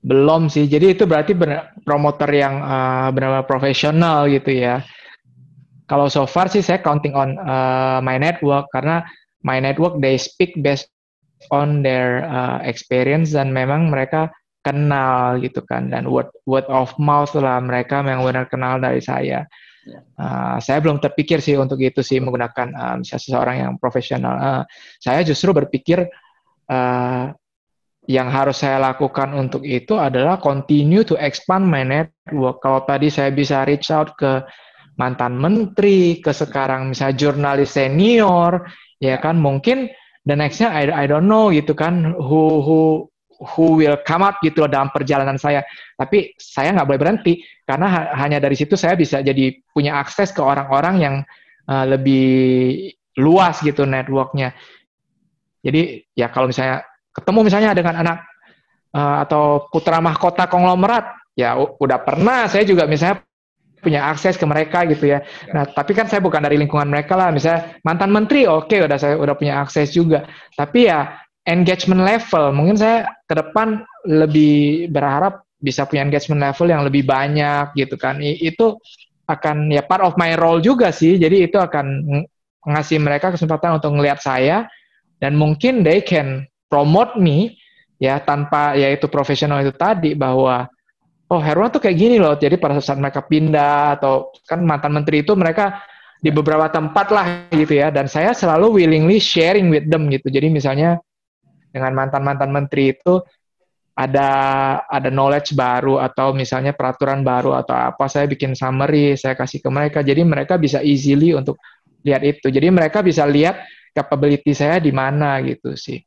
S2: Belum sih, jadi itu berarti promotor yang benar-benar profesional gitu ya. Kalau so far sih saya counting on my network, karena my network they speak based on their experience, dan memang mereka kenal gitu kan, dan word of mouth lah, mereka memang benar kenal dari saya. Saya belum terpikir sih untuk itu sih, menggunakan misalnya seseorang yang profesional. Saya justru berpikir yang harus saya lakukan untuk itu adalah continue to expand my network. Kalau tadi saya bisa reach out ke mantan menteri, ke sekarang misalnya jurnalis senior, ya kan, mungkin the next-nya I don't know gitu kan, who will come up gitu loh dalam perjalanan saya. Tapi saya nggak boleh berhenti, karena hanya dari situ saya bisa jadi punya akses ke orang-orang yang lebih luas gitu network-nya. Jadi ya kalau misalnya ketemu misalnya dengan anak atau putra mahkota konglomerat, ya udah pernah saya juga misalnya punya akses ke mereka gitu ya. Nah, tapi kan saya bukan dari lingkungan mereka lah. Misalnya mantan menteri, oke, saya udah punya akses juga. Tapi ya engagement level, mungkin saya ke depan lebih berharap bisa punya engagement level yang lebih banyak gitu kan. Itu akan ya part of my role juga sih. Jadi itu akan ngasih mereka kesempatan untuk ngelihat saya, dan mungkin they can promote me ya, tanpa yaitu profesional itu tadi, bahwa oh Herwan tuh kayak gini loh. Jadi pada saat mereka pindah, atau kan mantan menteri itu mereka di beberapa tempat lah gitu ya, dan saya selalu willingly sharing with them gitu. Jadi misalnya dengan mantan menteri itu ada knowledge baru, atau misalnya peraturan baru atau apa, saya bikin summary, saya kasih ke mereka, jadi mereka bisa easily untuk lihat itu. Jadi mereka bisa lihat capability saya di mana gitu sih.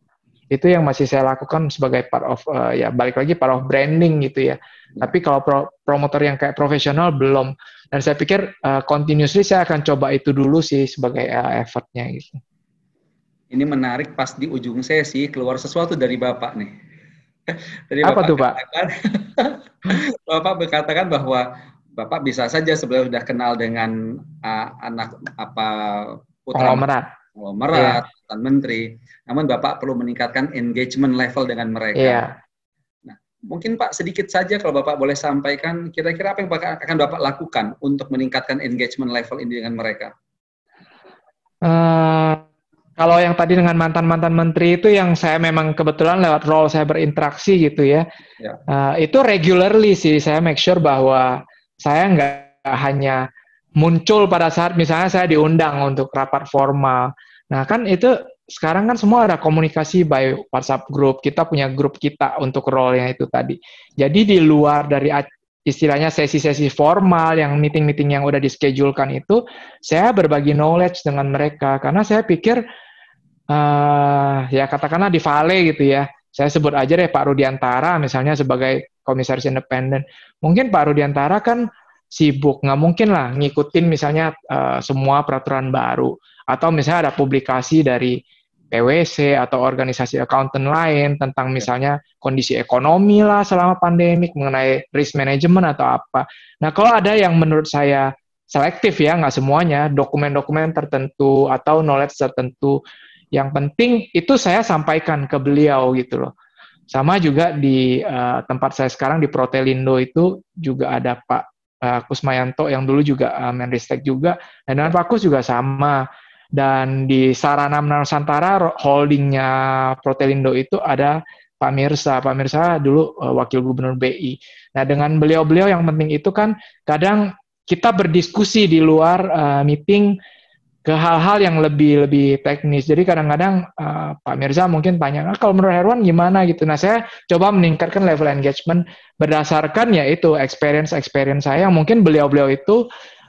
S2: Itu yang masih saya lakukan sebagai part of ya balik lagi part of branding gitu ya. Tapi kalau promotor yang kayak profesional belum. Dan saya pikir continuously saya akan coba itu dulu sih sebagai effortnya gitu.
S1: Ini menarik, pas di ujung sesi keluar sesuatu dari Bapak nih. Dari
S2: apa
S1: Bapak
S2: tuh Pak?
S1: Bapak berkatakan bahwa Bapak bisa saja sebenarnya sudah kenal dengan anak putra konglomerat, mantan menteri, namun Bapak perlu meningkatkan engagement level dengan mereka. Nah, mungkin Pak sedikit saja kalau Bapak boleh sampaikan kira-kira apa yang akan Bapak lakukan untuk meningkatkan engagement level ini dengan mereka.
S2: Kalau yang tadi dengan mantan menteri itu, yang saya memang kebetulan lewat role saya berinteraksi gitu ya. Itu regularly sih, saya make sure bahwa saya nggak hanya muncul pada saat misalnya saya diundang untuk rapat formal. Nah kan itu sekarang kan semua ada komunikasi by WhatsApp group. Kita punya grup kita untuk role-nya itu tadi. Jadi di luar dari istilahnya sesi-sesi formal yang meeting-meeting yang udah di-schedulekan itu, saya berbagi knowledge dengan mereka karena saya pikir ya katakanlah di Vale gitu ya. Saya sebut aja deh Pak Rudiantara misalnya sebagai komisaris independen. Mungkin Pak Rudiantara kan sibuk, nggak mungkin lah ngikutin misalnya semua peraturan baru. Atau misalnya ada publikasi dari PwC atau organisasi accountant lain tentang misalnya kondisi ekonomi lah selama pandemik, mengenai risk management atau apa. Nah, kalau ada yang menurut saya selektif ya, nggak semuanya, dokumen-dokumen tertentu atau knowledge tertentu, yang penting itu saya sampaikan ke beliau gitu loh. Sama juga di tempat saya sekarang di Protelindo itu juga ada Pak Kusmayanto yang dulu juga Menristek juga, dan dengan Pak Kus juga sama. Dan di Sarana Nusantara holdingnya Protelindo itu ada Pak Mirsa. Pak Mirsa dulu wakil gubernur BI. Nah, dengan beliau-beliau yang penting itu kan kadang kita berdiskusi di luar meeting ke hal-hal yang lebih teknis. Jadi kadang-kadang Pak Mirza mungkin tanya, kalau menurut Herwan gimana gitu. Nah, saya coba meningkatkan level engagement berdasarkan yaitu experience saya yang mungkin beliau-beliau itu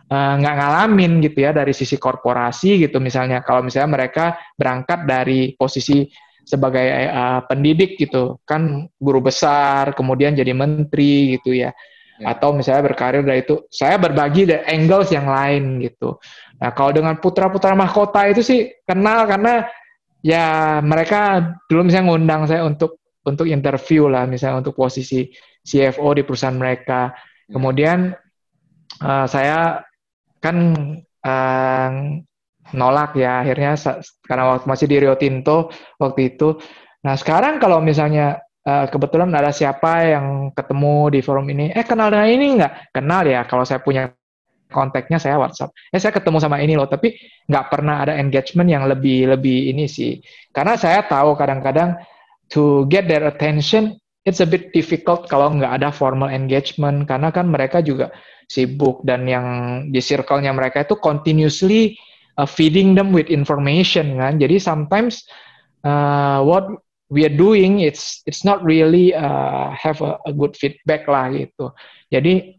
S2: nggak ngalamin gitu ya dari sisi korporasi gitu misalnya. Kalau misalnya mereka berangkat dari posisi sebagai pendidik gitu, kan guru besar, kemudian jadi menteri gitu ya. Atau misalnya berkarir dari itu, saya berbagi dari angles yang lain gitu. Nah, kalau dengan putra-putra mahkota itu sih kenal karena ya mereka dulu misalnya ngundang saya untuk interview lah, misalnya untuk posisi CFO di perusahaan mereka. Kemudian saya kan nolak ya akhirnya karena waktu masih di Rio Tinto waktu itu. Nah, sekarang kalau misalnya kebetulan ada siapa yang ketemu di forum ini, kenal dengan ini nggak? Kenal ya, kalau saya punya kontaknya saya WhatsApp. Saya ketemu sama ini loh, tapi nggak pernah ada engagement yang lebih ini sih. Karena saya tahu kadang-kadang to get their attention, it's a bit difficult kalau nggak ada formal engagement, karena kan mereka juga sibuk, dan yang di circle-nya mereka itu continuously feeding them with information kan. Jadi sometimes what we are doing it's not really have a good feedback lah gitu. Jadi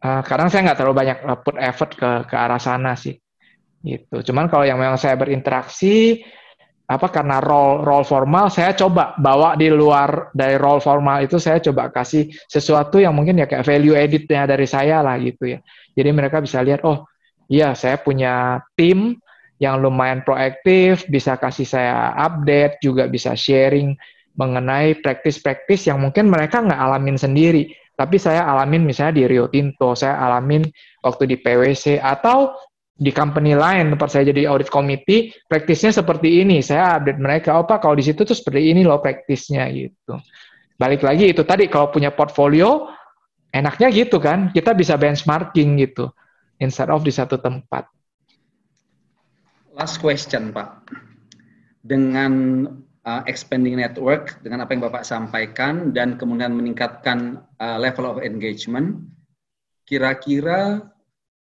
S2: kadang saya nggak terlalu banyak put effort ke arah sana sih gitu. Cuman kalau yang memang saya berinteraksi karena role formal, saya coba bawa di luar dari role formal itu, saya coba kasih sesuatu yang mungkin ya kayak value editnya dari saya lah gitu ya. Jadi mereka bisa lihat, oh iya saya punya tim yang lumayan proaktif, bisa kasih saya update, juga bisa sharing mengenai praktis-praktis yang mungkin mereka nggak alamin sendiri. Tapi saya alamin misalnya di Rio Tinto, saya alamin waktu di PwC, atau di company lain tempat saya jadi audit committee, praktisnya seperti ini. Saya update mereka, Pak, kalau di situ tuh seperti ini loh praktisnya gitu. Balik lagi itu tadi, kalau punya portfolio, enaknya gitu kan, kita bisa benchmarking gitu, instead of di satu tempat.
S1: Last question, Pak. Dengan expanding network, dengan apa yang Bapak sampaikan, dan kemudian meningkatkan level of engagement, kira-kira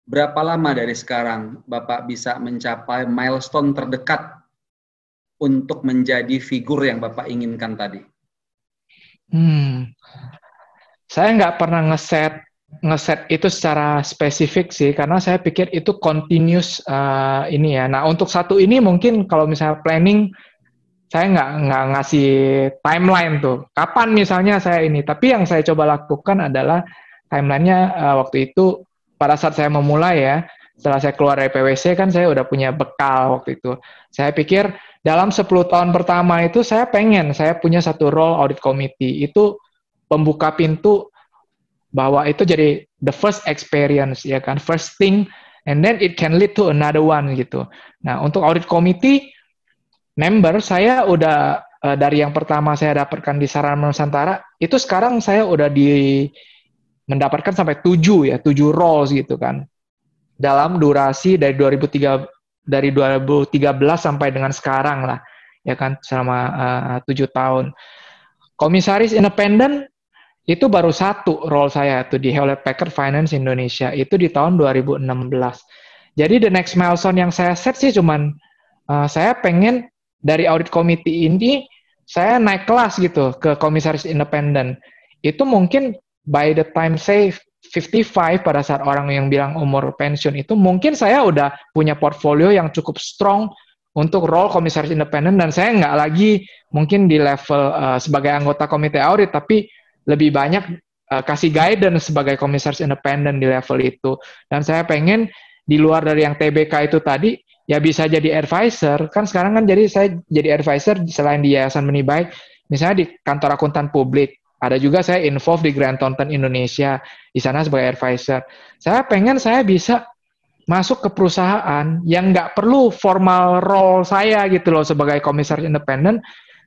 S1: berapa lama dari sekarang Bapak bisa mencapai milestone terdekat untuk menjadi figur yang Bapak inginkan tadi?
S2: Saya nggak pernah ngeset itu secara spesifik sih, karena saya pikir itu continuous ini ya. Nah, untuk satu ini mungkin kalau misalnya planning, saya nggak ngasih timeline tuh. Kapan misalnya saya ini. Tapi yang saya coba lakukan adalah timelinenya waktu itu, pada saat saya memulai ya, setelah saya keluar dari PwC kan saya udah punya bekal waktu itu. Saya pikir dalam 10 tahun pertama itu saya punya satu role audit committee. Itu pembuka pintu bahwa itu jadi the first experience ya kan, first thing, and then it can lead to another one gitu. Nah, untuk audit committee member saya udah dari yang pertama saya dapatkan di Sarana Nusantara, itu sekarang saya udah mendapatkan sampai 7 roles gitu kan. Dalam durasi dari 2013 sampai dengan sekarang lah, ya kan, selama 7 tahun. Komisaris independen itu baru satu role saya tuh di Hewlett Packard Finance Indonesia, itu di tahun 2016. Jadi the next milestone yang saya set sih cuman saya pengen dari audit committee ini saya naik kelas gitu ke komisaris independen. Itu mungkin by the time saya 55 pada saat orang yang bilang umur pensiun itu mungkin saya udah punya portfolio yang cukup strong untuk role komisaris independen dan saya nggak lagi mungkin di level sebagai anggota komite audit tapi lebih banyak kasih guidance sebagai komisaris independen di level itu. Dan saya pengen di luar dari yang TBK itu tadi ya bisa jadi advisor. Kan sekarang kan jadi saya jadi advisor selain di Yayasan Benih Baik, misalnya di kantor akuntan publik. Ada juga saya involved di Grant Thornton Indonesia, di sana sebagai advisor. Saya pengen saya bisa masuk ke perusahaan yang nggak perlu formal role saya gitu loh sebagai komisaris independen,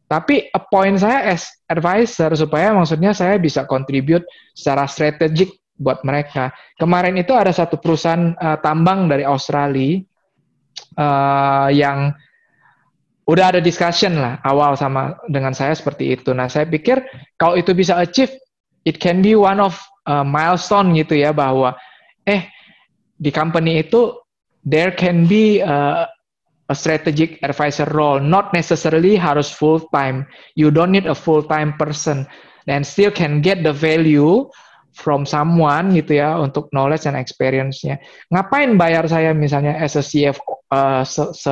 S2: tapi appoint saya as advisor supaya maksudnya saya bisa contribute secara strategik buat mereka. Kemarin itu ada satu perusahaan tambang dari Australia yang udah ada discussion lah awal sama dengan saya seperti itu. Nah, saya pikir kalau itu bisa achieve, it can be one of milestone gitu ya, bahwa di company itu there can be a strategic advisor role, not necessarily harus full time. You don't need a full time person and still can get the value from someone gitu ya untuk knowledge and experience-nya. Ngapain bayar saya misalnya as a CFO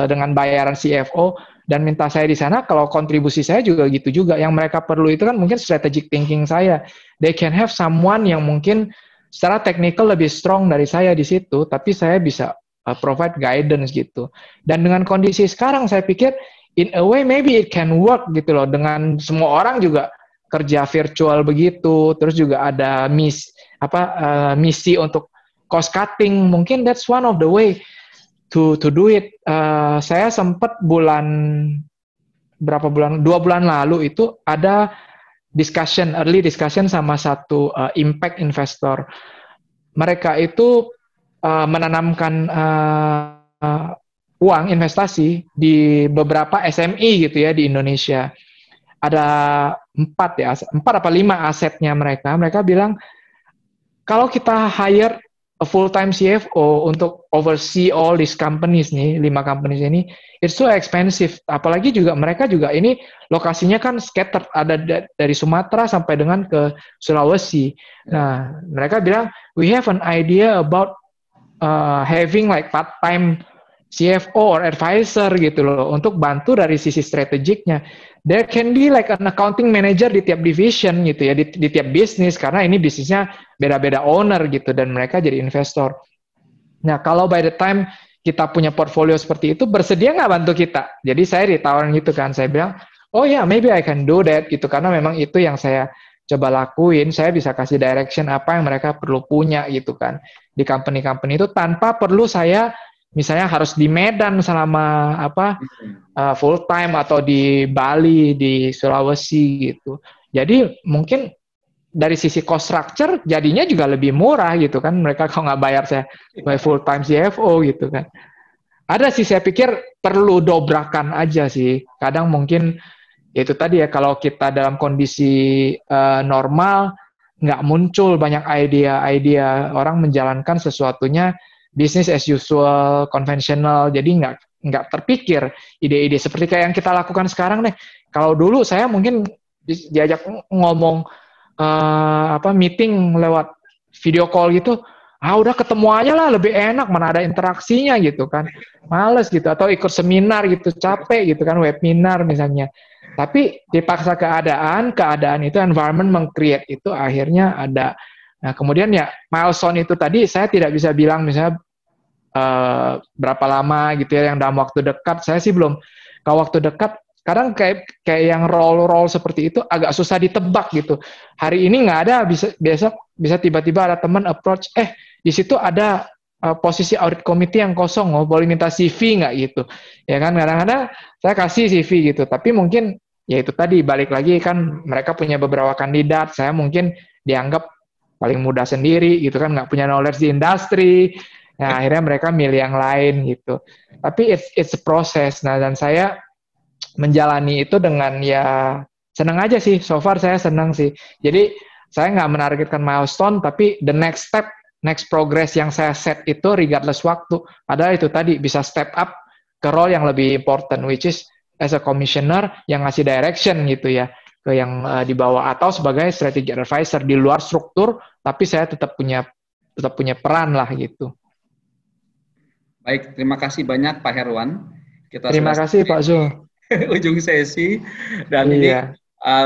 S2: dengan bayaran CFO dan minta saya di sana, kalau kontribusi saya juga gitu juga. Yang mereka perlu itu kan mungkin strategic thinking saya. They can have someone yang mungkin secara technical lebih strong dari saya di situ, tapi saya bisa provide guidance gitu. Dan dengan kondisi sekarang saya pikir in a way maybe it can work gitu loh, dengan semua orang juga kerja virtual begitu, terus juga ada misi untuk cost cutting, mungkin that's one of the way to do it. Saya sempat 2 bulan lalu itu ada early discussion sama satu impact investor. Mereka itu menanamkan uang investasi di beberapa SME gitu ya di Indonesia. Ada 4 apa 5 asetnya mereka. Mereka bilang kalau kita hire a full-time CFO untuk oversee all these companies nih, 5 companies ini, it's so expensive. Apalagi juga mereka juga ini lokasinya kan scattered, ada dari Sumatera sampai dengan ke Sulawesi. Nah, mereka bilang, we have an idea about having like part-time CFO or advisor gitu loh, untuk bantu dari sisi strategiknya. There can be like an accounting manager di tiap division gitu ya, di tiap bisnis, karena ini bisnisnya beda-beda owner gitu, dan mereka jadi investor. Nah, kalau by the time kita punya portfolio seperti itu, bersedia nggak bantu kita? Jadi saya ditawarin gitu kan, saya bilang, oh ya, maybe I can do that gitu, karena memang itu yang saya coba lakuin. Saya bisa kasih direction apa yang mereka perlu punya gitu kan, di company-company itu, tanpa perlu saya misalnya harus di Medan selama full time atau di Bali, di Sulawesi gitu. Jadi mungkin dari sisi cost structure jadinya juga lebih murah gitu kan. Mereka kalau nggak bayar saya full time CFO gitu kan. Ada sih, saya pikir perlu dobrakan aja sih. Kadang mungkin itu tadi ya, kalau kita dalam kondisi normal nggak muncul banyak ide-ide, orang menjalankan sesuatunya business as usual, konvensional, jadi nggak terpikir ide-ide seperti kayak yang kita lakukan sekarang deh. Kalau dulu saya mungkin diajak ngomong meeting lewat video call gitu, udah ketemu aja lah, lebih enak, mana ada interaksinya gitu kan, males gitu, atau ikut seminar gitu, capek gitu kan, webinar misalnya. Tapi dipaksa keadaan itu environment meng-create itu, akhirnya ada. Nah, kemudian ya milestone itu tadi saya tidak bisa bilang misalnya berapa lama gitu ya, yang dalam waktu dekat saya sih belum. Kalau waktu dekat kadang kayak yang role seperti itu agak susah ditebak gitu. Hari ini nggak ada, besok bisa tiba-tiba ada teman approach, di situ ada posisi audit committee yang kosong, boleh minta CV nggak gitu. Ya kan, kadang-kadang saya kasih CV gitu, tapi mungkin ya itu tadi, balik lagi kan, mereka punya beberapa kandidat, saya mungkin dianggap paling muda sendiri gitu kan, nggak punya knowledge di industri. Nah, akhirnya mereka milih yang lain gitu. Tapi it's a process. Nah, dan saya menjalani itu dengan ya senang aja sih. So far saya senang sih. Jadi saya nggak menargetkan milestone, tapi the next step, next progress yang saya set itu regardless waktu adalah itu tadi, bisa step up ke role yang lebih important, which is as a commissioner yang ngasih direction gitu ya ke yang di bawah, atau sebagai strategic advisor di luar struktur, tapi saya tetap punya peran lah gitu.
S1: Baik, terima kasih banyak Pak Herwan. Kita
S2: Terima
S1: sudah
S2: kasih
S1: sampai
S2: Pak
S1: di
S2: Zul.
S1: ujung sesi dan ini
S2: Iya.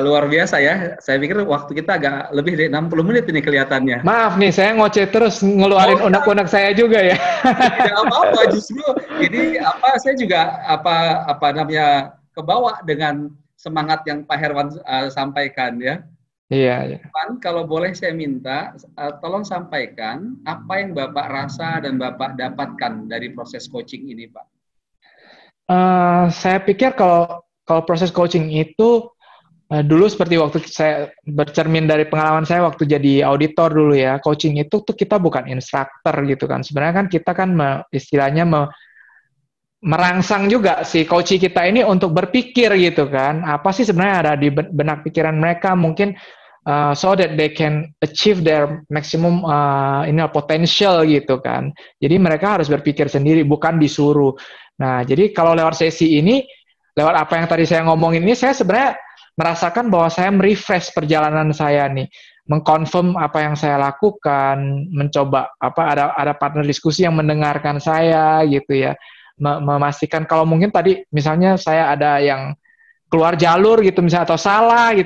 S1: luar biasa ya. Saya pikir waktu kita agak lebih dari 60 menit ini kelihatannya.
S2: Maaf nih, saya ngoceh terus
S1: Oh,
S2: ngeluarin unek-unek saya juga ya.
S1: tidak apa-apa, justru ini saya juga apa namanya kebawa dengan semangat yang Pak Herwan sampaikan ya.
S2: Iya, iya.
S1: Pak, kalau boleh saya minta tolong sampaikan apa yang Bapak rasa dan Bapak dapatkan dari proses coaching ini, Pak.
S2: Saya pikir kalau proses coaching itu dulu seperti waktu saya bercermin dari pengalaman saya waktu jadi auditor dulu ya, coaching itu tuh kita bukan instruktur gitu kan. Sebenarnya kan kita kan istilahnya merangsang juga si coach kita ini untuk berpikir gitu kan. Apa sih sebenarnya ada di benak pikiran mereka mungkin so that they can achieve their maximum potential gitu kan. Jadi mereka harus berpikir sendiri, bukan disuruh. Nah, jadi kalau lewat sesi ini, lewat apa yang tadi saya ngomongin ini, saya sebenarnya merasakan bahwa saya merefresh perjalanan saya nih, mengkonfirm apa yang saya lakukan, mencoba ada partner diskusi yang mendengarkan saya gitu ya, memastikan kalau mungkin tadi misalnya saya ada yang keluar jalur gitu misalnya, atau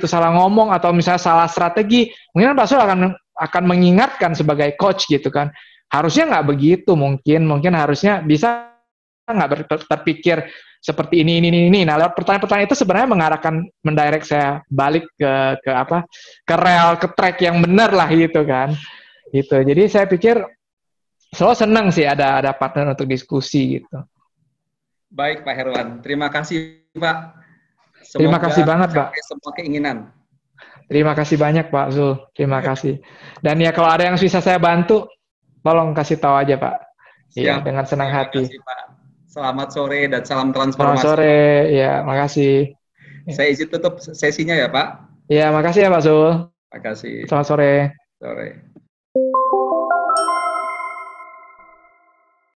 S2: salah ngomong, atau misalnya salah strategi, mungkin Pak Sul akan mengingatkan sebagai coach gitu kan, harusnya nggak begitu, mungkin harusnya bisa nggak terpikir seperti ini. Nah, lewat pertanyaan-pertanyaan itu sebenarnya mendirect saya balik ke rel, ke track yang benar lah gitu kan. Gitu. Jadi saya pikir selalu senang sih ada partner untuk diskusi gitu.
S1: Baik Pak Herwan, terima kasih Pak.
S2: Terima
S1: Semoga
S2: kasih banget Pak.
S1: semua keinginan.
S2: Terima kasih banyak Pak Zul. Terima kasih. Dan ya kalau ada yang bisa saya bantu, tolong kasih tahu aja Pak. Iya, dengan senang
S1: Terima
S2: hati.
S1: kasih Pak. Selamat sore dan salam
S2: Selamat
S1: transformasi.
S2: sore, ya makasih.
S1: Saya izin tutup sesinya ya Pak.
S2: Ya makasih ya Pak Zul.
S1: Terima kasih.
S2: Selamat sore.
S1: Sore.